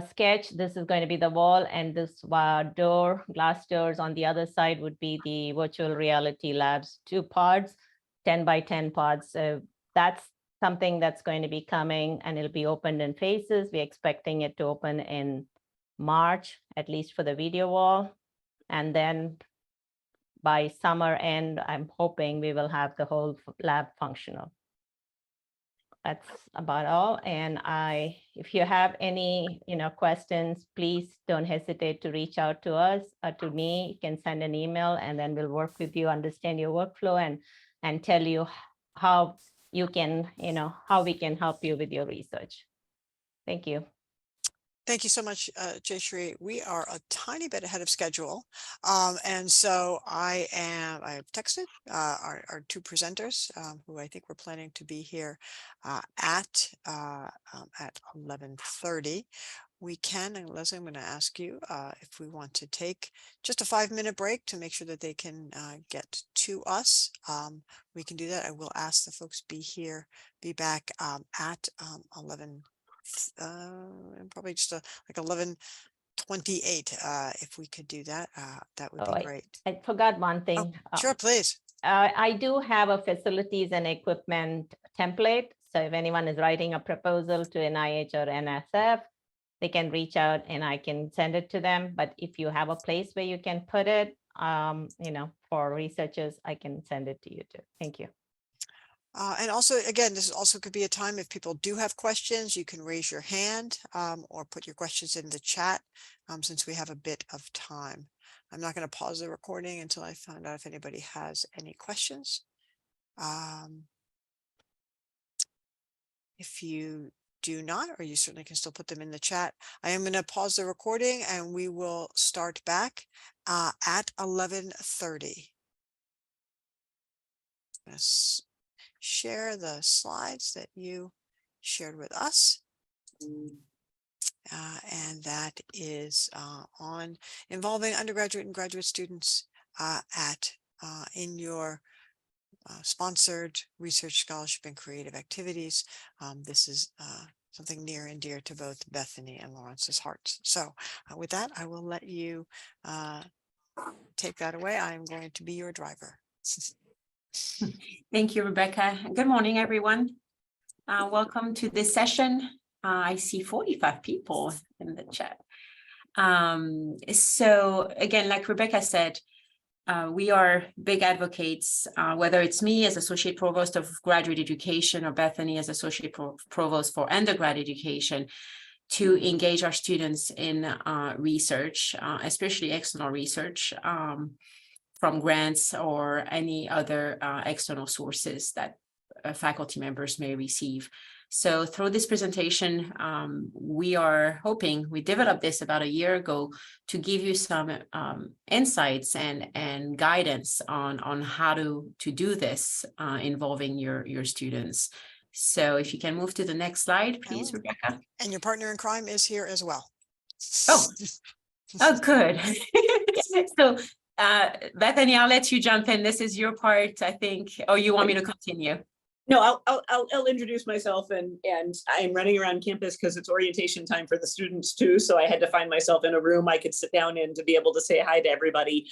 S13: sketch. This is going to be the wall, and this glass doors on the other side would be the virtual reality labs 2 pods, 10 by 10 pods. So that's something that's going to be coming, and it'll be opened in phases. We're expecting it to open in March, at least for the video wall. And then by summer end, I'm hoping we will have the whole lab functional. That's about all. And if you have any questions, please don't hesitate to reach out to us or to me. You can send an email, and then we'll work with you, understand your workflow, and tell you how you can, how we can help you with your research. Thank you.
S1: Thank you so much, Jayshree. We are a tiny bit ahead of schedule. And so I have texted our 2 presenters who I think we're planning to be here at 11:30. We can, and Leslie, I'm going to ask you if we want to take just a 5-minute break to make sure that they can get to us. We can do that. I will ask the folks be back at 11. Probably just like 11:28. If we could do that, that would be great.
S13: I forgot one thing.
S1: Sure, please.
S13: I do have a facilities and equipment template. So if anyone is writing a proposal to NIH or NSF, they can reach out and I can send it to them. But if you have a place where you can put it, for researchers, I can send it to you too. Thank you.
S1: And also, again, this also could be a time if people do have questions, you can raise your hand or put your questions in the chat since we have a bit of time. I'm not going to pause the recording until I find out if anybody has any questions. If you do not, or you certainly can still put them in the chat, I am going to pause the recording and we will start back at 11:30. Yes. Share the slides that you shared with us. And that is on involving undergraduate and graduate students in your sponsored research, scholarship, and creative activities. This is something near and dear to both Bethany and Lawrence's hearts. So with that, I will let you take that away. I am going to be your driver.
S14: Thank you, Rebecca. Good morning, everyone. Welcome to this session. I see 45 people in the chat. So again, like Rebecca said, we are big advocates, whether it's me as Associate Provost of Graduate Education or Bethany as Associate Provost for Undergrad Education, to engage our students in research, especially external research, from grants or any other external sources that faculty members may receive. So through this presentation, we are hoping, we developed this about a year ago, to give you some insights and guidance on how to do this involving your students. So if you can move to the next slide, please, Rebecca.
S1: And your partner in crime is here as well.
S14: Oh, good. So Bethany, I'll let you jump in. This is your part, I think. Or you want me to continue?
S15: No, I'll introduce myself, and I'm running around campus because it's orientation time for the students too. So I had to find myself in a room I could sit down in to be able to say hi to everybody.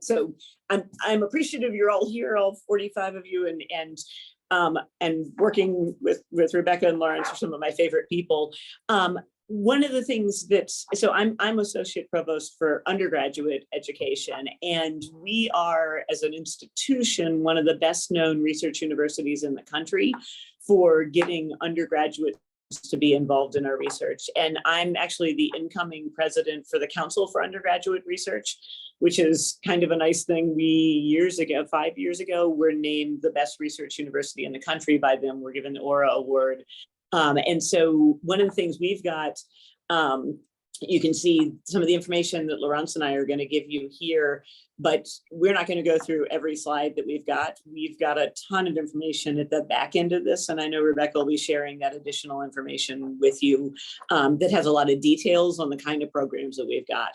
S15: So I'm appreciative you're all here, all 45 of you, and working with Rebecca and Lawrence are some of my favorite people. one of the things so I'm associate provost for undergraduate education, and we are, as an institution, one of the best known research universities in the country for getting undergraduates to be involved in our research. And I'm actually the incoming president for the Council for Undergraduate Research, which is kind of a nice thing. We 5 years ago, were named the best research university in the country by them. We're given the Aura Award. And so one of the things we've got, you can see some of the information that Laurence and I are going to give you here, but we're not going to go through every slide that we've got. We've got a ton of information at the back end of this, and I know Rebecca will be sharing that additional information with you that has a lot of details on the kind of programs that we've got.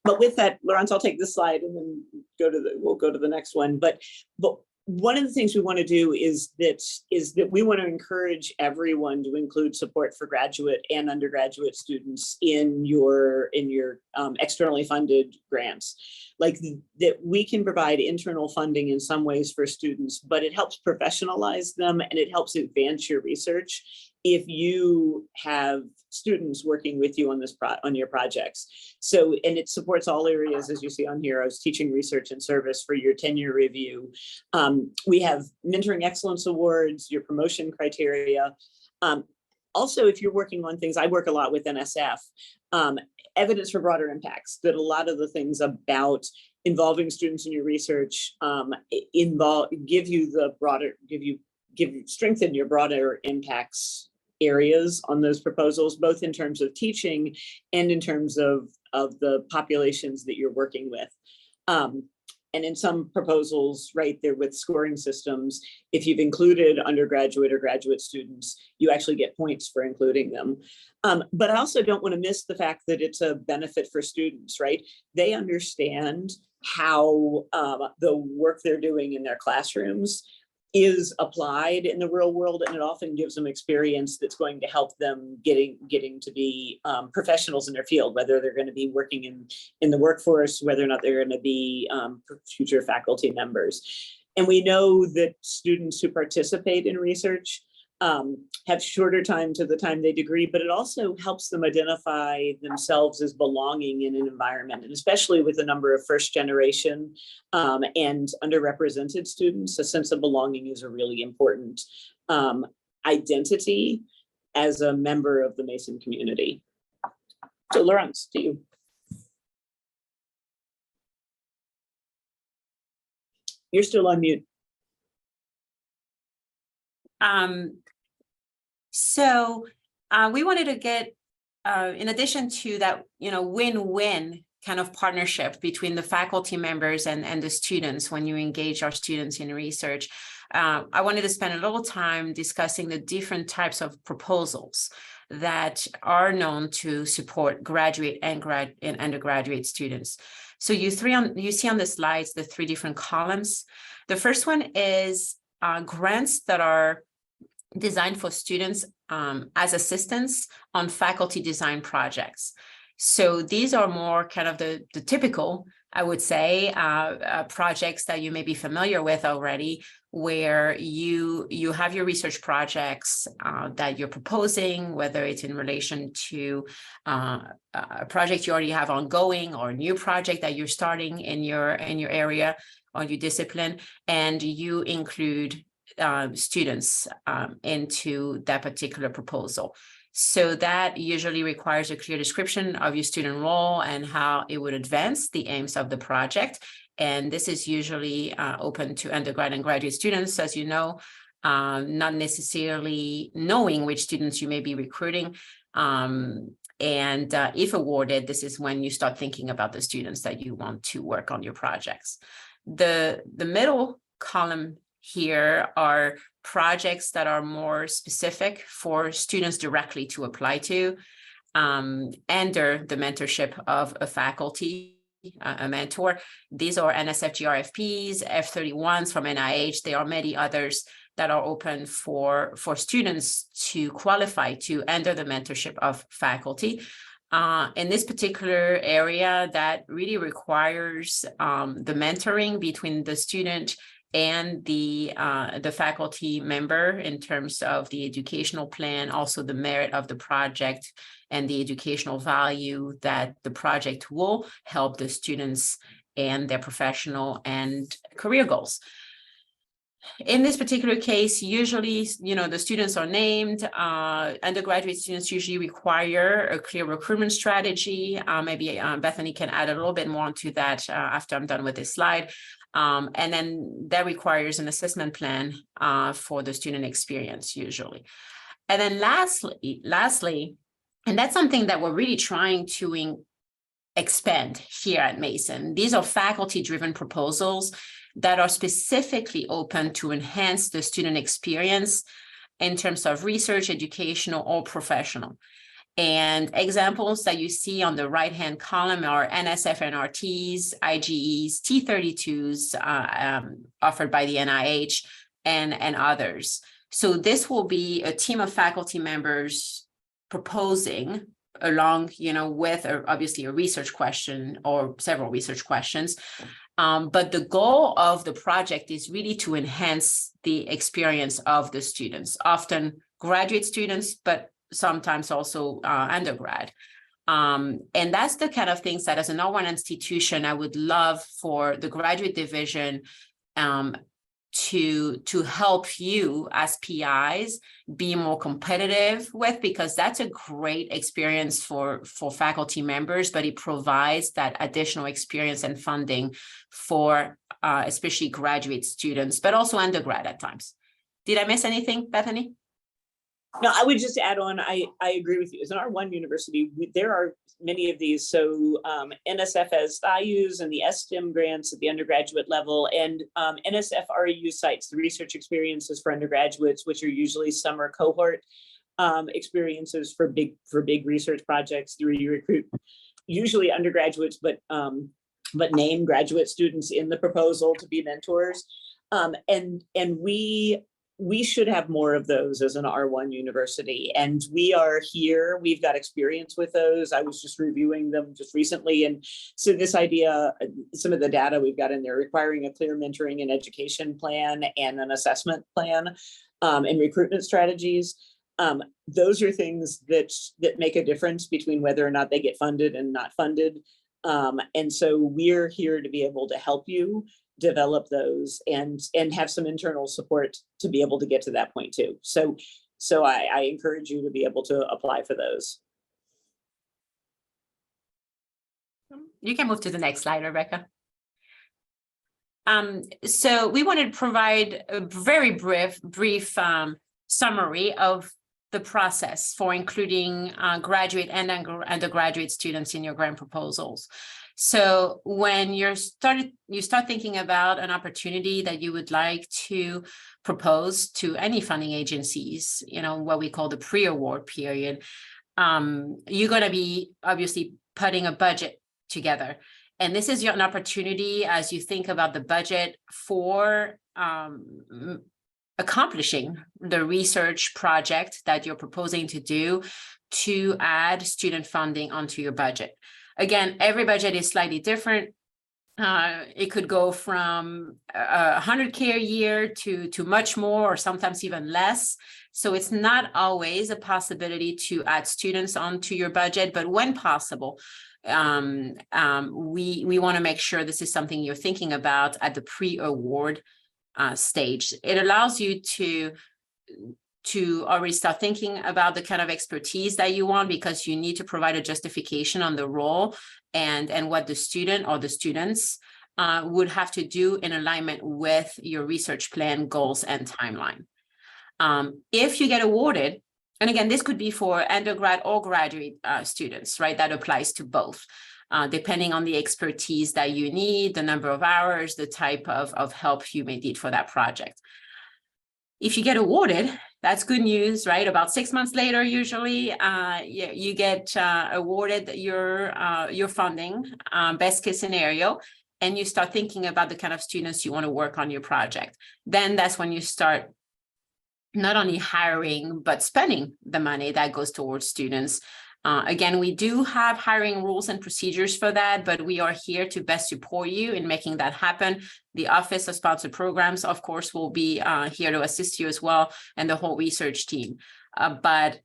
S15: But with that, Laurence, I'll take this slide and then we'll go to the next one. But one of the things we want to do is that we want to encourage everyone to include support for graduate and undergraduate students in your externally funded grants. Like that we can provide internal funding in some ways for students, but it helps professionalize them and it helps advance your research if you have students working with you on your projects. So, and it supports all areas, as you see on here. I was teaching research and service for your tenure review. We have mentoring excellence awards, your promotion criteria. Also, if you're working on things, I work a lot with NSF, evidence for broader impacts, that a lot of the things about involving students in your research strengthen your broader impacts areas on those proposals, both in terms of teaching and in terms of the populations that you're working with. And in some proposals, right there with scoring systems, if you've included undergraduate or graduate students, you actually get points for including them. But I also don't want to miss the fact that it's a benefit for students, right? They understand how the work they're doing in their classrooms is applied in the real world, and it often gives them experience that's going to help them getting to be professionals in their field, whether they're going to be working in the workforce, whether or not they're going to be future faculty members. And we know that students who participate in research have shorter time to the time they degree, but it also helps them identify themselves as belonging in an environment, and especially with a number of first generation and underrepresented students, a sense of belonging is a really important identity as a member of the Mason community. So Laurence, to you. You're still on mute.
S14: So we wanted to get, in addition to that, win-win kind of partnership between the faculty members and the students when you engage our students in research, I wanted to spend a little time discussing the different types of proposals that are known to support graduate and undergraduate students. So you see on the slides the three different columns. The first one is grants that are designed for students as assistants on faculty design projects. So these are more kind of the typical, I would say, projects that you may be familiar with already, where you have your research projects that you're proposing, whether it's in relation to a project you already have ongoing or a new project that you're starting in your area or your discipline, and you include students into that particular proposal. So that usually requires a clear description of your student role and how it would advance the aims of the project. And this is usually open to undergrad and graduate students, as you know, not necessarily knowing which students you may be recruiting. And if awarded, this is when you start thinking about the students that you want to work on your projects. The middle column here are projects that are more specific for students directly to apply to under the mentorship of a faculty, a mentor. These are NSF GRFPs, F31s from NIH. There are many others that are open for students to qualify to under the mentorship of faculty. In this particular area, that really requires the mentoring between the student and the faculty member in terms of the educational plan, also the merit of the project and the educational value that the project will help the students and their professional and career goals. In this particular case, usually, the students are named. Undergraduate students usually require a clear recruitment strategy. Maybe Bethany can add a little bit more onto that after I'm done with this slide. And then that requires an assessment plan for the student experience usually. And then lastly, and that's something that we're really trying to expand here at Mason. These are faculty-driven proposals that are specifically open to enhance the student experience in terms of research, educational, or professional. And examples that you see on the right-hand column are NSF NRTs, IGEs, T32s offered by the NIH, and others. So this will be a team of faculty members proposing along, with obviously a research question or several research questions. But the goal of the project is really to enhance the experience of the students, often graduate students, but sometimes also undergrad. And that's the kind of things that as an R1 institution, I would love for the graduate division to help you as PIs be more competitive with, because that's a great experience for faculty members, but it provides that additional experience and funding for especially graduate students, but also undergrad at times. Did I miss anything, Bethany?
S15: No, I would just add on, I agree with you. As an R1 university, there are many of these. So NSF has values and the STEM grants at the undergraduate level, and NSF REU cites the research experiences for undergraduates, which are usually summer cohort experiences for big research projects. You recruit usually undergraduates, but name graduate students in the proposal to be mentors. And we should have more of those as an R1 university. And we are here, we've got experience with those. I was just reviewing them just recently. And so this idea, some of the data we've got in there requiring a clear mentoring and education plan and an assessment plan and recruitment strategies. Those are things that make a difference between whether or not they get funded and not funded. And so we're here to be able to help you develop those and have some internal support to be able to get to that point too. So I encourage you to be able to apply for those.
S14: You can move to the next slide, Rebecca. So we wanted to provide a very brief summary of the process for including graduate and undergraduate students in your grant proposals. So when you start thinking about an opportunity that you would like to propose to any funding agencies, what we call the pre-award period, you're going to be obviously putting a budget together. And this is an opportunity as you think about the budget for accomplishing the research project that you're proposing to do to add student funding onto your budget. Again, every budget is slightly different. It could go from $100K a year to much more, or sometimes even less. So it's not always a possibility to add students onto your budget, but when possible, we want to make sure this is something you're thinking about at the pre-award stage. It allows you to already start thinking about the kind of expertise that you want, because you need to provide a justification on the role and what the student or the students would have to do in alignment with your research plan, goals, and timeline. If you get awarded, and again, this could be for undergrad or graduate students, right? That applies to both, depending on the expertise that you need, the number of hours, the type of help you may need for that project. If you get awarded, that's good news, right? About 6 months later, usually, you get awarded your funding, best case scenario, and you start thinking about the kind of students you want to work on your project. Then that's when you start not only hiring, but spending the money that goes towards students Again, we do have hiring rules and procedures for that, but we are here to best support you in making that happen. The Office of Sponsored Programs, of course, will be here to assist you as well, and the whole research team. But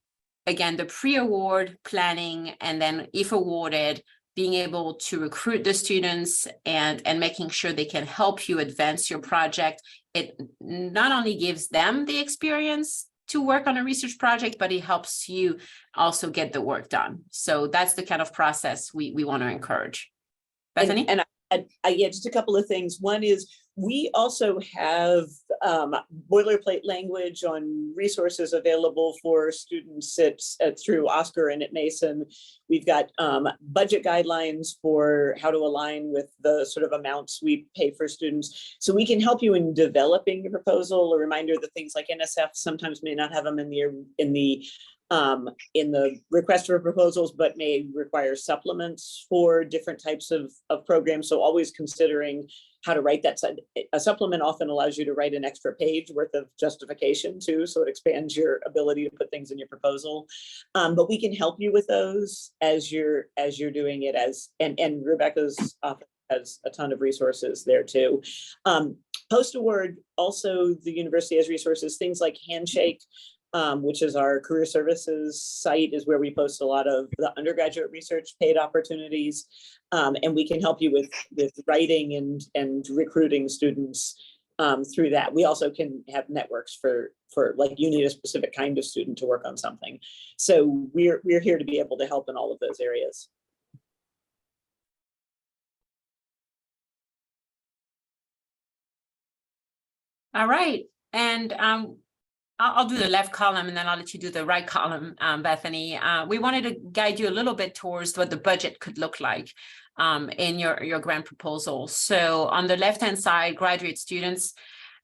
S14: again, the pre-award planning, and then if awarded, being able to recruit the students and making sure they can help you advance your project. It not only gives them the experience to work on a research project, but it helps you also get the work done. So that's the kind of process we want to encourage. Bethany?
S15: And yeah, just a couple of things. One is we also have boilerplate language on resources available for students through Oscar and at Mason. We've got budget guidelines for how to align with the sort of amounts we pay for students. So we can help you in developing your proposal. A reminder that things like NSF sometimes may not have them in the request for proposals, but may require supplements for different types of programs. So always considering how to write that. A supplement often allows you to write an extra page worth of justification too, so it expands your ability to put things in your proposal. But we can help you with those as you're doing it, and Rebecca's office has a ton of resources there too. Post-award, also the university has resources, things like Handshake, which is our career services site, is where we post a lot of the undergraduate research paid opportunities. And we can help you with writing and recruiting students through that. We also can have networks for like you need a specific kind of student to work on something. So we're here to be able to help in all of those areas.
S14: All right. And I'll do the left column and then I'll let you do the right column, Bethany. We wanted to guide you a little bit towards what the budget could look like in your grant proposal. So on the left-hand side, graduate students,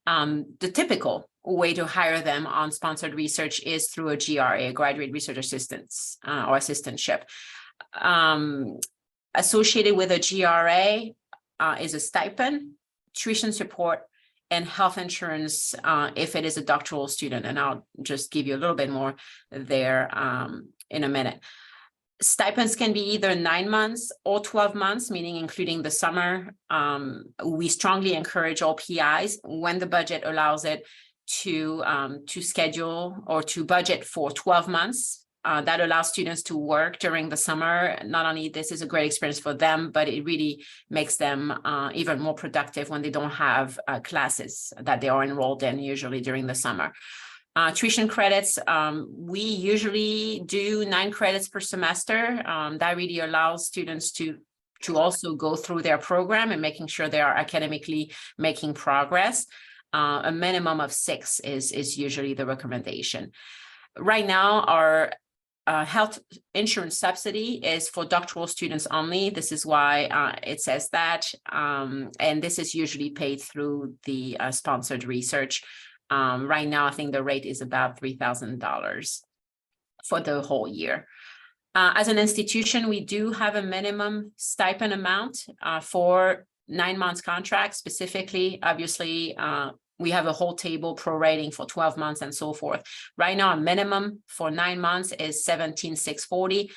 S14: the typical way to hire them on sponsored research is through a GRA, graduate research assistance or assistantship. Associated with a GRA is a stipend, tuition support, and health insurance if it is a doctoral student. And I'll just give you a little bit more there in a minute. Stipends can be either 9 months or 12 months, meaning including the summer. We strongly encourage all PIs, when the budget allows it, to schedule or to budget for 12 months. That allows students to work during the summer. Not only this is a great experience for them, but it really makes them even more productive when they don't have classes that they are enrolled in usually during the summer. Tuition credits, we usually do 9 credits per semester. That really allows students to also go through their program and making sure they are academically making progress. A minimum of 6 is usually the recommendation. Right now, our health insurance subsidy is for doctoral students only. This is why it says that, and this is usually paid through the sponsored research. Right now, I think the rate is about $3,000 for the whole year. As an institution, we do have a minimum stipend amount for 9 months contract specifically. Obviously, we have a whole table prorating for 12 months and so forth. Right now, a minimum for 9 months is $17,640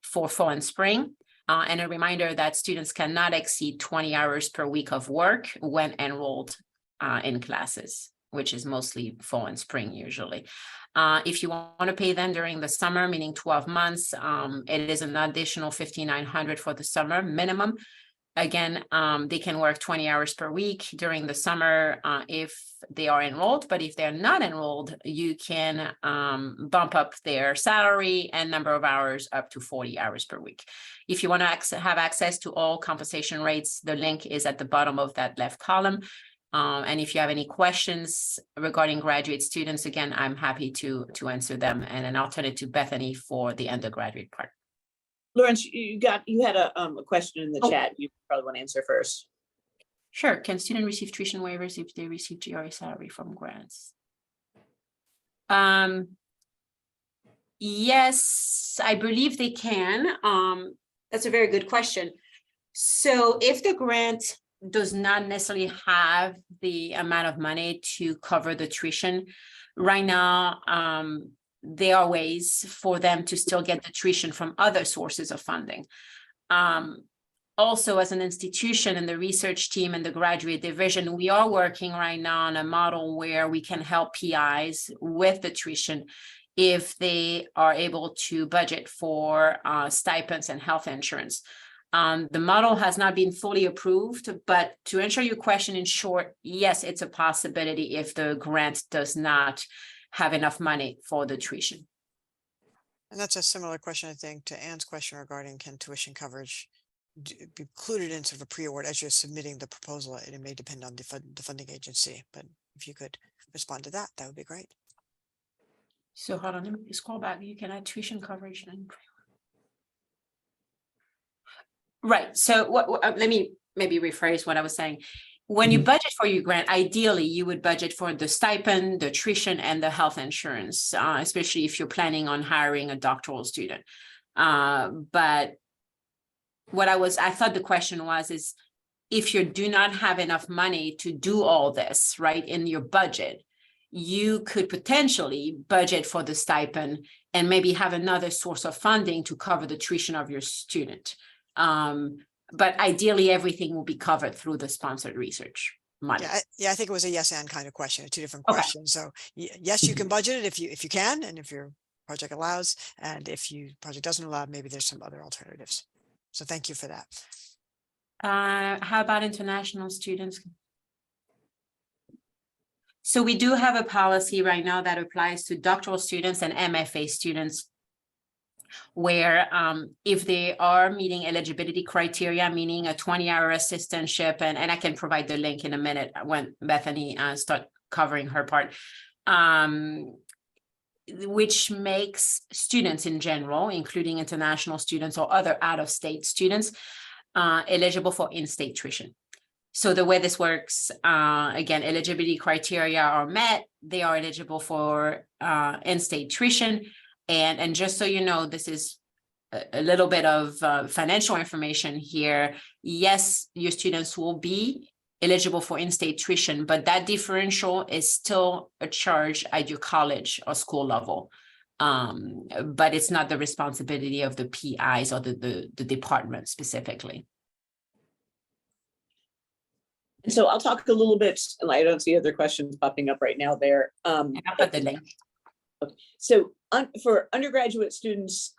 S14: for fall and spring. And a reminder that students cannot exceed 20 hours per week of work when enrolled in classes, which is mostly fall and spring usually. If you want to pay them during the summer, meaning 12 months, it is an additional $5,900 for the summer minimum. Again, they can work 20 hours per week during the summer if they are enrolled, but if they're not enrolled, you can bump up their salary and number of hours up to 40 hours per week. If you want to have access to all compensation rates, the link is at the bottom of that left column. And if you have any questions regarding graduate students, again, I'm happy to answer them, and then I'll turn it to Bethany for the undergraduate part.
S15: Lawrence, you had a question in the chat. You probably want to answer first.
S14: Sure. Can students receive tuition waivers if they receive GRA salary from grants? Yes, I believe they can. That's a very good question. So if the grant does not necessarily have the amount of money to cover the tuition, right now, there are ways for them to still get the tuition from other sources of funding. Also, as an institution and the research team and the graduate division, we are working right now on a model where we can help PIs with the tuition if they are able to budget for stipends and health insurance. The model has not been fully approved, but to answer your question in short, yes, it's a possibility if the grant does not have enough money for the tuition.
S1: And that's a similar question, I think, to Anne's question regarding can tuition coverage be included in sort of a pre-award as you're submitting the proposal. It may depend on the funding agency, but if you could respond to that, that would be great.
S14: So hold on, let me scroll back. You can add tuition coverage and right. So let me maybe rephrase what I was saying. When you budget for your grant, ideally you would budget for the stipend, the tuition, and the health insurance, especially if you're planning on hiring a doctoral student. But what I thought the question is if you do not have enough money to do all this, right, in your budget, you could potentially budget for the stipend and maybe have another source of funding to cover the tuition of your student. But ideally, everything will be covered through the sponsored research money.
S1: Yeah, I think it was a yes and kind of question, two different questions. So yes, you can budget it if you can, and if your project allows, and if your project doesn't allow, maybe there's some other alternatives. So thank you for that.
S14: How about international students? So we do have a policy right now that applies to doctoral students and MFA students, where if they are meeting eligibility criteria, meaning a 20-hour assistantship, and I can provide the link in a minute when Bethany starts covering her part, which makes students in general, including international students or other out-of-state students, eligible for in-state tuition. So the way this works, again, eligibility criteria are met, they are eligible for in-state tuition. And just so you know, this is a little bit of financial information here. Yes, your students will be eligible for in-state tuition, but that differential is still a charge at your college or school level. But it's not the responsibility of the PIs or the department specifically.
S15: So I'll talk a little bit, and I don't see other questions popping up right now there.
S14: I'll put the link.
S15: Okay. So for undergraduate students,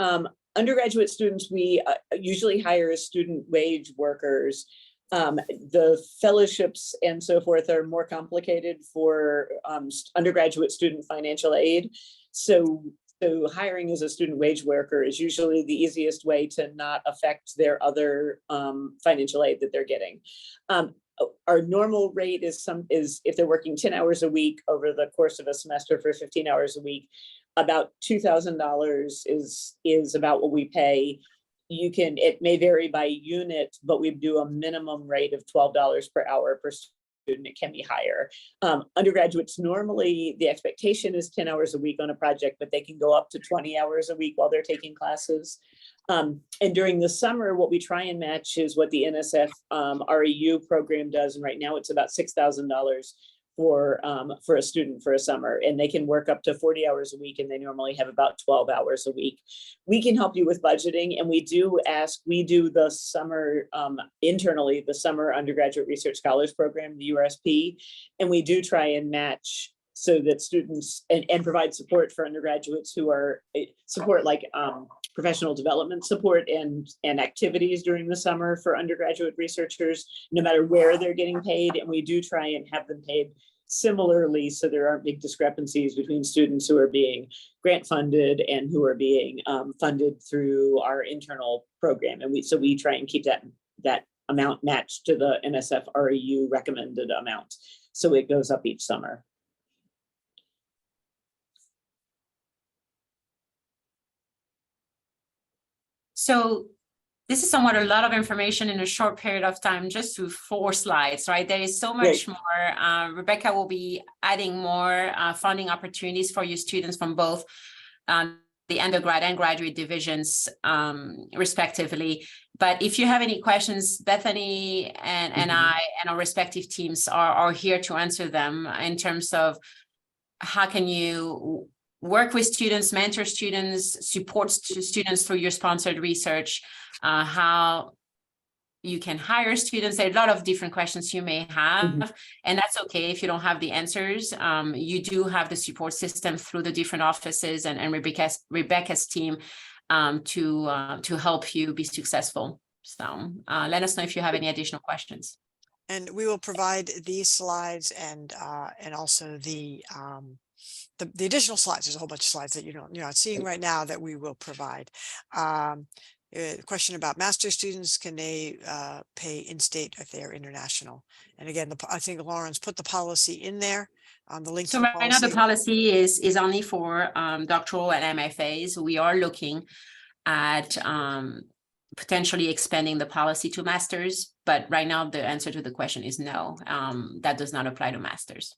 S15: we usually hire as student wage workers. The fellowships and so forth are more complicated for undergraduate student financial aid. So hiring as a student wage worker is usually the easiest way to not affect their other financial aid that they're getting. Our normal rate is if they're working 10 hours a week over the course of a semester for 15 hours a week, about $2,000 is about what we pay. It may vary by unit, but we do a minimum rate of $12 per hour per student. It can be higher. Undergraduates, normally the expectation is 10 hours a week on a project, but they can go up to 20 hours a week while they're taking classes. And during the summer, what we try and match is what the NSF REU program does. And right now it's about $6,000 for a student for a summer, and they can work up to 40 hours a week, and they normally have about 12 hours a week. We can help you with budgeting, and we do the summer internally, the Summer Undergraduate Research Scholars Program, the URSP, and we do try and match so that students and provide support for undergraduates who are support like professional development support and activities during the summer for undergraduate researchers, no matter where they're getting paid. And we do try and have them paid similarly, so there aren't big discrepancies between students who are being grant funded and who are being funded through our internal program. And we try and keep that amount matched to the NSF REU recommended amount, so it goes up each summer.
S14: So this is somewhat a lot of information in a short period of time, just to 4 slides, right? There is so much more. Rebecca will be adding more funding opportunities for your students from both the undergrad and graduate divisions, respectively. But if you have any questions, Bethany and I and our respective teams are here to answer them in terms of how can you work with students, mentor students, support students through your sponsored research, how you can hire students. There are a lot of different questions you may have, and that's okay if you don't have the answers. You do have the support system through the different offices and Rebecca's team to help you be successful. So let us know if you have any additional questions.
S1: And we will provide these slides and also the additional slides. There's a whole bunch of slides that you're not seeing right now that we will provide. Question about master's students, can they pay in-state if they're international? And again, I think Lauren's put the policy in there. The link
S14: So
S1: to the
S14: right now the
S1: policy.
S14: policy is only for doctoral and MFAs. We are looking at potentially expanding the policy to masters, but right now the answer to the question is no. That does not apply to masters.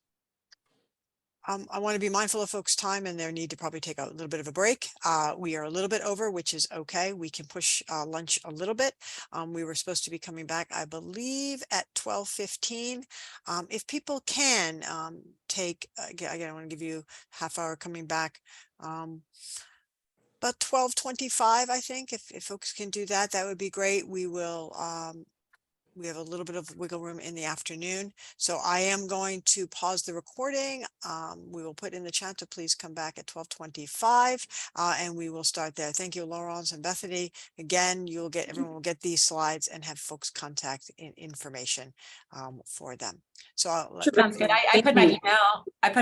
S1: I want to be mindful of folks' time and their need to probably take a little bit of a break. We are a little bit over, which is okay. We can push lunch a little bit. We were supposed to be coming back, I believe, at 12:15. If people can take, again, I want to give you half hour coming back. But 12:25, I think, if folks can do that, that would be great. We will, we have a little bit of wiggle room in the afternoon. So I am going to pause the recording. We will put in the chat to please come back at 12:25 and we will start there. Thank you, Laurence and Bethany. Again, everyone will get these slides and have folks contact information for them. So
S14: Sounds good. I put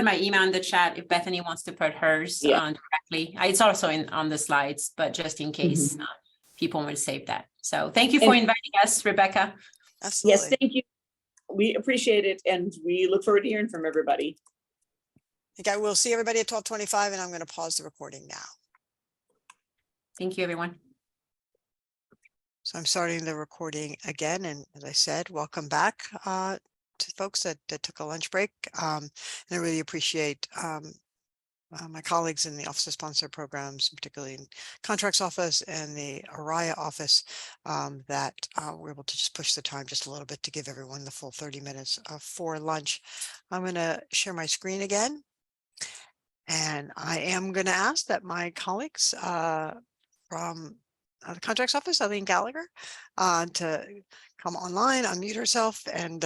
S14: my email in the chat if Bethany wants to put hers directly. It's also on the slides, but just in case people will save that. So thank you for inviting us, Rebecca.
S1: Absolutely.
S15: Yes, thank you. We appreciate it, and we look forward to hearing from everybody.
S1: Okay, we'll see everybody at 12:25, and I'm going to pause the recording now.
S14: Thank you, everyone.
S1: So I'm starting the recording again, and as I said, welcome back to folks that took a lunch break. And I really appreciate my colleagues in the Office of Sponsored Programs, particularly in Contracts Office and the Araya Office, that we're able to just push the time just a little bit to give everyone the full 30 minutes for lunch. I'm going to share my screen again. And I am going to ask that my colleagues from the Contracts Office, Eileen Gallagher, to come online, unmute herself, and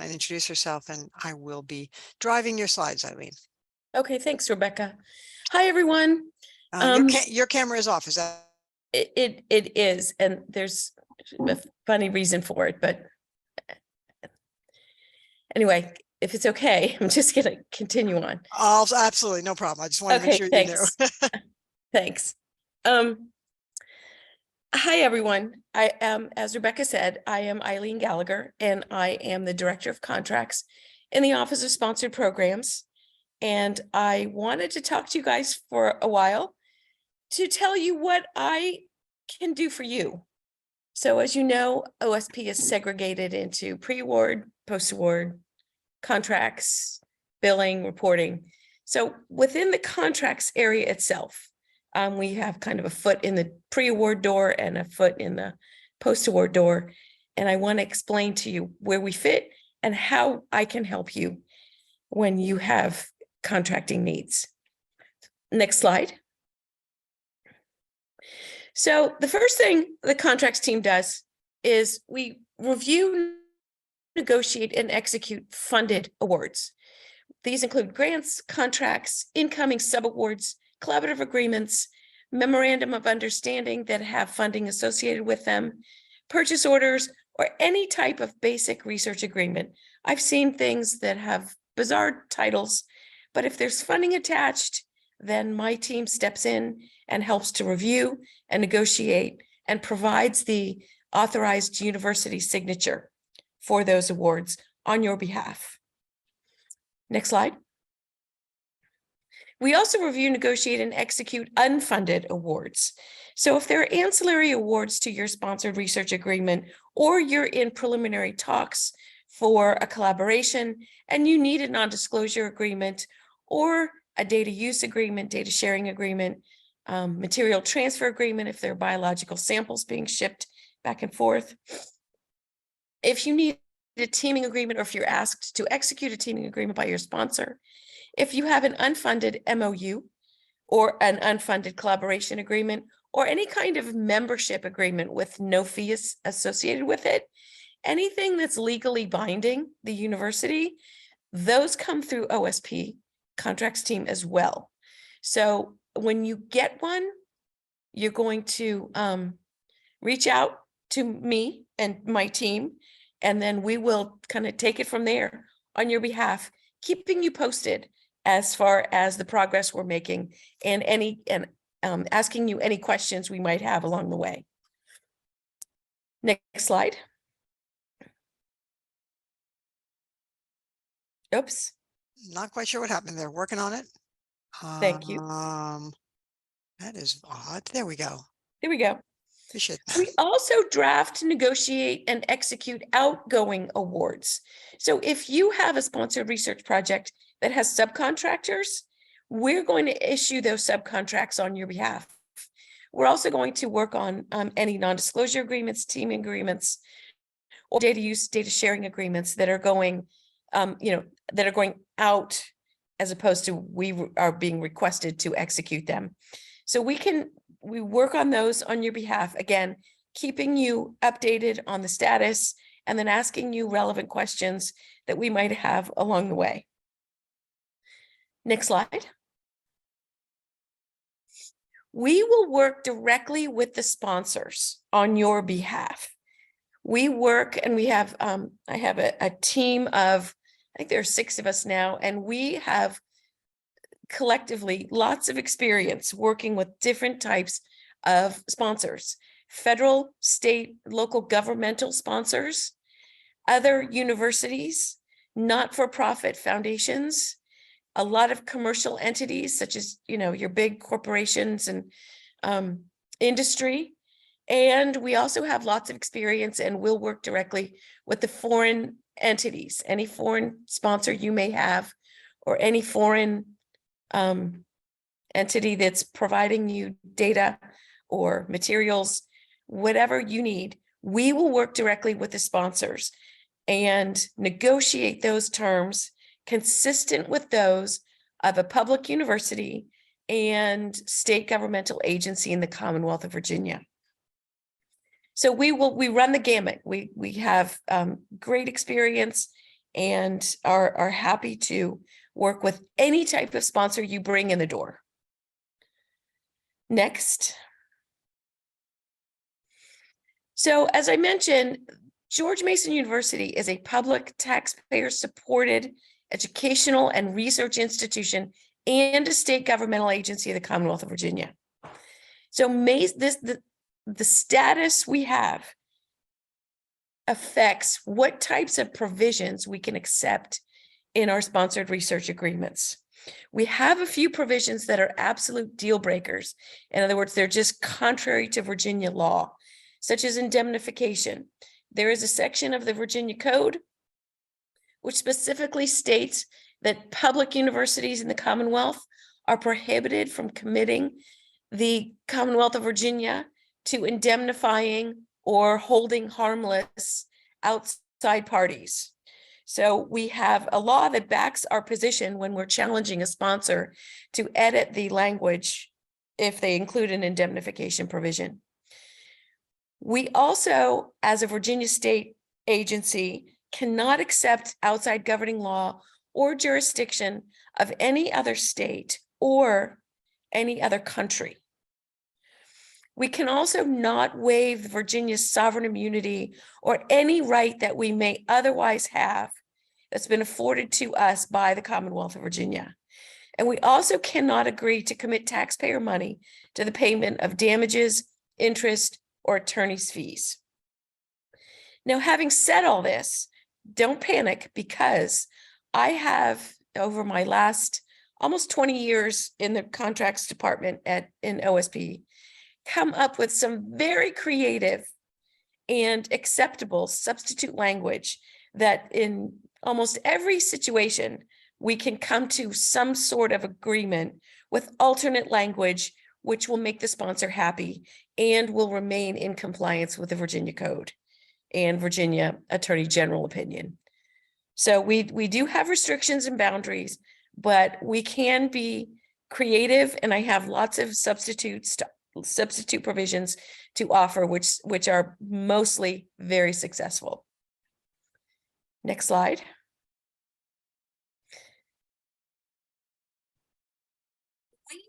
S1: introduce herself. And I will be driving your slides, Eileen.
S16: Okay, thanks, Rebecca. Hi, everyone.
S1: Your camera is off, is that?
S16: It is, and there's a funny reason for it, but anyway, if it's okay, I'm just going to continue on.
S1: Oh, absolutely, no problem. I just want to make sure you know.
S16: Thanks. Hi, everyone. I am, as Rebecca said, I am Eileen Gallagher, and I am the Director of Contracts in the Office of Sponsored Programs. And I wanted to talk to you guys for a while to tell you what I can do for you. So as you know, OSP is segregated into pre-award, post-award, contracts, billing, reporting. So within the contracts area itself, we have kind of a foot in the pre-award door and a foot in the post-award door. And I want to explain to you where we fit and how I can help you when you have contracting needs. Next slide. So the first thing the contracts team does is we review, negotiate, and execute funded awards. These include grants, contracts, incoming subawards, collaborative agreements, memorandum of understanding that have funding associated with them, purchase orders, or any type of basic research agreement. I've seen things that have bizarre titles, but if there's funding attached, then my team steps in and helps to review and negotiate and provides the authorized university signature for those awards on your behalf. Next slide. We also review, negotiate, and execute unfunded awards. So if there are ancillary awards to your sponsored research agreement, or you're in preliminary talks for a collaboration and you need a non-disclosure agreement or a data use agreement, data sharing agreement, material transfer agreement if there are biological samples being shipped back and forth. If you need a teaming agreement, or if you're asked to execute a teaming agreement by your sponsor, If you have an unfunded MOU or an unfunded collaboration agreement or any kind of membership agreement with no fees associated with it, anything that's legally binding the university, those come through OSP contracts team as well. So when you get one, you're going to reach out to me and my team, and then we will kind of take it from there on your behalf, keeping you posted as far as the progress we're making and asking you any questions we might have along the way. Next slide. Oops.
S1: Not quite sure what happened there. Working on it.
S16: Thank you.
S1: That is odd. There we go.
S16: There we go.
S1: Appreciate that.
S16: We also draft, negotiate, and execute outgoing awards. So if you have a sponsored research project that has subcontractors, we're going to issue those subcontracts on your behalf. We're also going to work on any non-disclosure agreements, team agreements, or data use, data sharing agreements that are going, that are going out as opposed to we are being requested to execute them. So we work on those on your behalf, again, keeping you updated on the status and then asking you relevant questions that we might have along the way. Next slide. We will work directly with the sponsors on your behalf. We work and we have, I have a team of, I think there are 6 of us now, and we have collectively lots of experience working with different types of sponsors, federal, state, local governmental sponsors, other universities, not-for-profit foundations, a lot of commercial entities such as, your big corporations and industry. And we also have lots of experience and we'll work directly with the foreign entities, any foreign sponsor you may have, or any foreign entity that's providing you data or materials, whatever you need. We will work directly with the sponsors and negotiate those terms consistent with those of a public university and state governmental agency in the Commonwealth of Virginia. So we run the gamut. We have great experience and are happy to work with any type of sponsor you bring in the door. Next. So as I mentioned, George Mason University is a public taxpayer-supported educational and research institution and a state governmental agency of the Commonwealth of Virginia. So the status we have affects what types of provisions we can accept in our sponsored research agreements. We have a few provisions that are absolute deal breakers. In other words, they're just contrary to Virginia law, such as indemnification. There is a section of the Virginia Code which specifically states that public universities in the Commonwealth are prohibited from committing the Commonwealth of Virginia to indemnifying or holding harmless outside parties. So we have a law that backs our position when we're challenging a sponsor to edit the language if they include an indemnification provision. We also, as a Virginia state agency, cannot accept outside governing law or jurisdiction of any other state or any other country. We can also not waive Virginia's sovereign immunity or any right that we may otherwise have that's been afforded to us by the Commonwealth of Virginia. And we also cannot agree to commit taxpayer money to the payment of damages, interest, or attorney's fees. Now, having said all this, don't panic, because I have, over my last almost 20 years in the contracts department in OSP, come up with some very creative and acceptable substitute language that in almost every situation, we can come to some sort of agreement with alternate language, which will make the sponsor happy and will remain in compliance with the Virginia Code and Virginia Attorney General opinion. So we do have restrictions and boundaries, but we can be creative, and I have lots of substitute provisions to offer, which are mostly very successful. Next slide. We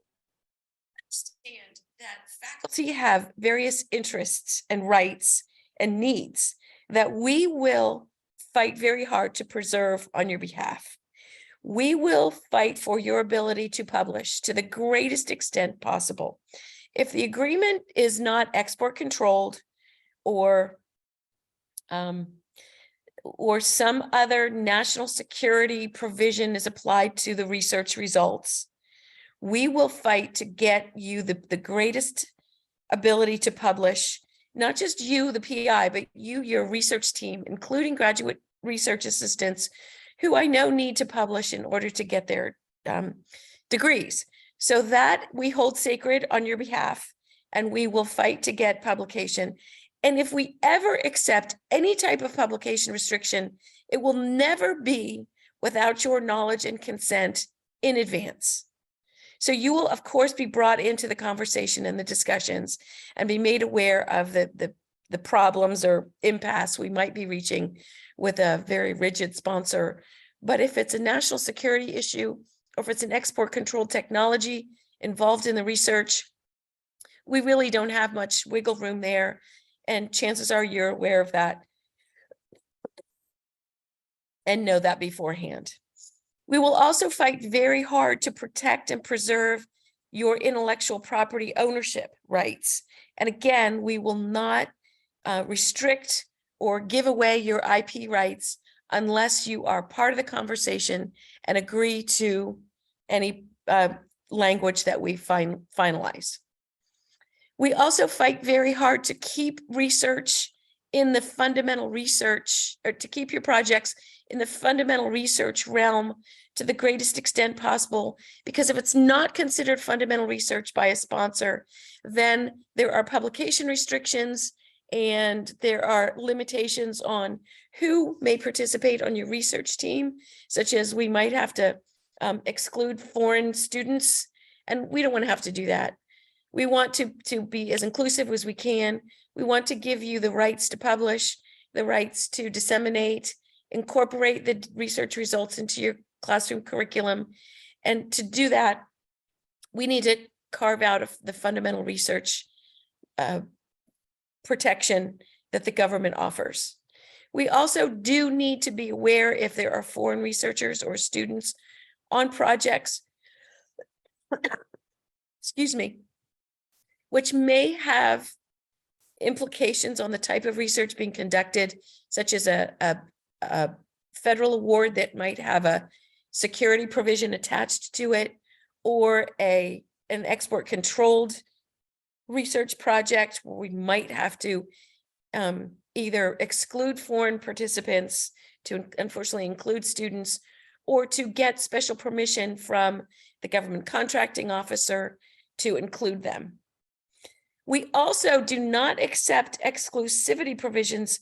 S16: understand that faculty have various interests and rights and needs that we will fight very hard to preserve on your behalf. We will fight for your ability to publish to the greatest extent possible. If the agreement is not export controlled or some other national security provision is applied to the research results, we will fight to get you the greatest ability to publish, not just you, the PI, but you, your research team, including graduate research assistants, who I know need to publish in order to get their degrees. So that we hold sacred on your behalf, and we will fight to get publication. And if we ever accept any type of publication restriction, it will never be without your knowledge and consent in advance. So you will, of course, be brought into the conversation and the discussions and be made aware of the problems or impasse we might be reaching with a very rigid sponsor. But if it's a national security issue, or if it's an export controlled technology involved in the research, we really don't have much wiggle room there. And chances are you're aware of that and know that beforehand. We will also fight very hard to protect and preserve your intellectual property ownership rights. And again, we will not restrict or give away your IP rights unless you are part of the conversation and agree to any language that we finalize. We also fight very hard to keep research in the fundamental research, or to keep your projects in the fundamental research realm to the greatest extent possible, because if it's not considered fundamental research by a sponsor, then there are publication restrictions and there are limitations on who may participate on your research team, such as we might have to exclude foreign students, and we don't want to have to do that. We want to be as inclusive as we can. We want to give you the rights to publish, the rights to disseminate, incorporate the research results into your classroom curriculum. And to do that, we need to carve out of the fundamental research protection that the government offers. We also do need to be aware if there are foreign researchers or students on projects, excuse me, which may have implications on the type of research being conducted, such as a federal award that might have a security provision attached to it, or an export controlled research project where we might have to either exclude foreign participants, to unfortunately include students, or to get special permission from the government contracting officer to include them. We also do not accept exclusivity provisions.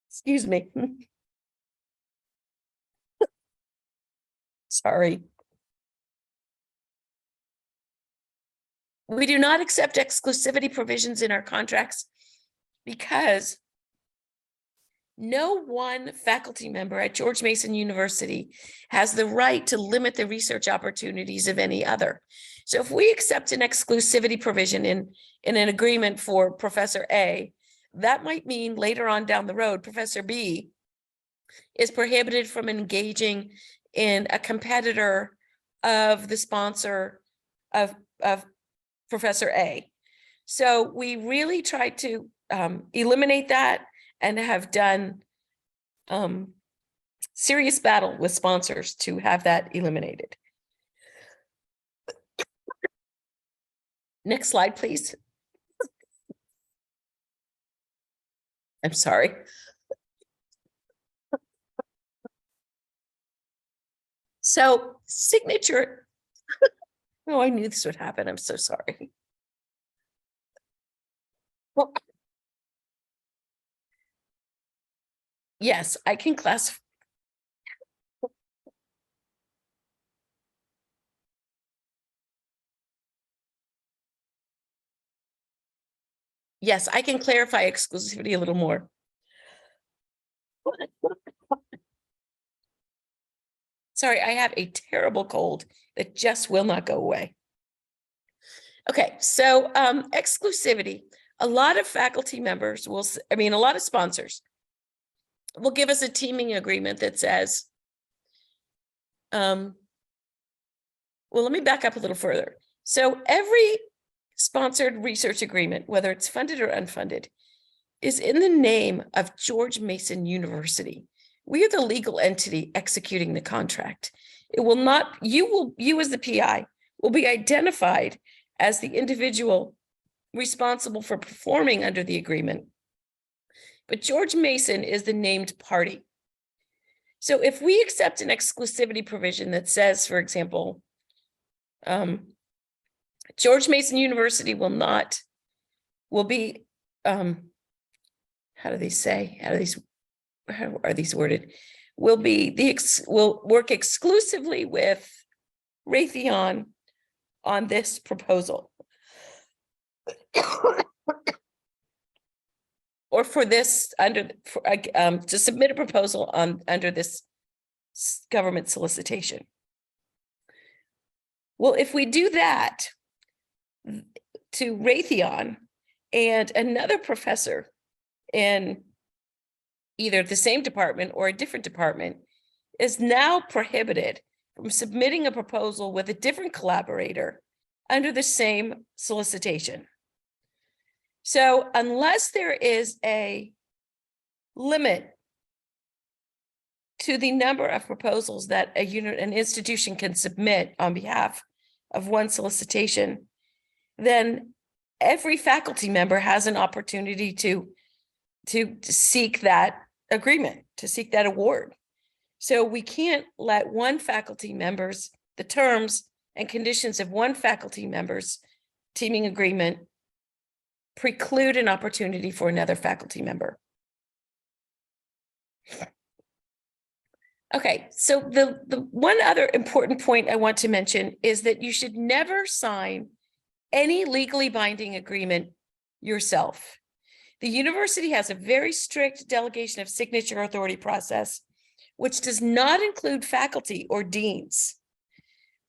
S16: Excuse me. Sorry. We do not accept exclusivity provisions in our contracts because no one faculty member at George Mason University has the right to limit the research opportunities of any other. So if we accept an exclusivity provision in an agreement for Professor A, that might mean later on down the road, Professor B is prohibited from engaging in a competitor of the sponsor of Professor A. So we really try to eliminate that and have done serious battle with sponsors to have that eliminated. Next slide, please. I'm sorry. So signature. Oh, I knew this would happen. I'm so sorry. Well, yes, I can classify. Yes, I can clarify exclusivity a little more. Sorry, I have a terrible cold that just will not go away. Okay, so exclusivity. A lot of faculty members will, a lot of sponsors will give us a teaming agreement that says, well, let me back up a little further. So every sponsored research agreement, whether it's funded or unfunded, is in the name of George Mason University. We are the legal entity executing the contract. It will not, you as the PI will be identified as the individual responsible for performing under the agreement. But George Mason is the named party. So if we accept an exclusivity provision that says, for example, George Mason University will be, how are these worded? Will work exclusively with Raytheon on this proposal. Or for this to submit a proposal under this government solicitation. Well, if we do that to Raytheon and another professor in either the same department or a different department is now prohibited from submitting a proposal with a different collaborator under the same solicitation. So unless there is a limit to the number of proposals that an institution can submit on behalf of one solicitation, then every faculty member has an opportunity to seek that agreement, to seek that award. So we can't let one faculty member's, the terms and conditions of one faculty member's teaming agreement preclude an opportunity for another faculty member. Okay, so the one other important point I want to mention is that you should never sign any legally binding agreement yourself. The university has a very strict delegation of signature authority process, which does not include faculty or deans.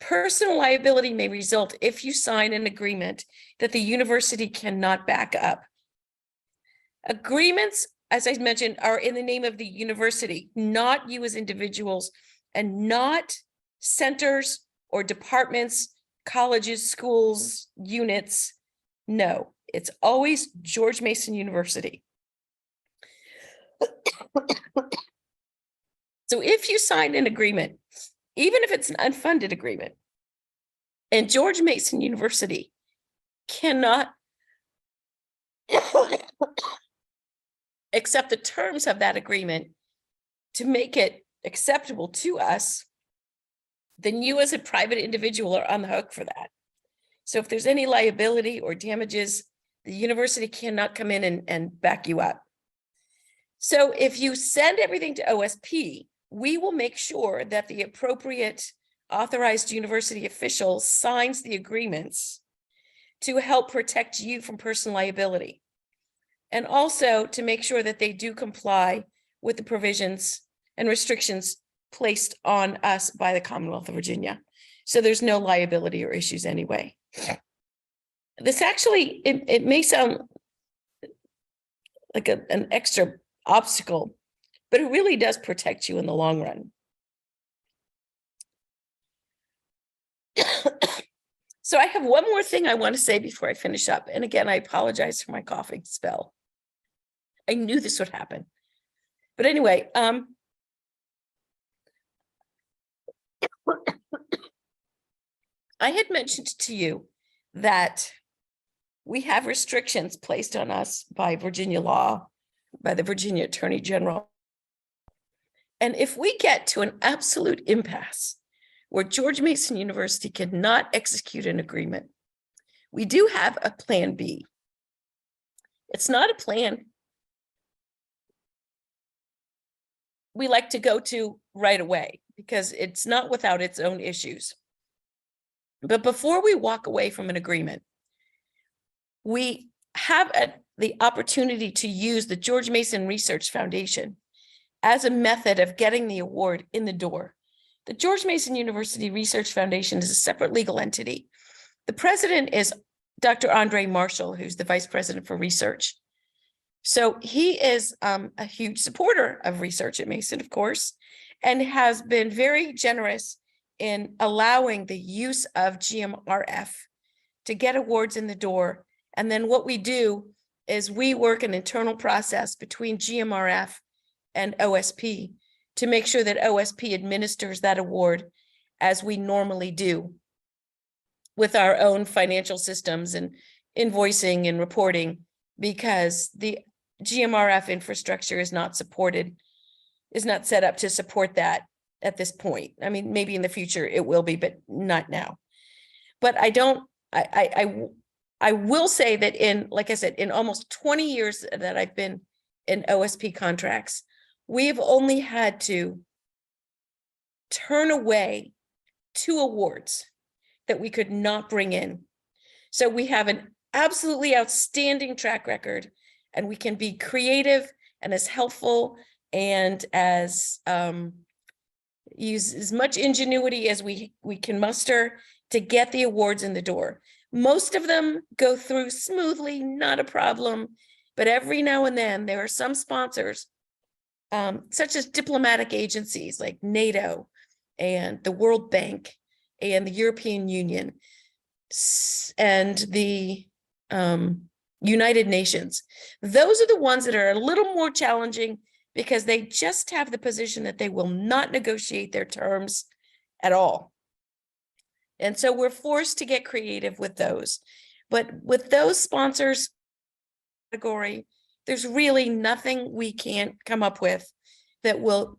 S16: Personal liability may result if you sign an agreement that the university cannot back up. Agreements, as I mentioned, are in the name of the university, not you as individuals, and not centers or departments, colleges, schools, units. No, it's always George Mason University. So if you sign an agreement, even if it's an unfunded agreement, and George Mason University cannot accept the terms of that agreement to make it acceptable to us, then you as a private individual are on the hook for that. So if there's any liability or damages, the university cannot come in and back you up. So if you send everything to OSP, we will make sure that the appropriate authorized university official signs the agreements to help protect you from personal liability. And also to make sure that they do comply with the provisions and restrictions placed on us by the Commonwealth of Virginia. So there's no liability or issues anyway. This actually, it may sound like an extra obstacle, but it really does protect you in the long run. So I have one more thing I want to say before I finish up. And again, I apologize for my coughing spell. I knew this would happen. But anyway, I had mentioned to you that we have restrictions placed on us by Virginia law, by the Virginia Attorney General. And if we get to an absolute impasse where George Mason University cannot execute an agreement, we do have a plan B. It's not a plan we like to go to right away because it's not without its own issues. But before we walk away from an agreement, we have the opportunity to use the George Mason Research Foundation as a method of getting the award in the door. The George Mason University Research Foundation is a separate legal entity. The president is Dr. Andre Marshall, who's the vice president for research. So he is a huge supporter of research at Mason, of course, and has been very generous in allowing the use of GMRF to get awards in the door. And then what we do is we work an internal process between GMRF and OSP to make sure that OSP administers that award as we normally do with our own financial systems and invoicing and reporting, because the GMRF infrastructure is not supported, is not set up to support that at this point. I mean, maybe in the future it will be, but not now. But I will say that in, like I said, in almost 20 years that I've been in OSP contracts, we've only had to turn away 2 awards that we could not bring in. So we have an absolutely outstanding track record, and we can be creative and as helpful and as use as much ingenuity as we can muster to get the awards in the door. Most of them go through smoothly, not a problem, but every now and then there are some sponsors, such as diplomatic agencies like NATO and the World Bank and the European Union and the United Nations. Those are the ones that are a little more challenging because they just have the position that they will not negotiate their terms at all. And so we're forced to get creative with those. But with those sponsors category, there's really nothing we can't come up with that will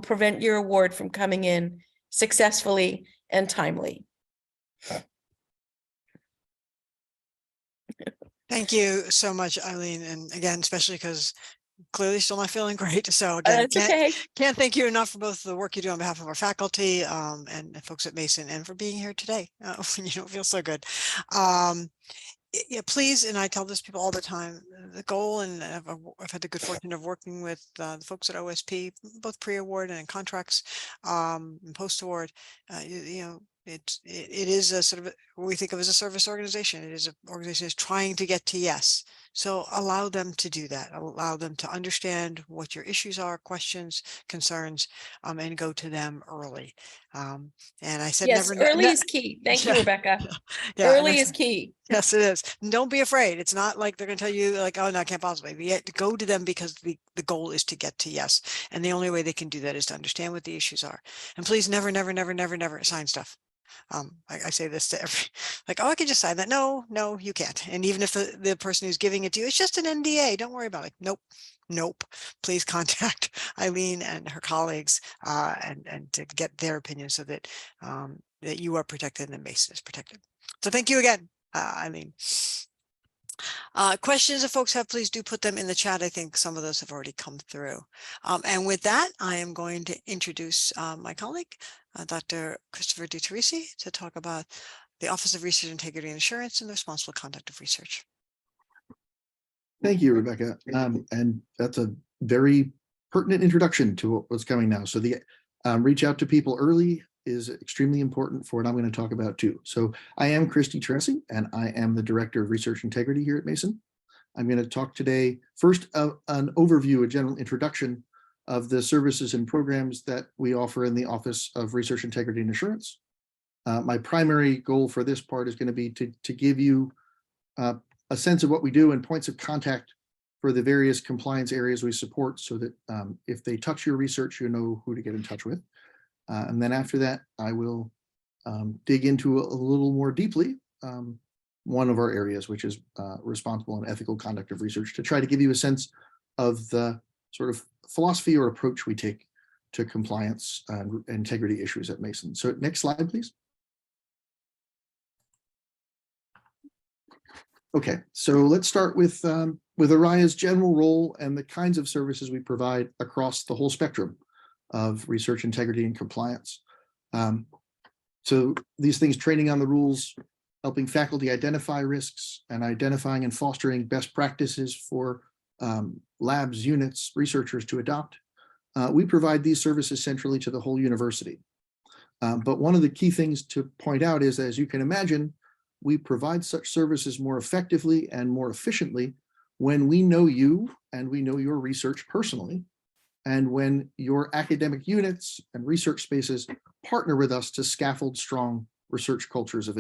S16: prevent your award from coming in successfully and timely.
S1: Thank you so much, Eileen. And again, especially because clearly still not feeling great. So
S16: That's okay.
S1: Can't thank you enough for both the work you do on behalf of our faculty and folks at Mason, and for being here today when you don't feel so good. Yeah, please, and I tell this people all the time, the goal, and I've had the good fortune of working with the folks at OSP, both pre-award and in contracts and post-award, you know, it is a sort of what we think of as a service organization. It is an organization that's trying to get to yes. So allow them to do that. Allow them to understand what your issues are, questions, concerns, and go to them early. And I said,
S16: yes, early is key. Thank you, Rebecca.
S1: Yeah,
S16: early is key.
S1: Yes, it is. And don't be afraid. It's not like they're going to tell you like, oh, no, I can't possibly. But yet go to them because the goal is to get to yes. And the only way they can do that is to understand what the issues are. And please never, never, never, never, never sign stuff. I say this to every, like, oh, I can just sign that. No, you can't. And even if the person who's giving it to you, it's just an NDA. Don't worry about it. Nope. Please contact Eileen and her colleagues and to get their opinion so that that you are protected and Mason is protected. So thank you again, Eileen. Questions that folks have, please do put them in the chat. I think some of those have already come through. And with that, I am going to introduce my colleague, Dr. Christopher DiTeresi, to talk about the Office of Research Integrity and Assurance and the responsible conduct of research.
S17: Thank you, Rebecca. And that's a very pertinent introduction to what's coming now. So the reach out to people early is extremely important for what I'm going to talk about too. So I am Chris DiTeresi, and I am the Director of Research Integrity here at Mason. I'm going to talk today first an overview, a general introduction of the services and programs that we offer in the Office of Research Integrity and Assurance. My primary goal for this part is going to be to give you a sense of what we do and points of contact for the various compliance areas we support, so that if they touch your research, you know who to get in touch with. And then after that, I will dig into a little more deeply one of our areas, which is responsible and ethical conduct of research, to try to give you a sense of the sort of philosophy or approach we take to compliance and integrity issues at Mason. So next slide, please. Okay, so let's start with ARIA's general role and the kinds of services we provide across the whole spectrum of research integrity and compliance. So these things: training on the rules, helping faculty identify risks and identifying and fostering best practices for labs, units, researchers to adopt. We provide these services centrally to the whole university. But one of the key things to point out is, as you can imagine, we provide such services more effectively and more efficiently when we know you and we know your research personally, and when your academic units and research spaces partner with us to scaffold strong research cultures of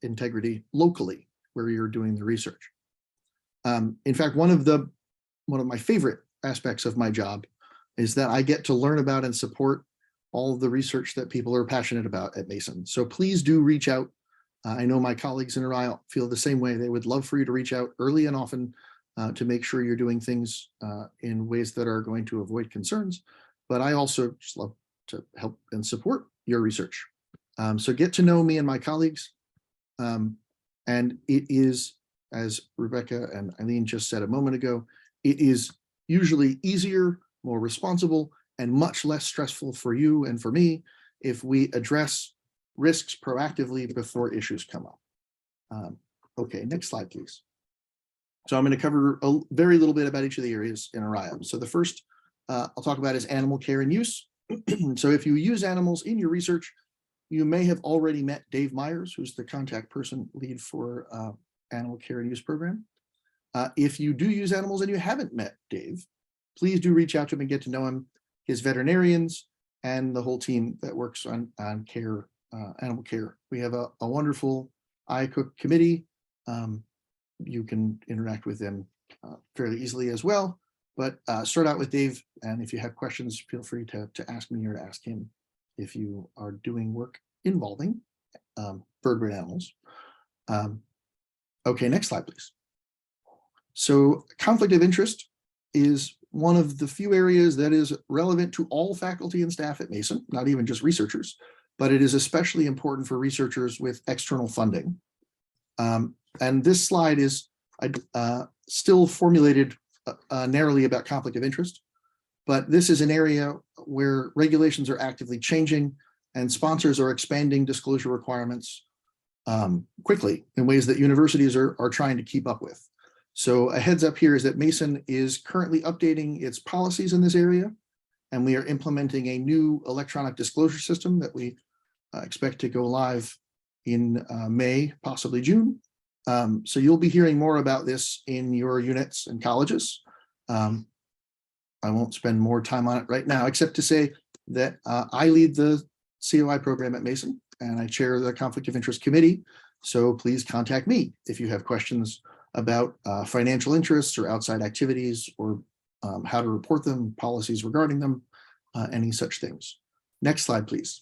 S17: integrity locally where you're doing the research. In fact, one of my favorite aspects of my job is that I get to learn about and support all of the research that people are passionate about at Mason. So please do reach out. I know my colleagues in Oriel feel the same way. They would love for you to reach out early and often to make sure you're doing things in ways that are going to avoid concerns. But I also just love to help and support your research. So get to know me and my colleagues. And it is, as Rebecca and Eileen just said a moment ago, it is usually easier, more responsible, and much less stressful for you and for me if we address risks proactively before issues come up. Okay, next slide, please. So I'm going to cover a very little bit about each of the areas in Orion. So the first I'll talk about is animal care and use. So if you use animals in your research, you may have already met Dave Myers, who's the contact person lead for animal care and use program. If you do use animals and you haven't met Dave, please do reach out to him and get to know him, his veterinarians, and the whole team that works on care, animal care. We have a wonderful iCook committee. You can interact with them fairly easily as well, but start out with Dave. And if you have questions, feel free to ask me or to ask him if you are doing work involving vertebrate animals. Okay, next slide, please. So conflict of interest is one of the few areas that is relevant to all faculty and staff at Mason, not even just researchers, but it is especially important for researchers with external funding. And this slide is still formulated narrowly about conflict of interest, but this is an area where regulations are actively changing and sponsors are expanding disclosure requirements quickly in ways that universities are trying to keep up with. So a heads up here is that Mason is currently updating its policies in this area, and we are implementing a new electronic disclosure system that we expect to go live in May, possibly June. So you'll be hearing more about this in your units and colleges. I won't spend more time on it right now, except to say that I lead the COI program at Mason, and I chair the Conflict of Interest Committee. So please contact me if you have questions about financial interests or outside activities, or how to report them, policies regarding them, any such things. Next slide, please.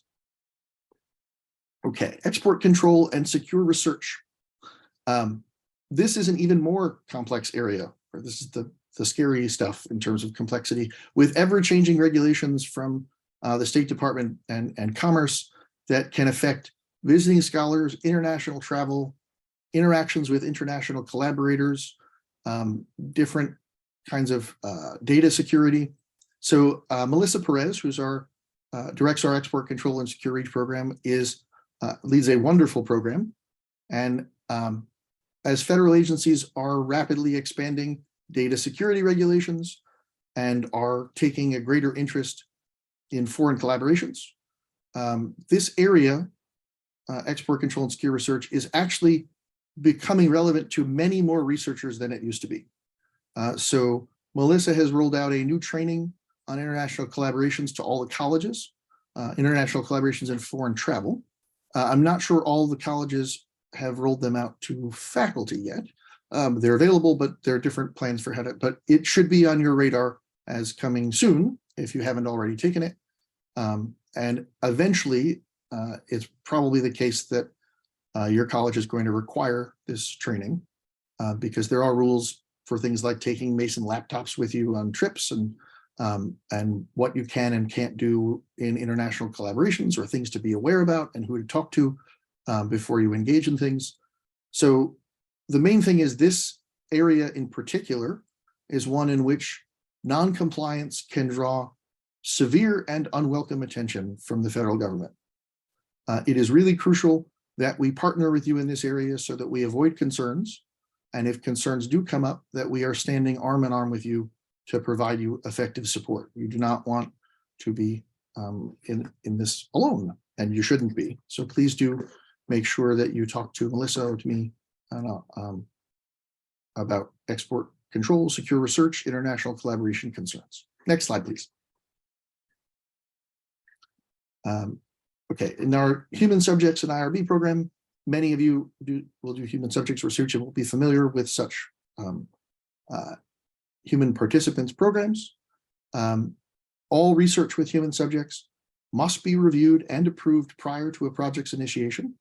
S17: Okay, export control and secure research. This is an even more complex area. This is the scary stuff in terms of complexity, with ever-changing regulations from the State Department and Commerce that can affect visiting scholars, international travel, interactions with international collaborators, different kinds of data security. So Melissa Perez, who's directs our export control and secure reach program, leads a wonderful program. And as federal agencies are rapidly expanding data security regulations and are taking a greater interest in foreign collaborations, this area, export control and secure research, is actually becoming relevant to many more researchers than it used to be. So Melissa has rolled out a new training on international collaborations to all the colleges, international collaborations in foreign travel. I'm not sure all the colleges have rolled them out to faculty yet. They're available, but there are different plans for how to, but it should be on your radar as coming soon if you haven't already taken it. And eventually, it's probably the case that your college is going to require this training because there are rules for things like taking Mason laptops with you on trips and what you can and can't do in international collaborations, or things to be aware about and who to talk to before you engage in things. So the main thing is this area in particular is one in which non-compliance can draw severe and unwelcome attention from the federal government. It is really crucial that we partner with you in this area so that we avoid concerns. And if concerns do come up, that we are standing arm in arm with you to provide you effective support. You do not want to be in this alone, and you shouldn't be. So please do make sure that you talk to Melissa or to me about export control, secure research, international collaboration concerns. Next slide, please. Okay, in our human subjects and IRB program, many of you will do human subjects research and will be familiar with such human participants programs. All research with human subjects must be reviewed and approved prior to a project's initiation.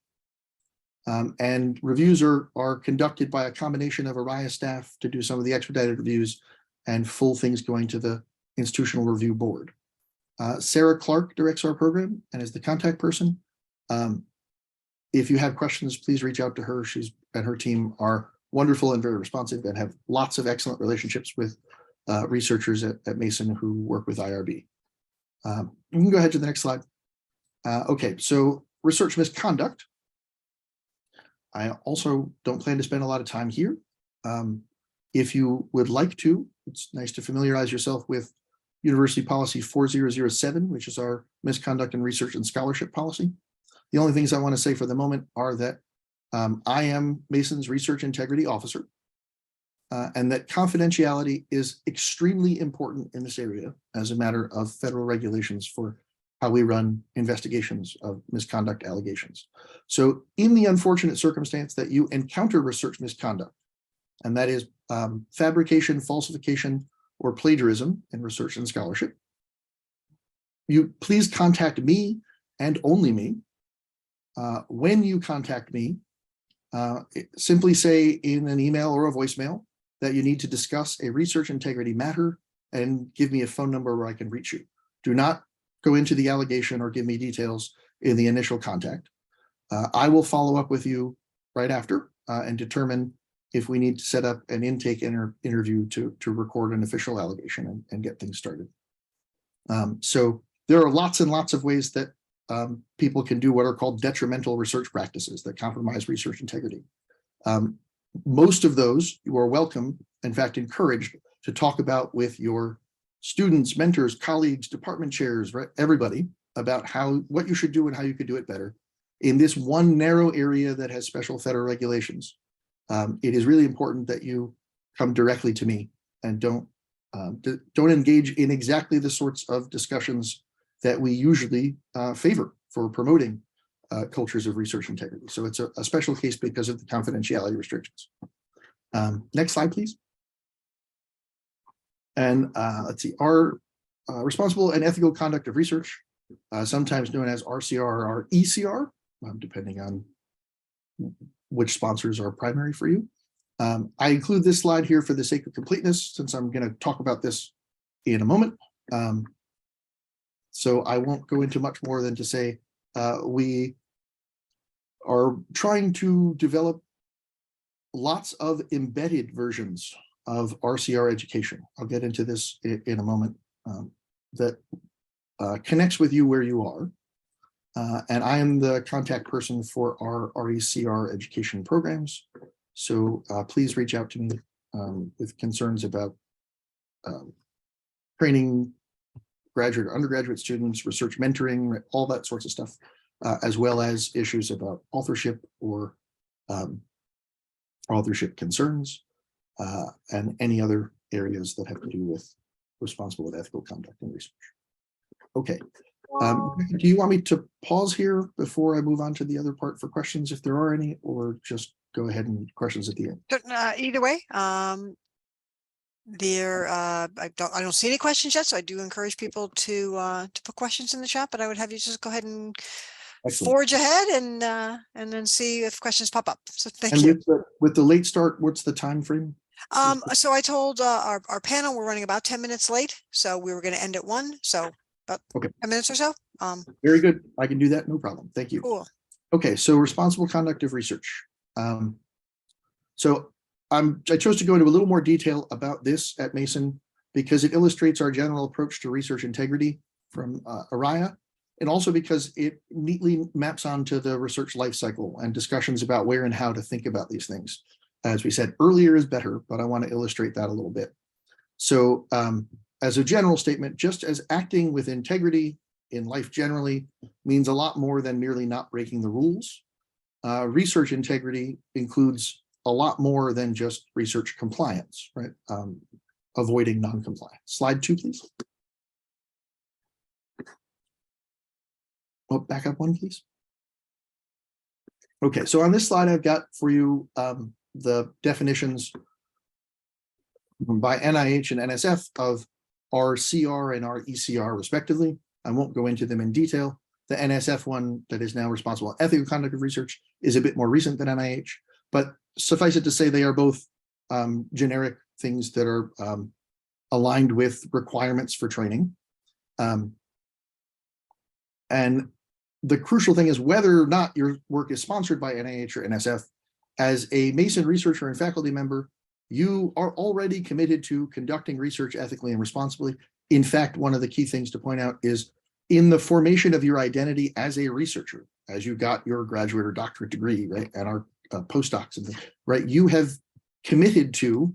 S17: And reviews are conducted by a combination of Oriya staff to do some of the expedited reviews and full things going to the institutional review board. Sarah Clark directs our program and is the contact person. If you have questions, please reach out to her. She's and her team are wonderful and very responsive and have lots of excellent relationships with researchers at Mason who work with IRB. You can go ahead to the next slide. Okay, so research misconduct. I also don't plan to spend a lot of time here. If you would like to, it's nice to familiarize yourself with University Policy 4007, which is our misconduct in research and scholarship policy. The only things I want to say for the moment are that I am Mason's Research Integrity Officer, and that confidentiality is extremely important in this area as a matter of federal regulations for how we run investigations of misconduct allegations. So in the unfortunate circumstance that you encounter research misconduct, and that is fabrication, falsification, or plagiarism in research and scholarship, you please contact me and only me. When you contact me, simply say in an email or a voicemail that you need to discuss a research integrity matter and give me a phone number where I can reach you. Do not go into the allegation or give me details in the initial contact. I will follow up with you right after and determine if we need to set up an intake interview to record an official allegation and get things started. So there are lots and lots of ways that people can do what are called detrimental research practices that compromise research integrity. Most of those you are welcome, in fact, encouraged to talk about with your students, mentors, colleagues, department chairs, right? Everybody about what you should do and how you could do it better. In this one narrow area that has special federal regulations, it is really important that you come directly to me and don't engage in exactly the sorts of discussions that we usually favor for promoting cultures of research integrity. So it's a special case because of the confidentiality restrictions. Next slide, please. And let's see, our responsible and ethical conduct of research, sometimes known as RCR or ECR, depending on which sponsors are primary for you. I include this slide here for the sake of completeness, since I'm going to talk about this in a moment. So I won't go into much more than to say we are trying to develop lots of embedded versions of RCR education. I'll get into this in a moment, that connects with you where you are. And I am the contact person for our RECR education programs. So please reach out to me with concerns about training graduate or undergraduate students, research mentoring, all that sorts of stuff, as well as issues about authorship or authorship concerns, and any other areas that have to do with responsible and ethical conduct and research. Okay. Do you want me to pause here before I move on to the other part for questions, if there are any, or just go ahead and questions at the end?
S1: Either way, I don't see any questions yet, so I do encourage people to put questions in the chat, but I would have you just go ahead and
S17: Excellent.
S1: forge ahead and then see if questions pop up. So thank you.
S17: With the late start, what's the time frame?
S1: So I told our panel we're running about 10 minutes late, so we were going to end at 1, so about 10 minutes or so.
S17: Very good. I can do that. No problem. Thank you.
S1: Cool.
S17: Okay, so responsible conduct of research. So I chose to go into a little more detail about this at Mason because it illustrates our general approach to research integrity from Oriya, and also because it neatly maps onto the research life cycle and discussions about where and how to think about these things. As we said, earlier is better, but I want to illustrate that a little bit. So as a general statement, just as acting with integrity in life generally means a lot more than merely not breaking the rules, research integrity includes a lot more than just research compliance, right? Avoiding non-compliance. Slide 2, please. Oh, back up one, please. Okay, so on this slide, I've got for you the definitions by NIH and NSF of RCR and RECR respectively. I won't go into them in detail. The NSF one that is now responsible for ethical conduct of research is a bit more recent than NIH, but suffice it to say they are both generic things that are aligned with requirements for training. And the crucial thing is whether or not your work is sponsored by NIH or NSF, as a Mason researcher and faculty member, you are already committed to conducting research ethically and responsibly. In fact, one of the key things to point out is in the formation of your identity as a researcher, as you got your graduate or doctorate degree, right, and our postdocs, and right, you have committed to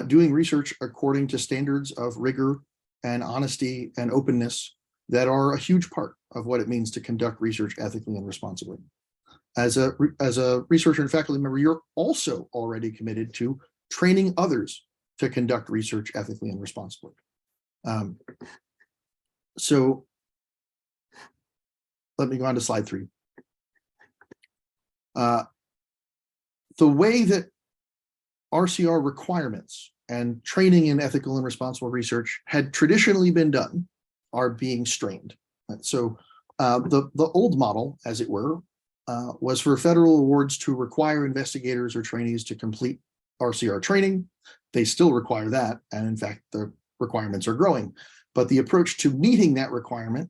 S17: doing research according to standards of rigor and honesty and openness that are a huge part of what it means to conduct research ethically and responsibly. As a researcher and faculty member, you're also already committed to training others to conduct research ethically and responsibly. So let me go on to slide 3. The way that RCR requirements and training in ethical and responsible research had traditionally been done are being strained. So the old model, as it were, was for federal awards to require investigators or trainees to complete RCR training. They still require that, and in fact, the requirements are growing. But the approach to meeting that requirement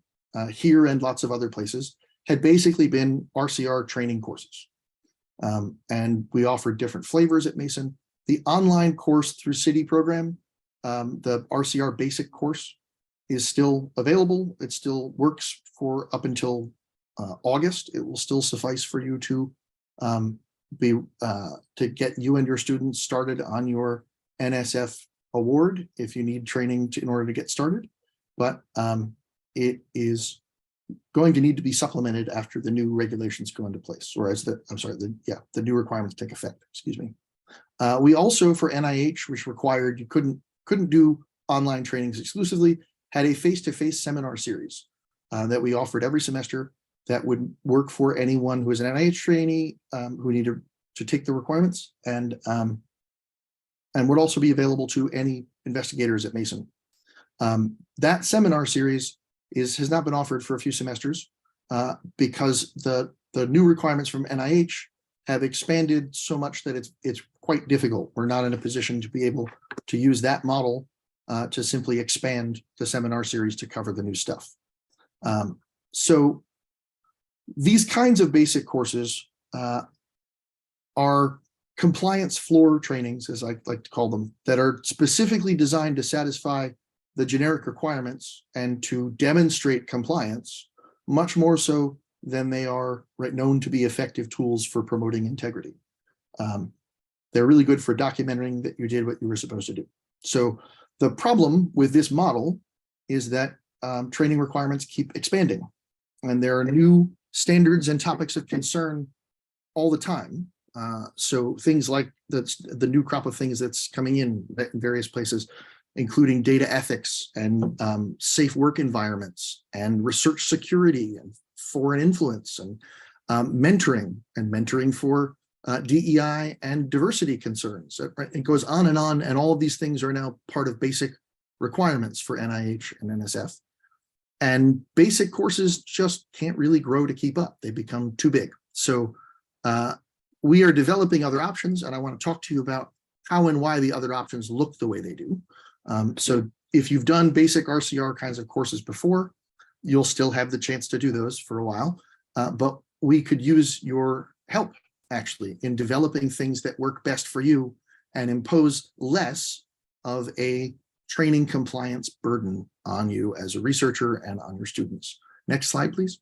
S17: here and lots of other places had basically been RCR training courses. And we offered different flavors at Mason. The online course through City program, the RCR basic course, is still available. It still works for up until August. It will still suffice for you to get you and your students started on your NSF award if you need training in order to get started. But it is going to need to be supplemented after the new regulations go into place, or as the new requirements take effect. Excuse me. We also, for NIH, which required you couldn't do online trainings exclusively, had a face-to-face seminar series that we offered every semester that would work for anyone who is an NIH trainee who needed to take the requirements, and would also be available to any investigators at Mason. That seminar series has not been offered for a few semesters because the new requirements from NIH have expanded so much that it's quite difficult. We're not in a position to be able to use that model to simply expand the seminar series to cover the new stuff. So these kinds of basic courses are compliance floor trainings, as I like to call them, that are specifically designed to satisfy the generic requirements and to demonstrate compliance, much more so than they are known to be effective tools for promoting integrity. They're really good for documenting that you did what you were supposed to do. So the problem with this model is that training requirements keep expanding, and there are new standards and topics of concern all the time. So things like the new crop of things that's coming in various places, including data ethics and safe work environments and research security and foreign influence and mentoring for DEI and diversity concerns. It goes on, and all of these things are now part of basic requirements for NIH and NSF. And basic courses just can't really grow to keep up. They become too big. So we are developing other options, and I want to talk to you about how and why the other options look the way they do. So if you've done basic RCR kinds of courses before, you'll still have the chance to do those for a while. But we could use your help actually in developing things that work best for you and impose less of a training compliance burden on you as a researcher and on your students. Next slide, please.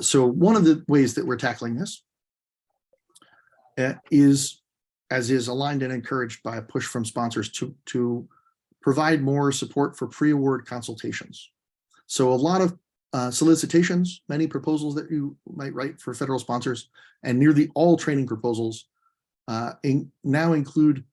S17: So one of the ways that we're tackling this is, as is aligned and encouraged by a push from sponsors, to provide more support for pre-award consultations. So a lot of solicitations, many proposals that you might write for federal sponsors, and nearly all training proposals now include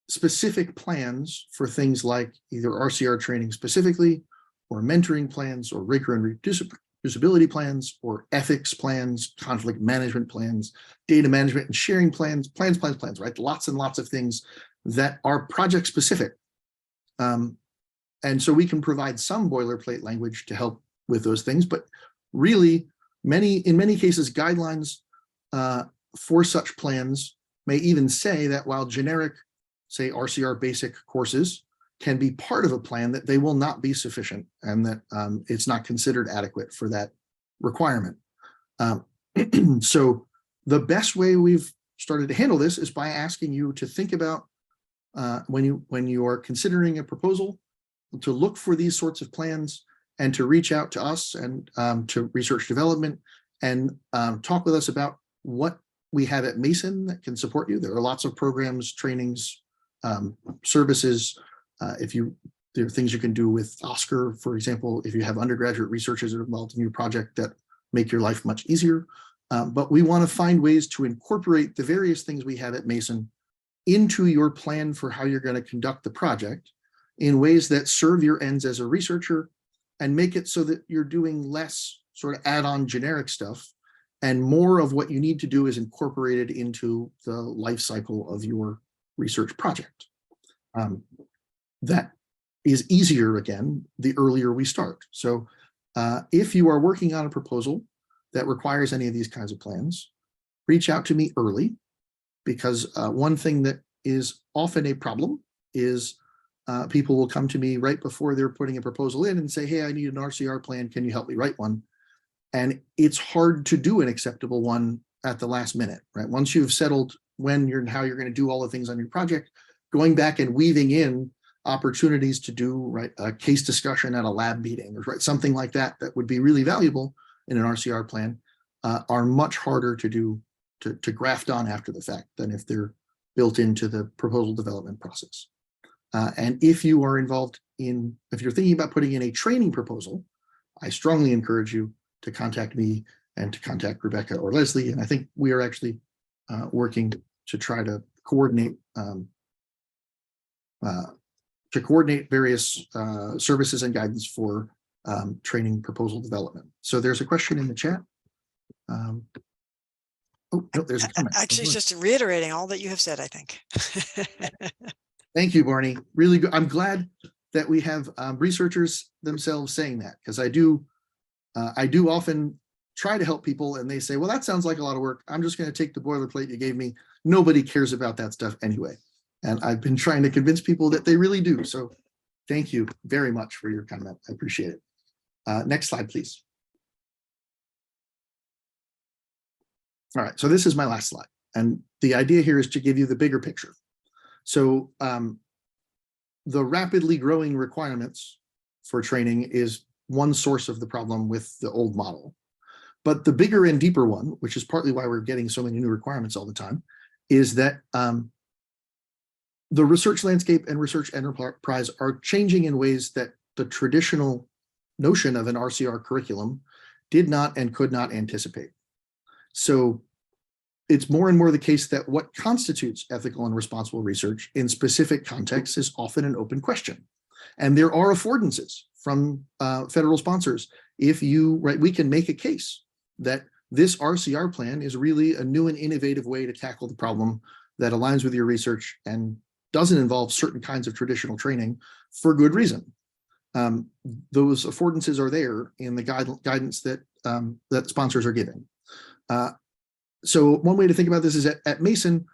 S17: specific plans for things like either RCR training specifically, or mentoring plans, or rigor and reproducibility plans, or ethics plans, conflict management plans, data management and sharing plans, right? Lots and lots of things that are project specific. And so we can provide some boilerplate language to help with those things, but really in many cases, guidelines for such plans may even say that while generic, say RCR basic courses can be part of a plan, that they will not be sufficient, and that it's not considered adequate for that requirement. So the best way we've started to handle this is by asking you to think about when you are considering a proposal, to look for these sorts of plans and to reach out to us and to research development and talk with us about what we have at Mason that can support you. There are lots of programs, trainings, services. There are things you can do with Oscar, for example, if you have undergraduate researchers that are involved in your project that make your life much easier. But we want to find ways to incorporate the various things we have at Mason into your plan for how you're going to conduct the project in ways that serve your ends as a researcher and make it so that you're doing less sort of add-on generic stuff, and more of what you need to do is incorporated into the life cycle of your research project. That is easier, again, the earlier we start. So if you are working on a proposal that requires any of these kinds of plans, reach out to me early, because one thing that is often a problem is people will come to me right before they're putting a proposal in and say, hey, I need an RCR plan. Can you help me write one? And it's hard to do an acceptable one at the last minute, right? Once you've settled how you're going to do all the things on your project, going back and weaving in opportunities to do a case discussion at a lab meeting, or something like that would be really valuable in an RCR plan, are much harder to do, to graft on after the fact than if they're built into the proposal development process. And if you are involved if you're thinking about putting in a training proposal, I strongly encourage you to contact me and to contact Rebecca or Leslie. And I think we are actually working to try to coordinate various services and guidance for training proposal development. So there's a question in the chat. Oh, no, there's a comment.
S1: Actually, just reiterating all that you have said, I think.
S17: Thank you, Barney. Really good. I'm glad that we have researchers themselves saying that, because I do often try to help people and they say, well, that sounds like a lot of work. I'm just going to take the boilerplate you gave me. Nobody cares about that stuff anyway. And I've been trying to convince people that they really do. So thank you very much for your comment. I appreciate it. Next slide, please. All right, so this is my last slide. And the idea here is to give you the bigger picture. So the rapidly growing requirements for training is one source of the problem with the old model. But the bigger and deeper one, which is partly why we're getting so many new requirements all the time, is that the research landscape and research enterprise are changing in ways that the traditional notion of an RCR curriculum did not and could not anticipate. So it's more and more the case that what constitutes ethical and responsible research in specific contexts is often an open question. And there are affordances from federal sponsors. We can make a case that this RCR plan is really a new and innovative way to tackle the problem that aligns with your research and doesn't involve certain kinds of traditional training for good reason. Those affordances are there in the guidance that sponsors are giving. So one way to think about this is at Mason,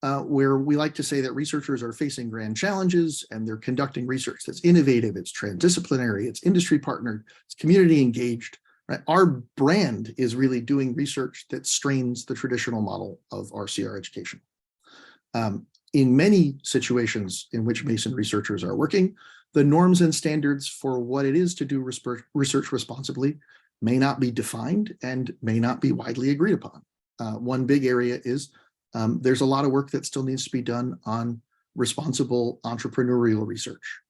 S17: where we like to say that researchers are facing grand challenges and they're conducting research that's innovative, it's transdisciplinary, it's industry partnered, it's community engaged. Right? Our brand is really doing research that strains the traditional model of RCR education. In many situations in which Mason researchers are working, the norms and standards for what it is to do research responsibly may not be defined and may not be widely agreed upon. One big area is there's a lot of work that still needs to be done on responsible entrepreneurial research.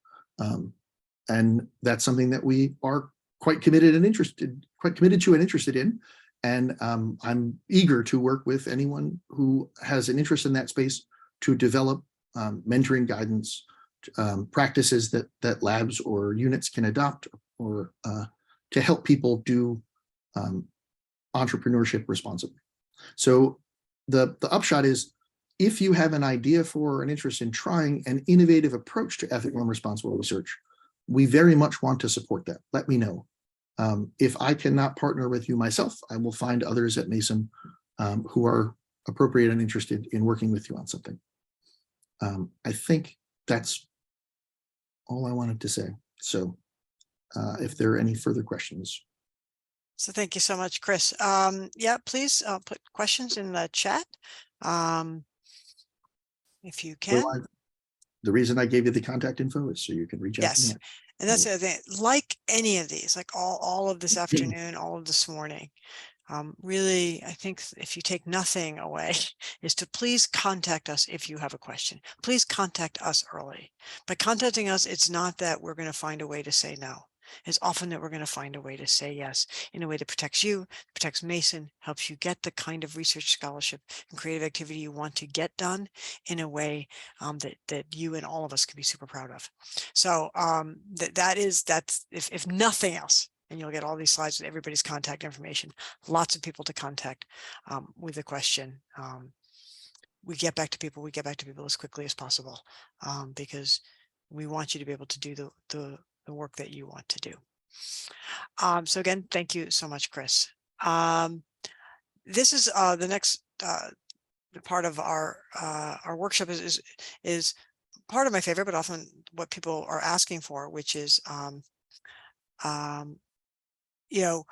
S17: And that's something that we are quite committed to and interested in. And I'm eager to work with anyone who has an interest in that space to develop mentoring guidance, practices that labs or units can adopt, or to help people do entrepreneurship responsibly. So the upshot is, if you have an idea for an interest in trying an innovative approach to ethical and responsible research, we very much want to support that. Let me know. If I cannot partner with you myself, I will find others at Mason who are appropriate and interested in working with you on something. I think that's all I wanted to say. So if there are any further questions.
S1: So thank you so much, Chris. Yeah, please put questions in the chat if you can.
S17: Well, the reason I gave you the contact info is so you can reach out to
S1: Yes.
S17: me.
S1: And that's the other thing, like any of these, like all of this afternoon, all of this morning, really, I think if you take nothing away is to please contact us if you have a question. Please contact us early. By contacting us, it's not that we're going to find a way to say no. It's often that we're going to find a way to say yes in a way that protects you, protects Mason, helps you get the kind of research, scholarship, and creative activity you want to get done in a way that you and all of us can be super proud of. So that's if nothing else, and you'll get all these slides with everybody's contact information, lots of people to contact with a question. We get back to people as quickly as possible because we want you to be able to do the work that you want to do. So again, thank you so much, Chris. This is the next part of our workshop is part of my favorite, but often what people are asking for, which is you know,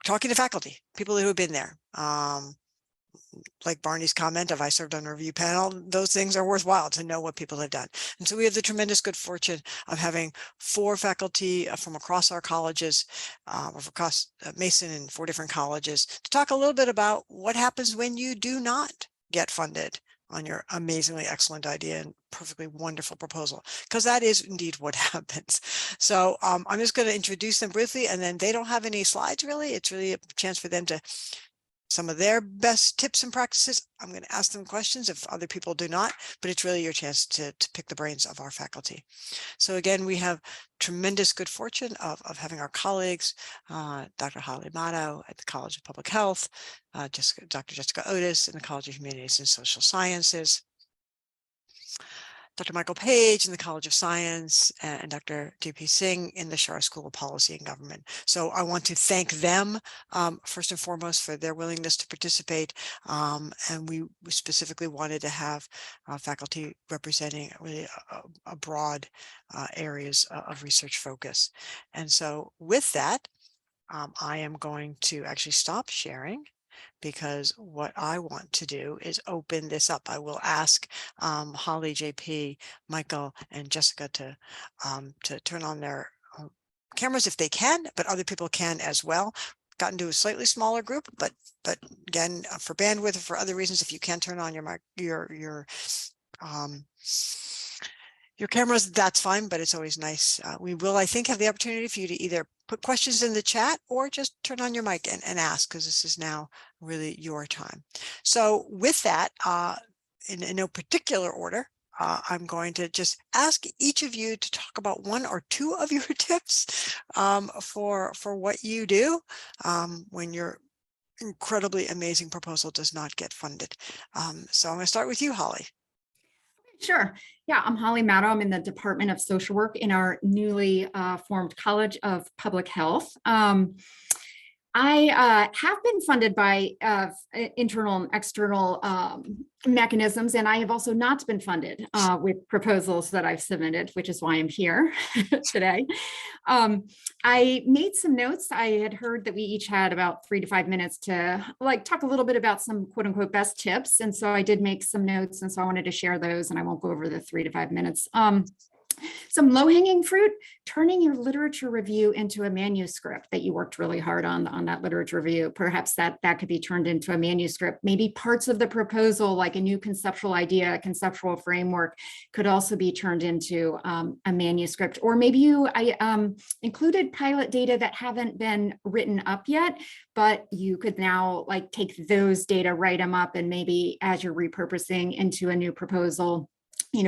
S1: talking to faculty, people who have been there. Like Barney's comment of I served on a review panel, those things are worthwhile to know what people have done. And so we have the tremendous good fortune of having 4 faculty from across our colleges, across Mason and 4 different colleges, to talk a little bit about what happens when you do not get funded on your amazingly excellent idea and perfectly wonderful proposal, because that is indeed what happens. So I'm just going to introduce them briefly, and then they don't have any slides really. It's really a chance for them to some of their best tips and practices. I'm going to ask them questions if other people do not, but it's really your chance to pick the brains of our faculty. So again, we have tremendous good fortune of having our colleagues, Dr. Holly Mato at the College of Public Health, Dr. Jessica Otis in the College of Humanities and Social Sciences, Dr. Michael Page in the College of Science, and Dr. D.P. Singh in the Schar School of Policy and Government. So I want to thank them first and foremost for their willingness to participate. And we specifically wanted to have faculty representing really a broad areas of research focus. And so with that, I am going to actually stop sharing, because what I want to do is open this up. I will ask Holly, JP, Michael, and Jessica to turn on their cameras if they can, but other people can as well. Gotten to a slightly smaller group, but again, for bandwidth or for other reasons, if you can turn on your cameras, that's fine, but it's always nice. We will, I think, have the opportunity for you to either put questions in the chat or just turn on your mic and ask, because this is now really your time. So with that, in no particular order, I'm going to just ask each of you to talk about 1 or 2 of your tips for what you do when your incredibly amazing proposal does not get funded. So I'm going to start with you, Holly.
S18: Sure. Yeah, I'm Holly Mato. I'm in the Department of Social Work in our newly formed College of Public Health. I have been funded by internal and external mechanisms, and I have also not been funded with proposals that I've submitted, which is why I'm here today. I made some notes. I had heard that we each had about 3 to 5 minutes to talk a little bit about some quote unquote best tips. And so I did make some notes, and so I wanted to share those, and I won't go over the 3 to 5 minutes. Some low-hanging fruit, turning your literature review into a manuscript that you worked really hard on that literature review. Perhaps that could be turned into a manuscript. Maybe parts of the proposal, like a new conceptual idea, a conceptual framework, could also be turned into a manuscript. Or maybe you included pilot data that haven't been written up yet, but you could now like take those data, write them up, and maybe as you're repurposing into a new proposal,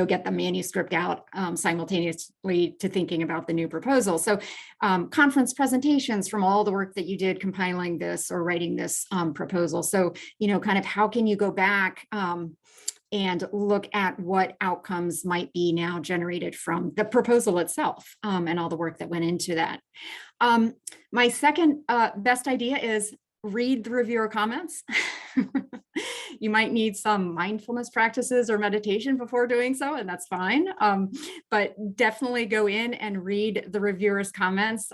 S18: get the manuscript out simultaneously to thinking about the new proposal. So conference presentations from all the work that you did compiling this or writing this proposal. So, kind of how can you go back and look at what outcomes might be now generated from the proposal itself and all the work that went into that. My second best idea is read the reviewer comments. You might need some mindfulness practices or meditation before doing so, and that's fine. But definitely go in and read the reviewers' comments.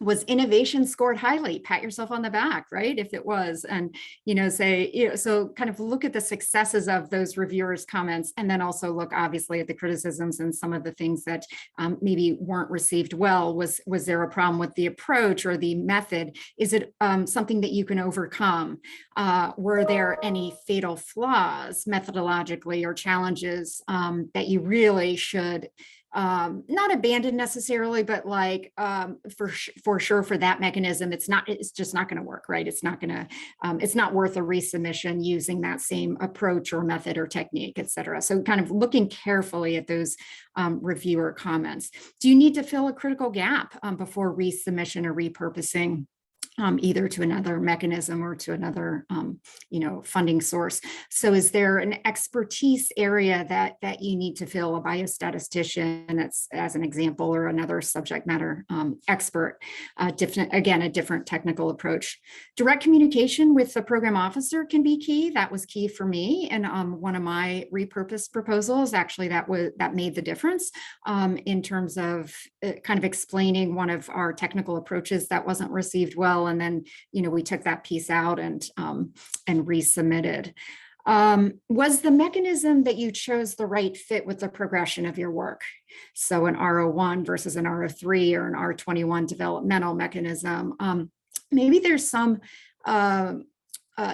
S18: Was innovation scored highly? Pat yourself on the back, right? If it was, and say, so kind of look at the successes of those reviewers' comments, and then also look obviously at the criticisms and some of the things that maybe weren't received well. Was there a problem with the approach or the method? Is it something that you can overcome? Were there any fatal flaws methodologically or challenges that you really should not abandon necessarily, but like for sure for that mechanism, it's just not going to work, right? It's not worth a resubmission using that same approach or method or technique, et cetera. So kind of looking carefully at those reviewer comments. Do you need to fill a critical gap before resubmission or repurposing? Either to another mechanism or to another, funding source. So is there an expertise area that you need to fill, a biostatistician, that's as an example, or another subject matter expert? A different technical approach. Direct communication with the program officer can be key. That was key for me. And one of my repurposed proposals, actually that made the difference in terms of kind of explaining one of our technical approaches that wasn't received well. And then, we took that piece out and resubmitted. Was the mechanism that you chose the right fit with the progression of your work? So an R01 versus an R03 or an R21 developmental mechanism. Maybe there's some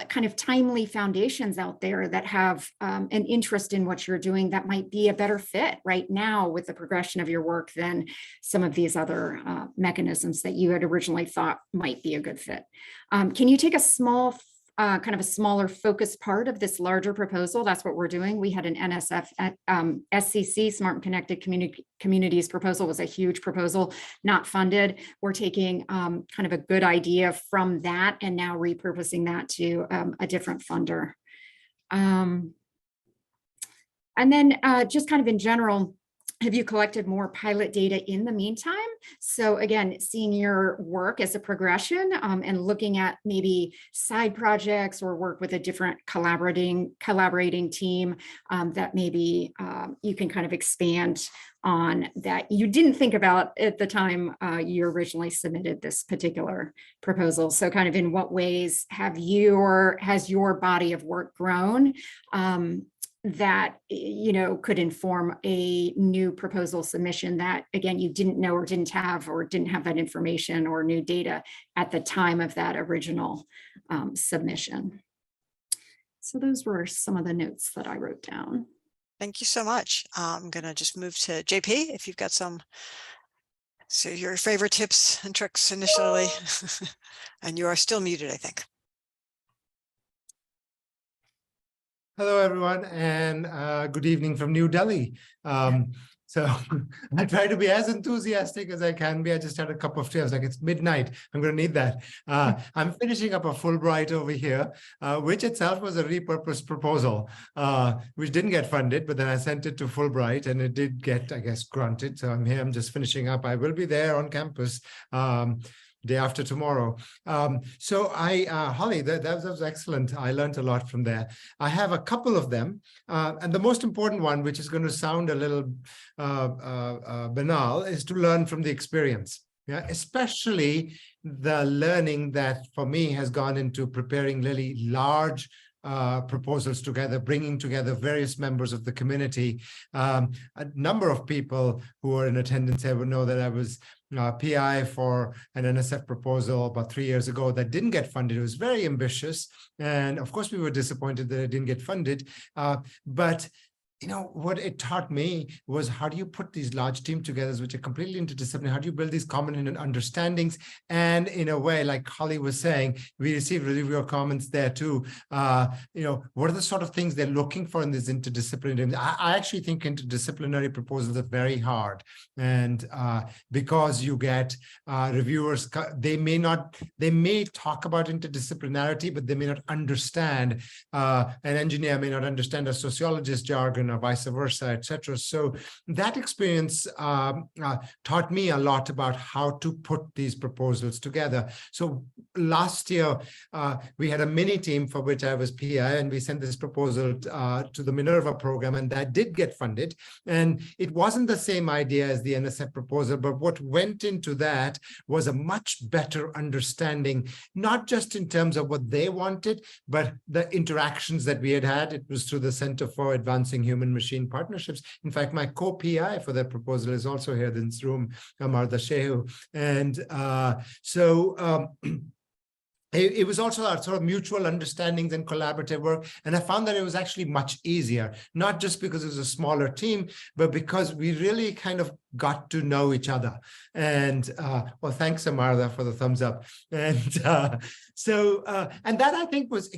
S18: kind of timely foundations out there that have an interest in what you're doing that might be a better fit right now with the progression of your work than some of these other mechanisms that you had originally thought might be a good fit. Can you take a small kind of a smaller focused part of this larger proposal? That's what we're doing. We had an NSF SCC, Smart and Connected Communities proposal, was a huge proposal, not funded. We're taking kind of a good idea from that and now repurposing that to a different funder. And then just kind of in general, have you collected more pilot data in the meantime? So again, seeing your work as a progression and looking at maybe side projects or work with a different collaborating team that maybe you can kind of expand on that you didn't think about at the time you originally submitted this particular proposal. So kind of in what ways has your body of work grown that could inform a new proposal submission that, again, you didn't know or didn't have that information or new data at the time of that original submission. So those were some of the notes that I wrote down.
S1: Thank you so much. I'm going to just move to JP if you've got so your favorite tips and tricks initially, and you are still muted, I think.
S19: Hello, everyone, and good evening from New Delhi. So I try to be as enthusiastic as I can be. I just had a cup of tea. I was like, it's midnight. I'm going to need that. I'm finishing up a Fulbright over here, which itself was a repurposed proposal, which didn't get funded, but then I sent it to Fulbright and it did get, I guess, granted. So I'm here. I'm just finishing up. I will be there on campus day after tomorrow. So Holly, that was excellent. I learned a lot from there. I have a couple of them. And the most important one, which is going to sound a little banal, is to learn from the experience. Yeah, especially the learning that for me has gone into preparing really large proposals together, bringing together various members of the community. A number of people who are in attendance here will know that I was PI for an NSF proposal about 3 years ago that didn't get funded. It was very ambitious. And of course, we were disappointed that it didn't get funded. But you know, what it taught me was how do you put these large team together, which are completely interdisciplinary? How do you build these common understandings? And in a way, like Holly was saying, we received really your comments there too. You know, what are the sort of things they're looking for in this interdisciplinary? I actually think interdisciplinary proposals are very hard. And because you get reviewers, they may talk about interdisciplinarity, but they may not understand, an engineer may not understand a sociologist jargon or vice versa, etc. So that experience taught me a lot about how to put these proposals together. So last year, we had a mini team for which I was PI, and we sent this proposal to the Minerva program, and that did get funded. And it wasn't the same idea as the NSF proposal, but what went into that was a much better understanding, not just in terms of what they wanted, but the interactions that we had. It was through the Center for Advancing Human-Machine Partnerships. In fact, my co-PI for that proposal is also here in this room, Amarda Shehu. And it was also a sort of mutual understandings and collaborative work. And I found that it was actually much easier, not just because it was a smaller team, but because we really kind of got to know each other. And well, thanks, Amarda, for the thumbs up. And and that I think was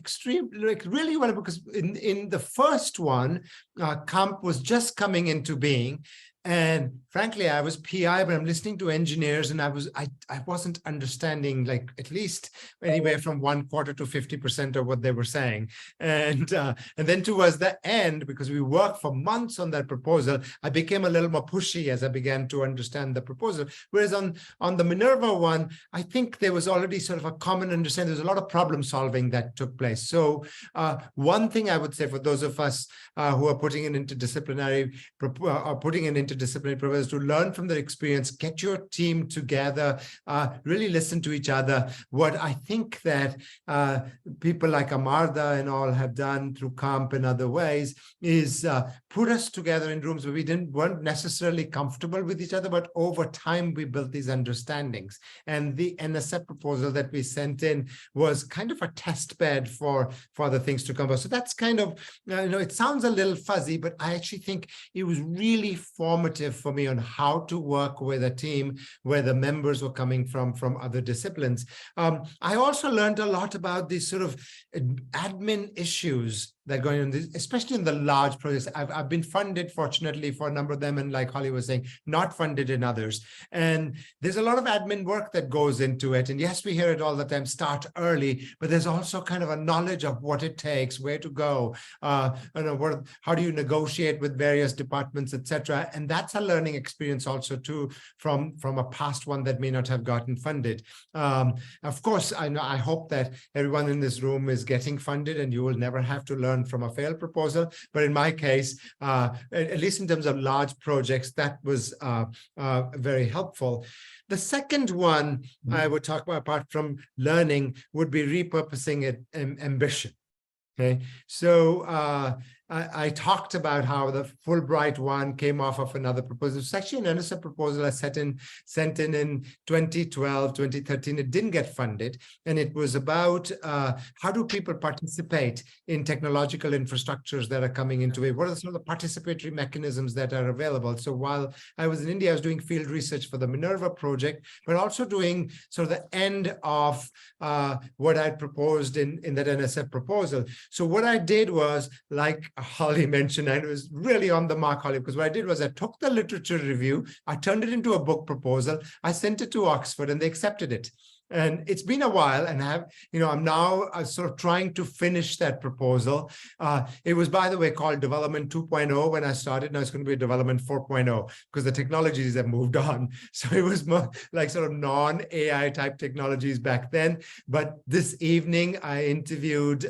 S19: really well, because in the first one, COMP was just coming into being. And frankly, I was PI, but I'm listening to engineers, and I wasn't understanding, like, at least anywhere from 1/4 to 50% of what they were saying. And then towards the end, because we worked for months on that proposal, I became a little more pushy as I began to understand the proposal. Whereas on the Minerva one, I think there was already sort of a common understanding. There's a lot of problem solving that took place. So one thing I would say for those of us who are putting an interdisciplinary proposals, to learn from their experience, get your team together, really listen to each other. What I think that people like Amarda and all have done through COMP and other ways is put us together in rooms where we weren't necessarily comfortable with each other, but over time we built these understandings. And the NSF proposal that we sent in was kind of a test bed for the things to come. So that's kind of, it sounds a little fuzzy, but I actually think it was really formative for me on how to work with a team where the members were coming from other disciplines. I also learned a lot about these sort of admin issues that are going on, especially in the large projects. I've been funded, fortunately, for a number of them, and like Holly was saying, not funded in others. And there's a lot of admin work that goes into it. And yes, we hear it all the time, start early, but there's also kind of a knowledge of what it takes, where to go, how do you negotiate with various departments, etc. And that's a learning experience also too, from a past one that may not have gotten funded. Of course, I hope that everyone in this room is getting funded and you will never have to learn from a failed proposal. But in my case, at least in terms of large projects, that was very helpful. The second one I would talk about, apart from learning, would be repurposing ambition. Okay, so I talked about how the Fulbright one came off of another proposal. It's actually an NSF proposal I sent in 2012, 2013. It didn't get funded. And it was about how do people participate in technological infrastructures that are coming into it? What are some of the participatory mechanisms that are available? So while I was in India, I was doing field research for the Minerva project, but also doing sort of the end of what I'd proposed in that NSF proposal. So what I did was, like Holly mentioned, and it was really on the mark, Holly, because what I did was I took the literature review, I turned it into a book proposal, I sent it to Oxford, and they accepted it. And it's been a while, and I'm now sort of trying to finish that proposal. It was, by the way, called Development 2.0 when I started. Now it's going to be Development 4.0 because the technologies have moved on. So it was more like sort of non-AI type technologies back then. But this evening, I interviewed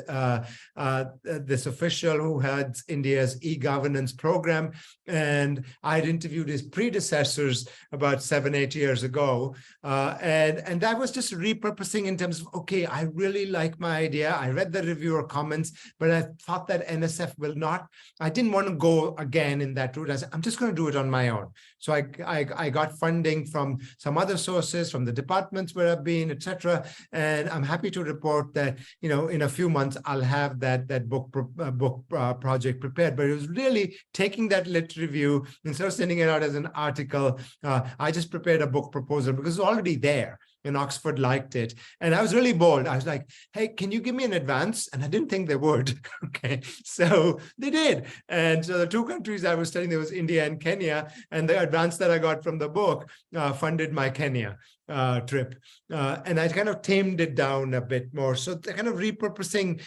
S19: this official who heads India's e-governance program, and I'd interviewed his predecessors about 7-8 years ago, and that was just just repurposing in terms of, okay, I really like my idea. I read the reviewer comments, but I thought that NSF will not. I didn't want to go again in that route. I said, I'm just going to do it on my own. So I got funding from some other sources, from the departments where I've been, etc. And I'm happy to report that, you know, in a few months, I'll have that book project prepared. But it was really taking that lit review, instead of sending it out as an article, I just prepared a book proposal because it's already there. And Oxford liked it. And I was really bold. I was like, hey, can you give me an advance? And I didn't think they would. Okay, so they did. And so the two countries I was studying, there was India and Kenya. And the advance that I got from the book funded my Kenya trip. And I kind of tamed it down a bit more. So the kind of repurposing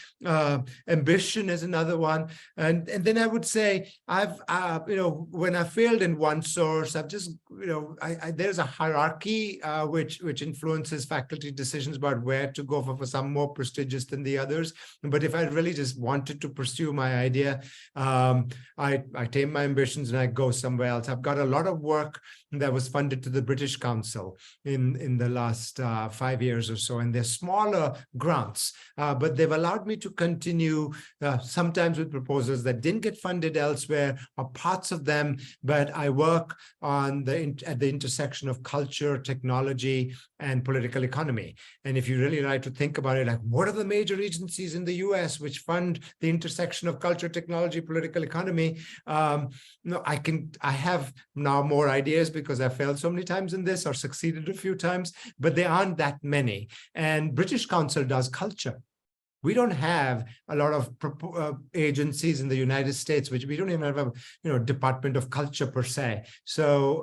S19: ambition is another one. And then I would say I've, you know, when I failed in one source, I've just, you know, there's a hierarchy which influences faculty decisions about where to go for some more prestigious than the others. But if I really just wanted to pursue my idea, I tame my ambitions and I go somewhere else. I've got a lot of work that was funded to the British Council in the last 5 years or so, and they're smaller grants, but they've allowed me to continue sometimes with proposals that didn't get funded elsewhere or parts of them, but I work on at the intersection of culture, technology, and political economy. And if you really like to think about it, like what are the major agencies in the US which fund the intersection of culture, technology, political economy? No, I have now more ideas because I failed so many times in this or succeeded a few times, but there aren't that many. And British Council does culture. We don't have a lot of agencies in the United States, which we don't even have a Department of Culture per se. So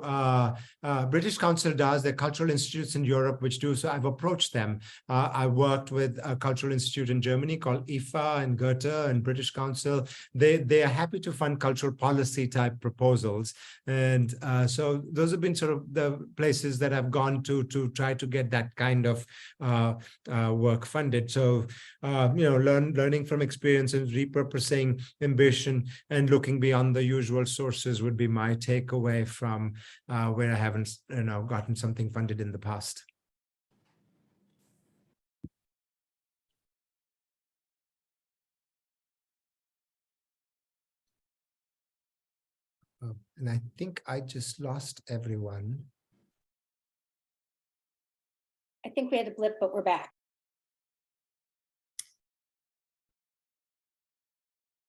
S19: British Council does. There are cultural institutes in Europe which do. So I've approached them. I worked with a cultural institute in Germany called IFA and Goethe and British Council. They are happy to fund cultural policy type proposals. And so those have been sort of the places that I've gone to try to get that kind of work funded. So learning from experience and repurposing ambition and looking beyond the usual sources would be my takeaway from where I haven't gotten something funded in the past. And I think I just lost everyone.
S20: I think we had a blip, but we're back.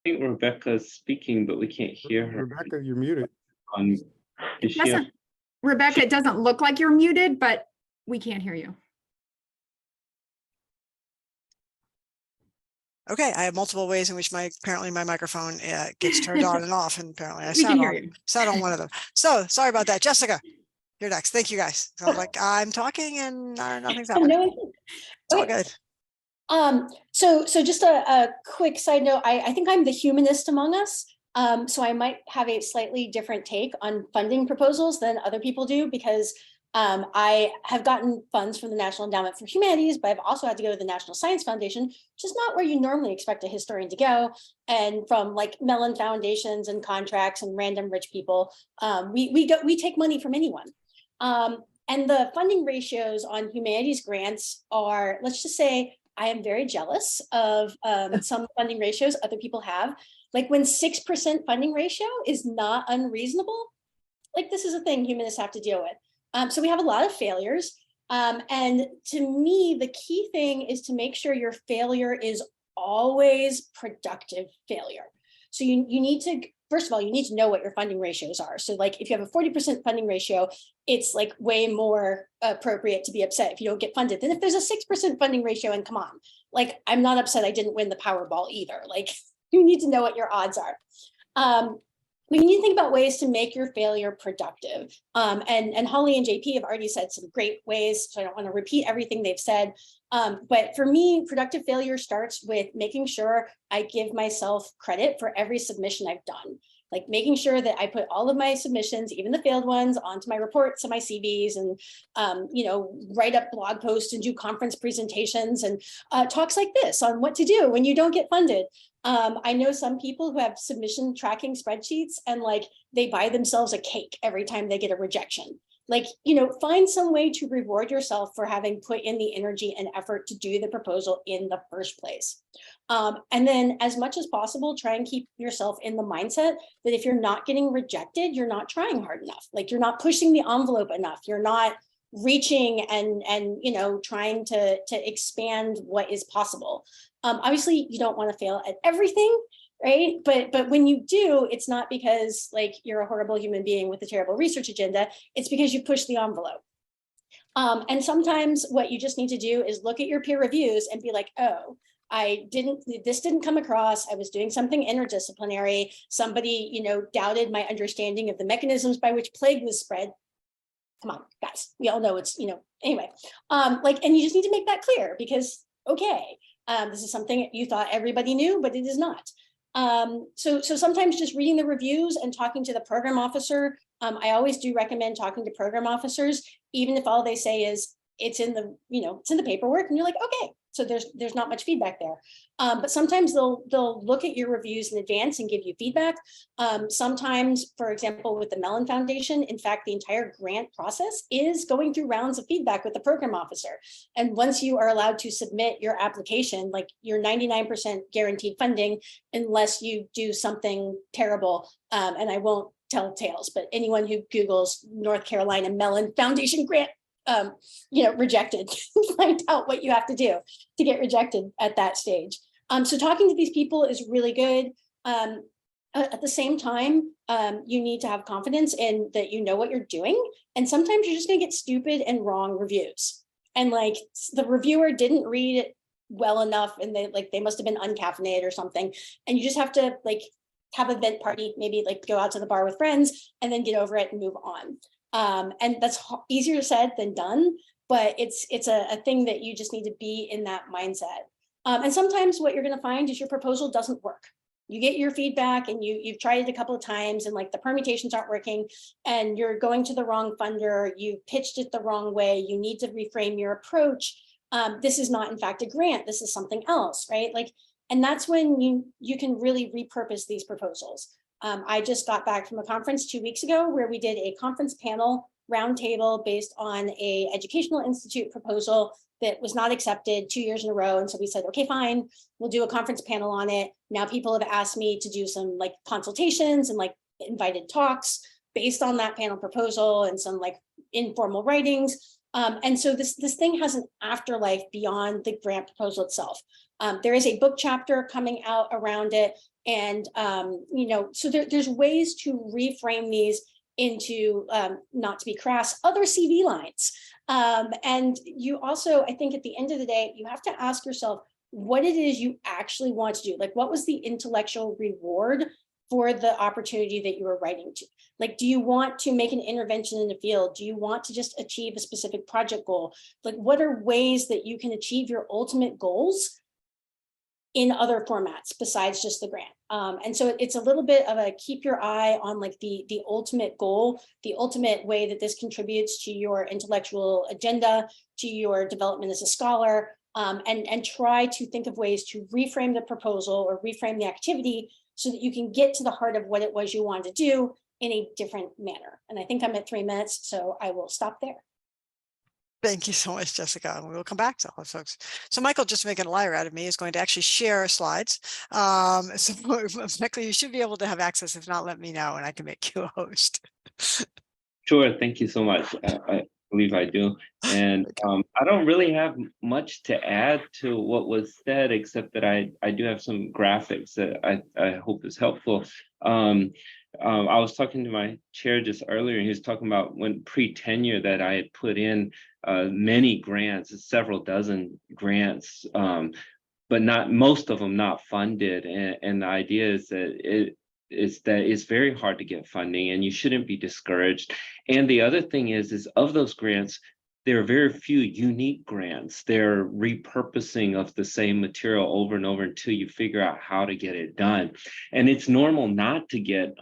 S21: I think Rebecca's speaking, but we can't hear her.
S2: Rebecca, you're muted.
S18: Rebecca, it doesn't look like you're muted, but we can't hear you.
S1: Okay, I have multiple ways in which apparently my microphone gets turned on and off, and apparently I sat on one of them. So sorry about that. Jessica, you're next. Thank you, guys. So I'm talking and nothing's happening. It's all good.
S20: So just a quick side note, I think I'm the humanist among us. So I might have a slightly different take on funding proposals than other people do, because I have gotten funds from the National Endowment for Humanities, but I've also had to go to the National Science Foundation, which is not where you normally expect a historian to go. And from like Mellon foundations and contracts and random rich people, we take money from anyone. And the funding ratios on humanities grants are, let's just say, I am very jealous of some funding ratios other people have. Like when 6% funding ratio is not unreasonable, like this is a thing humanists have to deal with. So we have a lot of failures. And to me, the key thing is to make sure your failure is always productive failure. So you need to, first of all, you need to know what your funding ratios are. So like if you have a 40% funding ratio, it's like way more appropriate to be upset if you don't get funded than if there's a 6% funding ratio. And come on, like I'm not upset I didn't win the Powerball either. Like you need to know what your odds are. We need to think about ways to make your failure productive. And Holly and JP have already said some great ways, so I don't want to repeat everything they've said. But for me, productive failure starts with making sure I give myself credit for every submission I've done. Like making sure that I put all of my submissions, even the failed ones, onto my reports and my CVs, and write up blog posts and do conference presentations and talks like this on what to do when you don't get funded. I know some people who have submission tracking spreadsheets and like they buy themselves a cake every time they get a rejection. Like, you know, find some way to reward yourself for having put in the energy and effort to do the proposal in the first place. And then as much as possible, try and keep yourself in the mindset that if you're not getting rejected, you're not trying hard enough. Like you're not pushing the envelope enough. You're not reaching and you know, trying to expand what is possible. Obviously, you don't want to fail at everything, right? But when you do, it's not because like you're a horrible human being with a terrible research agenda. It's because you push the envelope. And sometimes what you just need to do is look at your peer reviews and be like, oh, this didn't come across. I was doing something interdisciplinary. Somebody, you know, doubted my understanding of the mechanisms by which plague was spread. Come on, guys, we all know it's, you know, anyway, like, and you just need to make that clear because, okay, this is something you thought everybody knew, but it is not. So sometimes just reading the reviews and talking to the program officer, I always do recommend talking to program officers, even if all they say is it's in the, you know, it's in the paperwork and you're like, okay, so there's not much feedback there. But sometimes they'll look at your reviews in advance and give you feedback. Sometimes, for example, with the Mellon Foundation, in fact, the entire grant process is going through rounds of feedback with the program officer. And once you are allowed to submit your application, like you're 99% guaranteed funding, unless you do something terrible. And I won't tell tales, but anyone who Googles North Carolina Mellon Foundation grant, you know, rejected, find out what you have to do to get rejected at that stage. So talking to these people is really good. At the same time, you need to have confidence in that you know what you're doing. And sometimes you're just gonna get stupid and wrong reviews. And like the reviewer didn't read it well enough and they must have been uncaffeinated or something. And you just have to like have a vent party, maybe like go out to the bar with friends and then get over it and move on. And that's easier said than done, but it's a thing that you just need to be in that mindset. And sometimes what you're going to find is your proposal doesn't work. You get your feedback and you've tried it a couple of times and like the permutations aren't working and you're going to the wrong funder, you pitched it the wrong way, you need to reframe your approach. This is not in fact a grant, this is something else, right? Like, and that's when you can really repurpose these proposals. I just got back from a conference 2 weeks ago where we did a conference panel roundtable based on a educational institute proposal that was not accepted 2 years in a row. And so we said, okay, fine, we'll do a conference panel on it. Now people have asked me to do some like consultations and like invited talks based on that panel proposal and some like informal writings. And so this thing has an afterlife beyond the grant proposal itself. There is a book chapter coming out around it. And, you know, so there's ways to reframe these into, not to be crass, other CV lines. And you also, I think at the end of the day, you have to ask yourself what it is you actually want to do. Like, what was the intellectual reward for the opportunity that you were writing to? Like, do you want to make an intervention in the field? Do you want to just achieve a specific project goal? Like, what are ways that you can achieve your ultimate goals in other formats besides just the grant? And so it's a little bit of a keep your eye on like the ultimate goal, the ultimate way that this contributes to your intellectual agenda, to your development as a scholar, and try to think of ways to reframe the proposal or reframe the activity so that you can get to the heart of what it was you wanted to do in a different manner. And I think I'm at 3 minutes, so I will stop there.
S1: Thank you so much, Jessica. And we will come back to all those folks. So Michael, just making a liar out of me, is going to actually share slides. So Michael, you should be able to have access. If not, let me know and I can make you a host.
S21: Sure, thank you so much. I believe I do. And I don't really have much to add to what was said, except that I do have some graphics that I hope is helpful. I was talking to my chair just earlier, and he was talking about when pre-tenure that I had put in many grants, several dozen grants, but not most of them not funded. And the idea is that it's very hard to get funding, and you shouldn't be discouraged. And the other thing is of those grants, there are very few unique grants. They're repurposing of the same material over and over until you figure out how to get it done. And it's normal not to get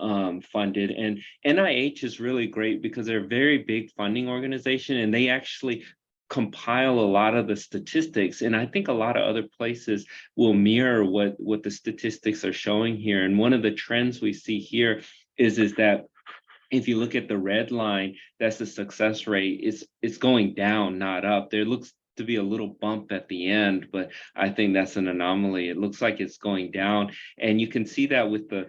S21: funded. And NIH is really great because they're a very big funding organization, and they actually compile a lot of the statistics. And I think a lot of other places will mirror what the statistics are showing here. And one of the trends we see here is that if you look at the red line, that's the success rate. It's going down, not up. There looks to be a little bump at the end, but I think that's an anomaly. It looks like it's going down. And you can see that with the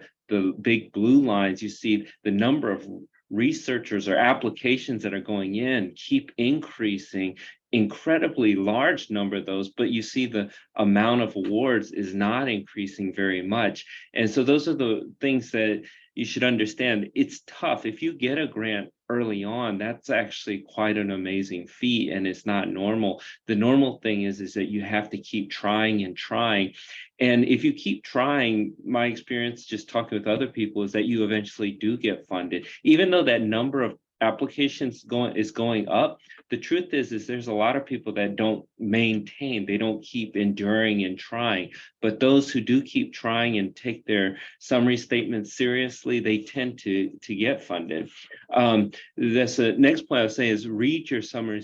S21: big blue lines. You see the number of researchers or applications that are going in keep increasing, incredibly large number of those, but you see the amount of awards is not increasing very much. And so those are the things that you should understand. It's tough. If you get a grant early on, that's actually quite an amazing feat, and it's not normal. The normal thing is that you have to keep trying and trying. And if you keep trying, my experience just talking with other people is that you eventually do get funded. Even though that number of applications is going up, the truth is there's a lot of people that don't maintain, they don't keep enduring and trying. But those who do keep trying and take their summary statements seriously, they tend to get funded. That's the next point I would say is read your summary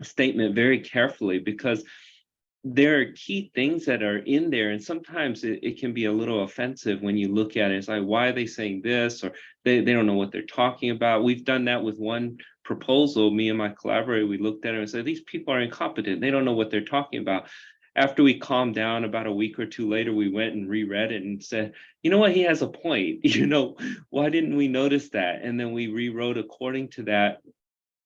S21: statement very carefully, because there are key things that are in there, and sometimes it can be a little offensive when you look at it. It's like, why are they saying this? Or they don't know what they're talking about. We've done that with one proposal. Me and my collaborator, we looked at it and said, these people are incompetent. They don't know what they're talking about. After we calmed down, about a week or two later, we went and reread it and said, you know what, he has a point. Why didn't we notice that? And then we rewrote according to that.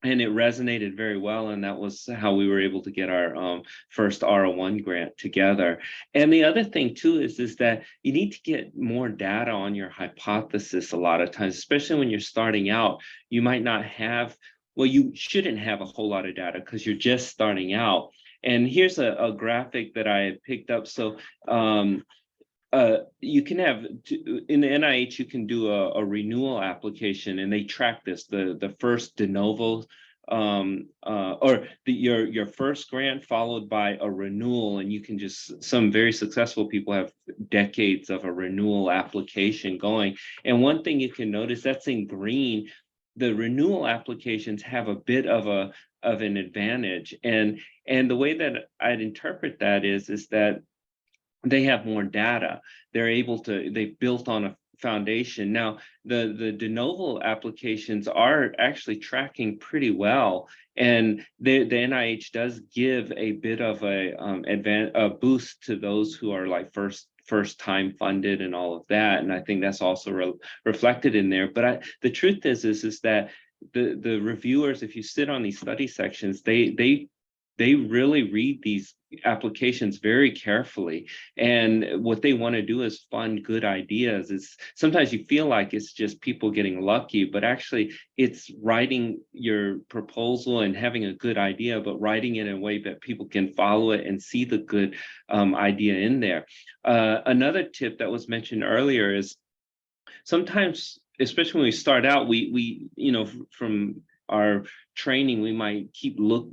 S21: And it resonated very well, and that was how we were able to get our first R01 grant together. And the other thing too is that you need to get more data on your hypothesis a lot of times, especially when you're starting out. You might not have, well, you shouldn't have a whole lot of data because you're just starting out. And here's a graphic that I picked up. So you can have, in the NIH, you can do a renewal application, and they track this, the first de novo, or your first grant followed by a renewal, and you can just, some very successful people have decades of a renewal application going. And one thing you can notice, that's in green, the renewal applications have a bit of an advantage. And the way that I'd interpret that is that they have more data. They've built on a foundation. Now, the de novo applications are actually tracking pretty well. And the NIH does give a bit of a boost to those who are like first time funded and all of that. And I think that's also reflected in there. But the truth is that the reviewers, if you sit on these study sections, they really read these applications very carefully. And what they want to do is fund good ideas. It's sometimes you feel like it's just people getting lucky, but actually it's writing your proposal and having a good idea, but writing it in a way that people can follow it and see the good idea in there. Another tip that was mentioned earlier is sometimes, especially when we start out, we from our training, we might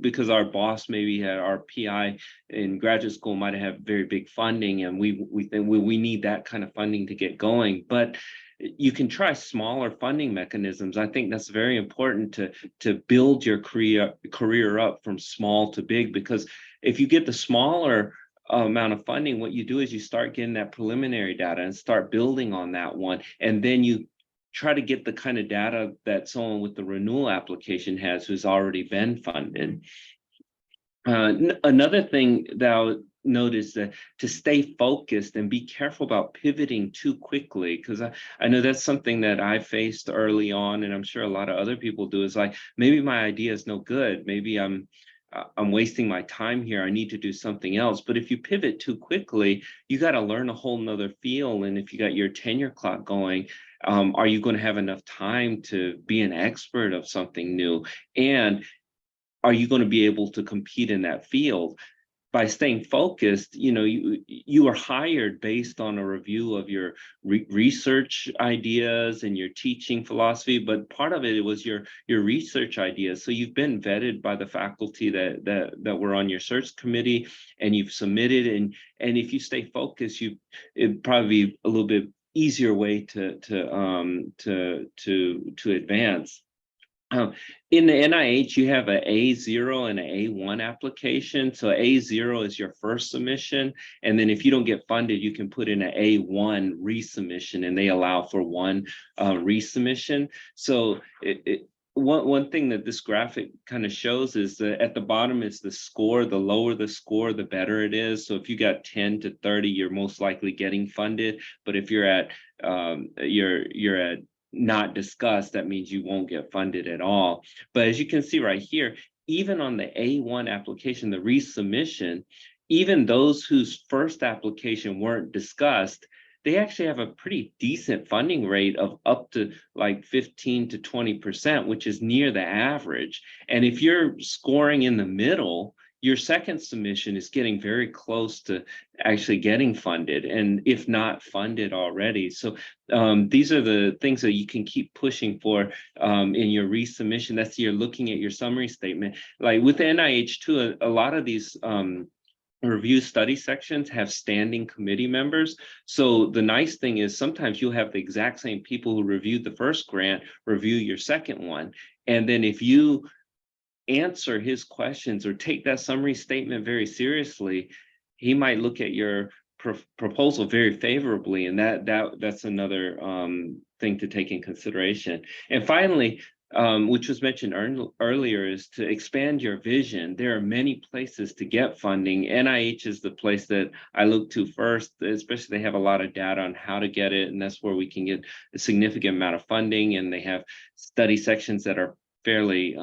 S21: because our boss maybe had our PI in graduate school might have very big funding, and we think we need that kind of funding to get going. But you can try smaller funding mechanisms. I think that's very important to build your career up from small to big, because if you get the smaller amount of funding, what you do is you start getting that preliminary data and start building on that one, and then you try to get the kind of data that someone with the renewal application has who's already been funded. Another thing that I would note is that to stay focused and be careful about pivoting too quickly, because I know that's something that I faced early on, and I'm sure a lot of other people do, is like, maybe my idea is no good. Maybe I'm wasting my time here. I need to do something else. But if you pivot too quickly, you got to learn a whole nother field. And if you got your tenure clock going, are you going to have enough time to be an expert of something new? And are you going to be able to compete in that field? By staying focused, you are hired based on a review of your research ideas and your teaching philosophy, but part of it was your research ideas. So you've been vetted by the faculty that were on your search committee, and you've submitted. And if you stay focused, it'd probably be a little bit easier way to advance. In the NIH, you have an A0 and an A1 application. So A0 is your first submission. And then if you don't get funded, you can put in an A1 resubmission, and they allow for one resubmission. So one thing that this graphic kind of shows is that at the bottom is the score. The lower the score, the better it is. So if you got 10 to 30, you're most likely getting funded. But if you're at you're at not discussed, that means you won't get funded at all. But as you can see right here, even on the A1 application, the resubmission, even those whose first application weren't discussed, they actually have a pretty decent funding rate of up to like 15 to 20%, which is near the average. And if you're scoring in the middle, your second submission is getting very close to actually getting funded, and if not funded already. So these are the things that you can keep pushing for in your resubmission. That's you're looking at your summary statement. Like with the NIH too, a lot of these review study sections have standing committee members. So the nice thing is sometimes you'll have the exact same people who reviewed the first grant review your second one. And then if you answer his questions or take that summary statement very seriously, he might look at your proposal very favorably. And that's another thing to take in consideration. And finally, which was mentioned earlier, is to expand your vision. There are many places to get funding. NIH is the place that I look to first, especially they have a lot of data on how to get it, and that's where we can get a significant amount of funding, and they have study sections that are fairly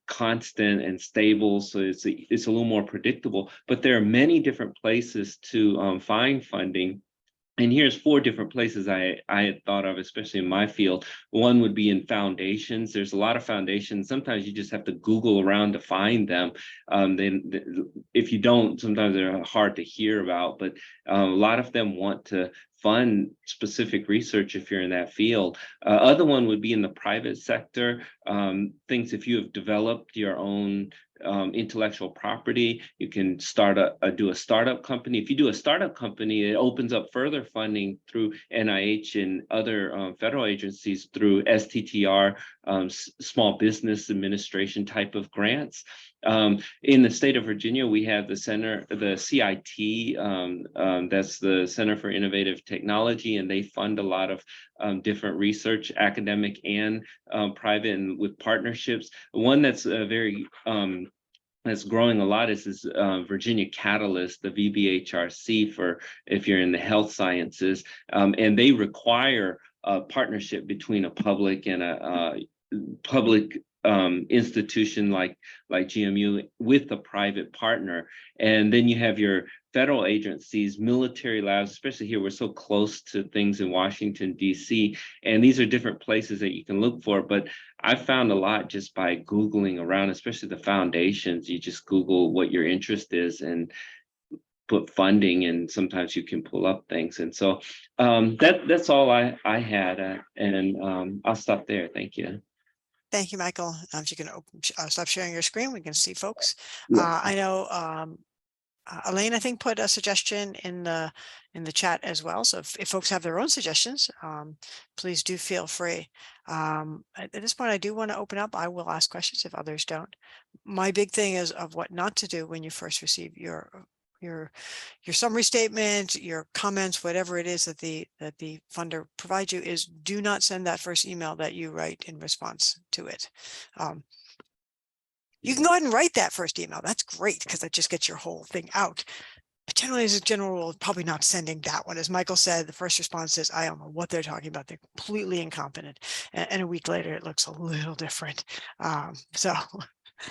S21: constant and stable, so it's a little more predictable. But there are many different places to find funding. And here's 4 different places I had thought of, especially in my field. One would be in foundations. There's a lot of foundations. Sometimes you just have to Google around to find them. If you don't, sometimes they're hard to hear about, but a lot of them want to fund specific research if you're in that field. Other one would be in the private sector. Things if you have developed your own intellectual property, you can do a startup company. If you do a startup company, it opens up further funding through NIH and other federal agencies through STTR, Small Business Administration type of grants. In the state of Virginia, we have the CIT, that's the Center for Innovative Technology, and they fund a lot of different research, academic and private, and with partnerships. One that's that's growing a lot is this Virginia Catalyst, the VBHRC, for if you're in the health sciences, and they require a partnership between a public and a public institution like GMU with a private partner. And then you have your federal agencies, military labs, especially here, we're so close to things in Washington, DC, and these are different places that you can look for. But I found a lot just by Googling around, especially the foundations. You just Google what your interest is and put funding, and sometimes you can pull up things. And so that's all I had, and I'll stop there. Thank you.
S1: Thank you, Michael. If you can stop sharing your screen, we can see folks.
S5: Yeah.
S1: I know Elaine, I think, put a suggestion in the chat as well. So if folks have their own suggestions, please do feel free. At this point, I do want to open up. I will ask questions if others don't. My big thing is of what not to do when you first receive your summary statement, your comments, whatever it is that the funder provides you, is do not send that first email that you write in response to it. You can go ahead and write that first email. That's great, because that just gets your whole thing out. But generally, as a general rule, probably not sending that one. As Michael said, the first response is, I don't know what they're talking about. They're completely incompetent. And a week later, it looks a little different. So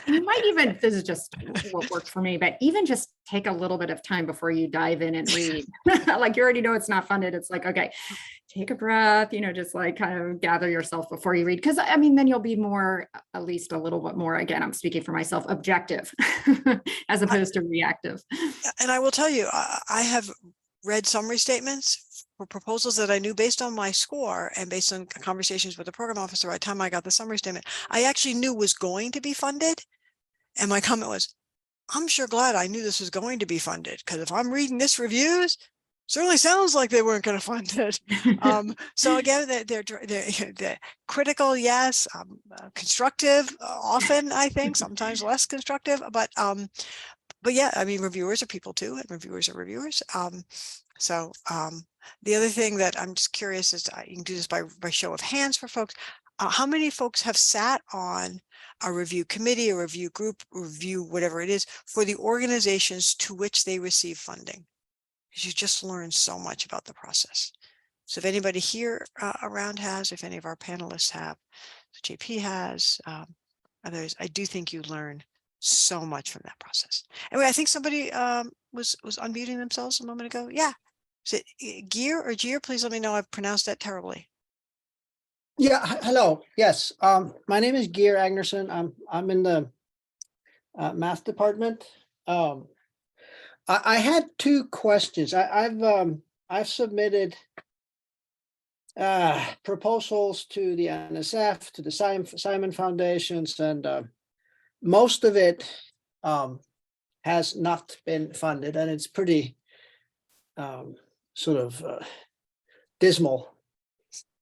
S18: You might even, this is just what works for me, but even just take a little bit of time before you dive in and read. Like, you already know it's not funded. It's like, okay, take a breath, just like kind of gather yourself before you read. Because I mean, then you'll be more, at least a little bit more, again, I'm speaking for myself, objective as opposed to reactive.
S1: And I will tell you, I have read summary statements for proposals that I knew based on my score and based on conversations with the program officer by the time I got the summary statement, I actually knew was going to be funded. And my comment was, I'm sure glad I knew this was going to be funded, because if I'm reading this reviews, certainly sounds like they weren't going to fund it. So again, they're critical, yes, constructive, often, I think, sometimes less constructive, but yeah, I mean, reviewers are people too, and reviewers are reviewers. The other thing that I'm just curious is, you can do this by show of hands for folks. How many folks have sat on a review committee, a review group, review, whatever it is, for the organizations to which they receive funding? Because you just learn so much about the process. So if anybody here around has, if any of our panelists have, JP has, others, I do think you learn so much from that process. Anyway, I think somebody was unmuting themselves a moment ago. Yeah. Is it Gear or Gear? Please let me know I've pronounced that terribly.
S3: Yeah, hello. Yes, my name is Geir Agnerson. I'm in the math department. I had two questions. I've submitted proposals to the NSF, to the Simon Foundations, and most of it has not been funded, and it's pretty sort of dismal.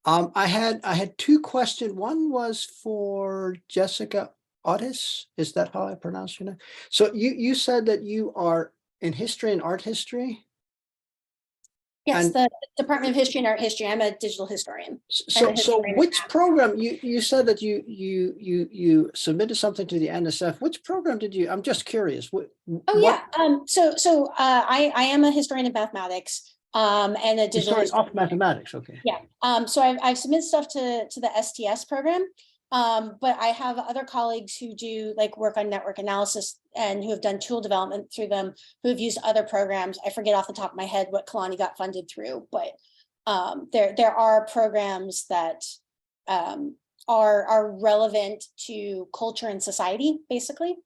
S3: I had two questions. One was for Jessica Otis. Is that how I pronounce your name? So you said that you are in history and art history?
S20: Yes,
S3: And
S20: the Department of History and Art History. I'm a digital historian.
S3: so which program, you said that you submitted something to the NSF. Which program did you, I'm just curious.
S20: Yeah. I am a historian of mathematics. And a digital
S3: historian of mathematics. Okay.
S20: Yeah. So I've submitted stuff to the STS program. But I have other colleagues who do like work on network analysis and who have done tool development through them, who have used other programs. I forget off the top of my head what Kalani got funded through, but there are programs that are relevant to culture and society, basically.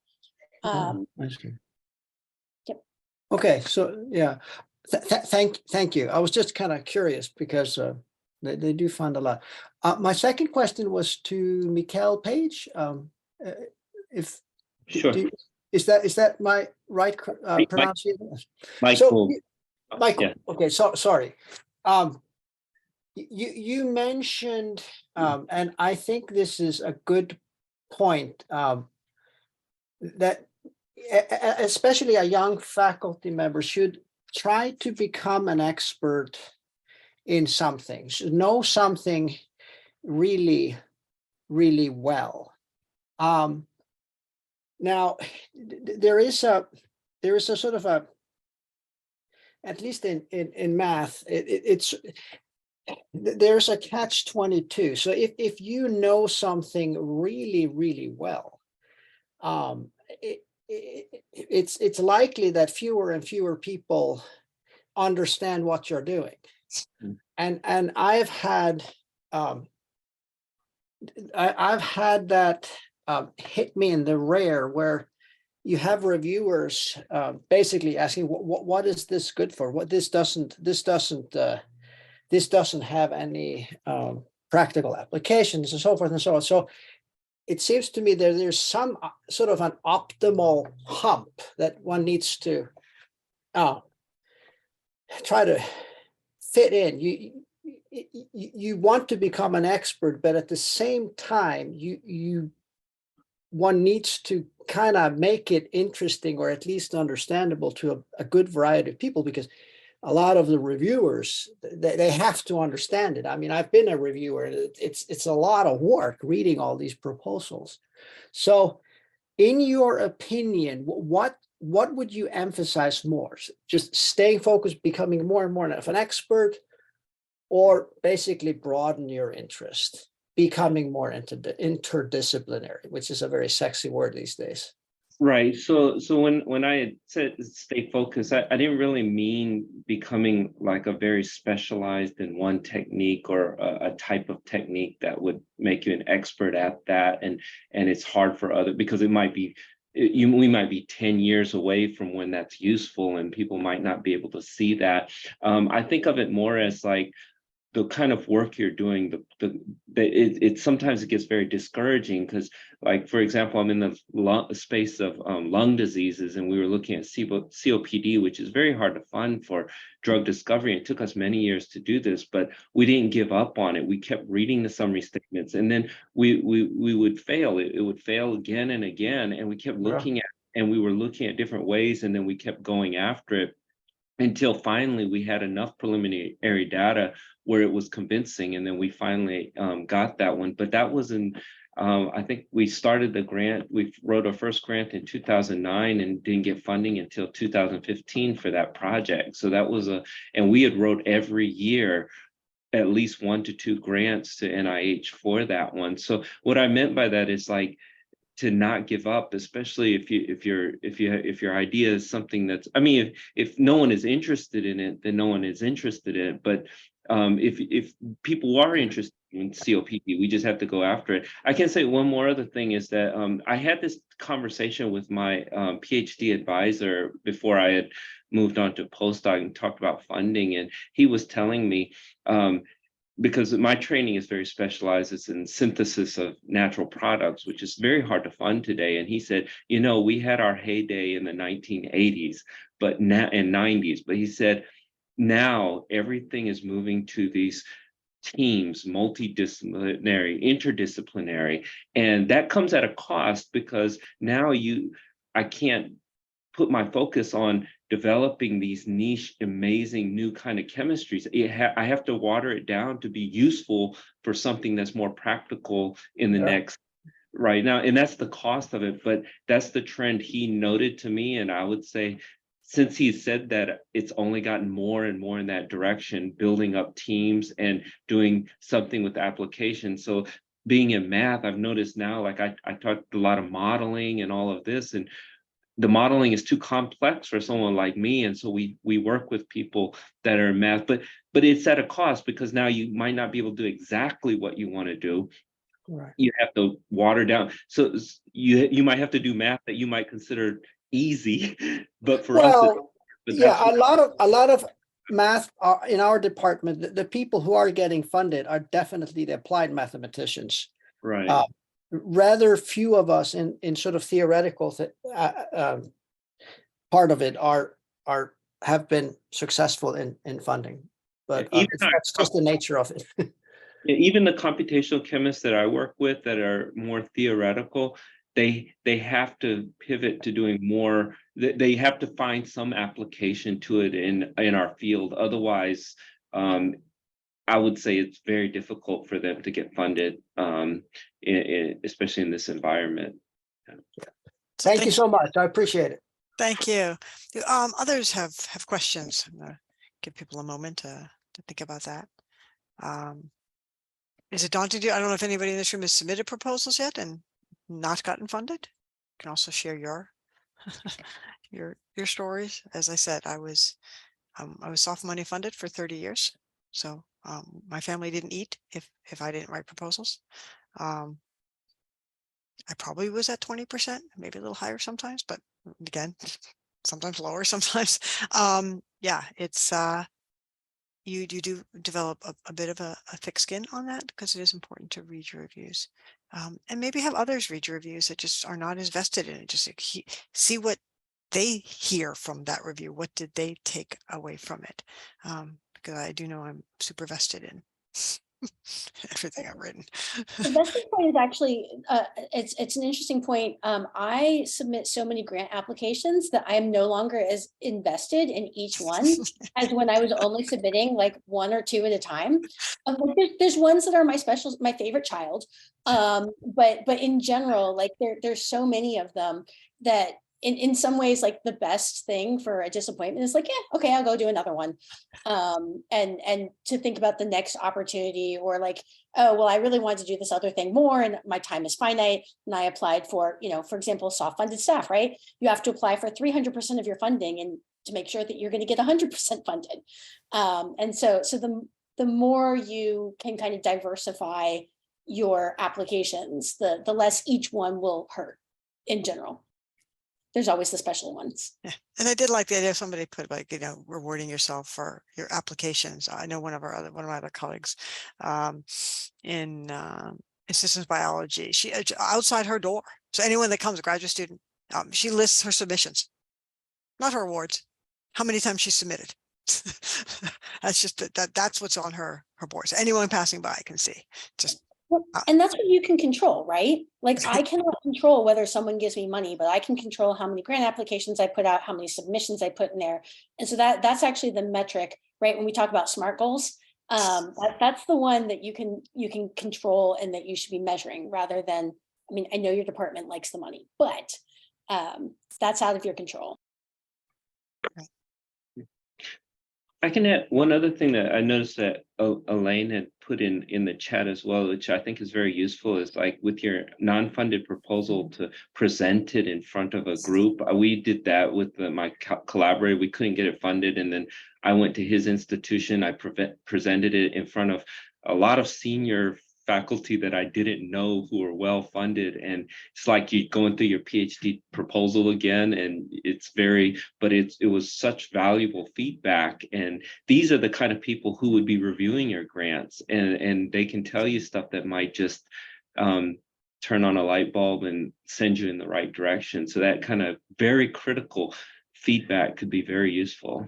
S3: I see.
S20: Yep.
S3: Okay, so yeah, thank you. I was just kind of curious because they do fund a lot. My second question was to Mikkel Page. If
S21: sure.
S3: Is that my right pronunciation?
S21: Michael.
S3: So, Michael.
S21: Yeah.
S3: Okay. So sorry. You mentioned, and I think this is a good point, that especially a young faculty member should try to become an expert in something, should know something really, really well. Now, there is a sort of a, at least in math, there's a catch-22. So if you know something really, really well, it's likely that fewer and fewer people understand what you're doing. And I've had that hit me in the rear, where you have reviewers basically asking, what is this good for? What this doesn't have any practical applications, and so forth and so on. So it seems to me that there's some sort of an optimal hump that one needs to try to fit in. You want to become an expert, but at the same time, one needs to kind of make it interesting, or at least understandable to a good variety of people, because a lot of the reviewers, they have to understand it. I mean, I've been a reviewer. It's a lot of work reading all these proposals. So in your opinion, what would you emphasize more? Just staying focused, becoming more and more of an expert, or basically broaden your interest, becoming more interdisciplinary, which is a very sexy word these days?
S21: Right. So when I said stay focused, I didn't really mean becoming like a very specialized in one technique or a type of technique that would make you an expert at that. And it's hard for other, because it might be, we might be 10 years away from when that's useful, and people might not be able to see that. I think of it more as like the kind of work you're doing, it sometimes it gets very discouraging because, like, for example, I'm in the space of lung diseases, and we were looking at COPD, which is very hard to fund for drug discovery. It took us many years to do this, but we didn't give up on it. We kept reading the summary statements, and then we would fail. It would fail again and again, and we kept looking at, and we were looking at different ways, and then we kept going after it until finally we had enough preliminary data where it was convincing, and then we finally got that one. But that was in, I think we started the grant, we wrote our first grant in 2009 and didn't get funding until 2015 for that project. So that was and we had wrote every year at least 1 to 2 grants to NIH for that one. So what I meant by that is, like, to not give up, especially if your idea is something that's, I mean, if no one is interested in it, then no one is interested in it. But if people are interested in COPD, we just have to go after it. I can say one more other thing is that I had this conversation with my PhD advisor before I had moved on to postdoc and talked about funding, and he was telling me, because my training is very specialized, it's in synthesis of natural products, which is very hard to fund today. And he said, you know, we had our heyday in the 1980s, but now in 90s, but he said, now everything is moving to these teams, multidisciplinary, interdisciplinary, and that comes at a cost, because now I can't put my focus on developing these niche, amazing new kind of chemistries. I have to water it down to be useful for something that's more practical in the next right now. And that's the cost of it. But that's the trend he noted to me. And I would say, since he said that, it's only gotten more and more in that direction, building up teams and doing something with application. So being in math, I've noticed now, like I talked a lot of modeling and all of this, and the modeling is too complex for someone like me. And so we work with people that are in math, but it's at a cost, because now you might not be able to do exactly what you want to do.
S3: Right.
S21: You have to water down. So you might have to do math that you might consider easy, but for us,
S3: yeah, a lot of math in our department, the people who are getting funded are definitely the applied mathematicians.
S21: Right.
S3: Rather few of us in sort of theoretical part of it have been successful in funding, but that's just the nature of it.
S21: Even the computational chemists that I work with that are more theoretical, they have to pivot to doing more. They have to find some application to it in our field. Otherwise, I would say it's very difficult for them to get funded, especially in this environment.
S3: Thank you so much. I appreciate it.
S1: Thank you. Others have questions. I'm gonna give people a moment to think about that. Is it daunting to you? I don't know if anybody in this room has submitted proposals yet and not gotten funded. You can also share your your stories. As I said, I was soft money funded for 30 years. So my family didn't eat if I didn't write proposals. I probably was at 20%, maybe a little higher sometimes, but again, sometimes lower, sometimes. Yeah, it's you do develop a bit of a thick skin on that, because it is important to read your reviews, and maybe have others read your reviews that just are not as vested in it. Just see what they hear from that review. What did they take away from it? Because I do know I'm super vested in everything I've written.
S20: The vesting point is actually, it's an interesting point. I submit so many grant applications that I am no longer as invested in each one as when I was only submitting like 1 or 2 at a time. There's ones that are my favorite child, but in general, like there's so many of them that in some ways, like the best thing for a disappointment is like, yeah, okay, I'll go do another one. And to think about the next opportunity, or like, oh, well, I really wanted to do this other thing more and my time is finite. And I applied for, for example, soft funded staff, right? You have to apply for 300% of your funding and to make sure that you're going to get 100% funded. And so the more you can kind of diversify your applications, the less each one will hurt in general. there's always the special ones.
S1: Yeah, and I did like the idea of somebody put like, rewarding yourself for your applications. I know one of my other colleagues in systems biology, she outside her door. So anyone that comes, a graduate student, she lists her submissions, not her awards, how many times she submitted. That's just that's what's on her board. So anyone passing by can see. Just
S20: and that's what you can control, right? Like I cannot control whether someone gives me money, but I can control how many grant applications I put out, how many submissions I put in there. And so that's actually the metric, right? When we talk about SMART goals, that's the one that you can control and that you should be measuring rather than, I mean, I know your department likes the money, but that's out of your control.
S21: I can add one other thing that I noticed that Elaine had put in the chat as well, which I think is very useful, is like with your non-funded proposal to present it in front of a group. We did that with my collaborator. We couldn't get it funded. And then I went to his institution. I presented it in front of a lot of senior faculty that I didn't know who are well funded, and it's like you going through your PhD proposal again, and it was such valuable feedback. And these are the kind of people who would be reviewing your grants, and they can tell you stuff that might just turn on a light bulb and send you in the right direction. So that kind of very critical feedback could be very useful.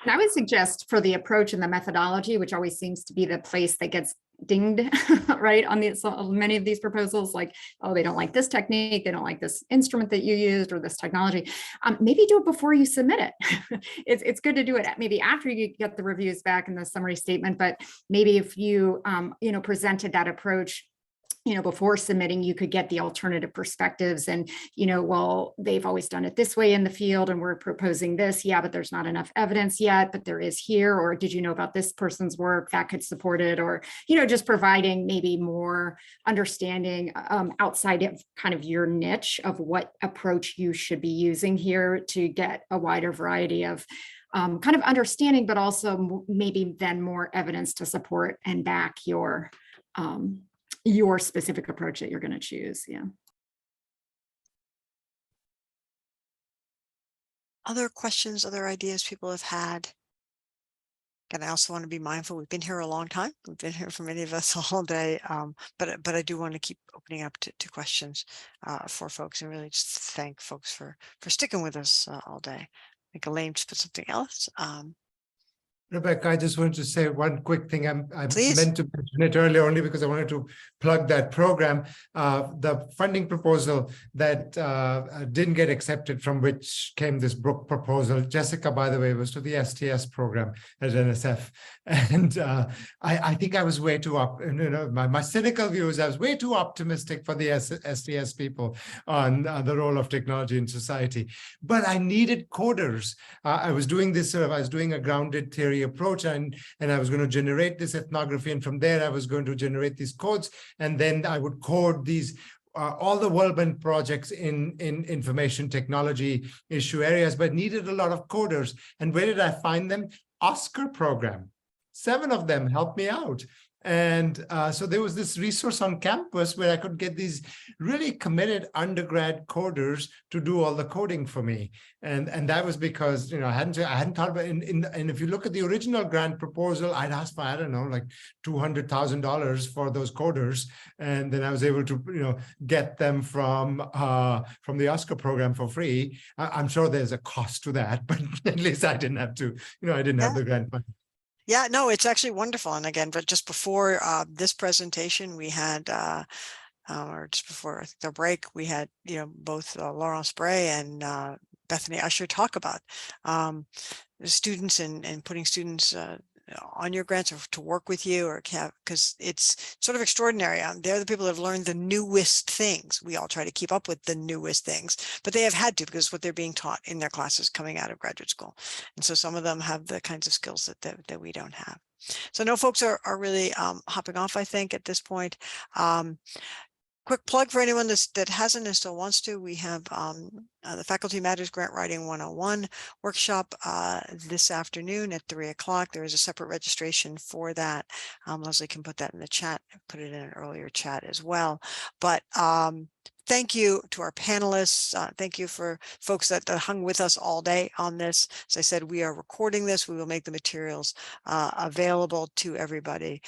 S18: And I would suggest for the approach and the methodology, which always seems to be the place that gets dinged, right, on many of these proposals, like, oh, they don't like this technique, they don't like this instrument that you used or this technology. Maybe do it before you submit it. It's good to do it maybe after you get the reviews back and the summary statement, but maybe if you, presented that approach before submitting, you could get the alternative perspectives and, well, they've always done it this way in the field and we're proposing this. Yeah, but there's not enough evidence yet, but there is here. Or did you know about this person's work that could support it? Or, just providing maybe more understanding outside of kind of your niche of what approach you should be using here to get a wider variety of kind of understanding, but also maybe then more evidence to support and back your specific approach that you're going to choose. Yeah.
S1: Other questions, other ideas people have had? And I also want to be mindful, we've been here a long time. We've been here for many of us all day, but I do want to keep opening up to questions for folks, and really just thank folks for sticking with us all day. I think Elaine just put something else.
S19: Rebecca, I just wanted to say one quick thing. I meant to mention it earlier only because I wanted to plug that program. The funding proposal that didn't get accepted, from which came this book proposal. Jessica, by the way, was to the STS program at NSF. And I think I was way too my cynical view is I was way too optimistic for the STS people on the role of technology in society. But I needed coders. I was doing a grounded theory approach, and I was going to generate this ethnography, and from there I was going to generate these codes, and then I would code these all the World projects in information technology issue areas, but needed a lot of coders. And where did I find them? OSCAR program. 7 of them helped me out. And so there was this resource on campus where I could get these really committed undergrad coders to do all the coding for me. And that was because, I hadn't thought about it. And if you look at the original grant proposal, I'd asked for, I don't know, like $200,000 for those coders. And then I was able to, get them from the OSCAR program for free. I'm sure there's a cost to that, but at least I didn't have to, I didn't have the grant money.
S1: Yeah, no, it's actually wonderful. And again, but just before this presentation, we had, or just before the break, we had, both Laurence Bray and Bethany Usher talk about the students and putting students on your grants or to work with you, or because it's sort of extraordinary. They're the people that have learned the newest things. We all try to keep up with the newest things, but they have had to, because what they're being taught in their classes coming out of graduate school. And so some of them have the kinds of skills that we don't have. So no, folks are really hopping off, I think, at this point. Quick plug for anyone that hasn't and still wants to. We have the Faculty Matters Grant Writing 101 workshop this afternoon at 3 o'clock. There is a separate registration for that. Leslie can put that in the chat, put it in an earlier chat as well. But Thank you to our panelists. Thank you for folks that hung with us all day on this. As I said, we are recording this. We will make the materials available to everybody.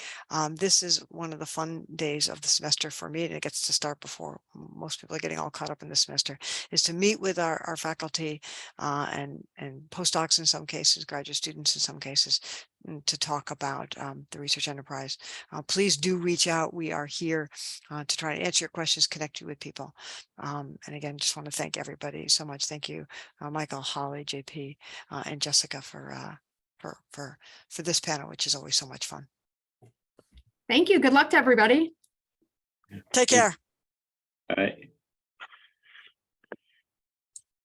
S1: This is one of the fun days of the semester for me, and it gets to start before most people are getting all caught up in the semester, is to meet with our faculty and postdocs in some cases, graduate students in some cases, to talk about the research enterprise. Please do reach out. We are here to try to answer your questions, connect you with people. And again, just want to thank everybody so much. Thank you, Michael, Holly, JP, and Jessica for this panel, which is always so much fun.
S18: Thank you. Good luck to everybody.
S1: Take care.
S21: All right.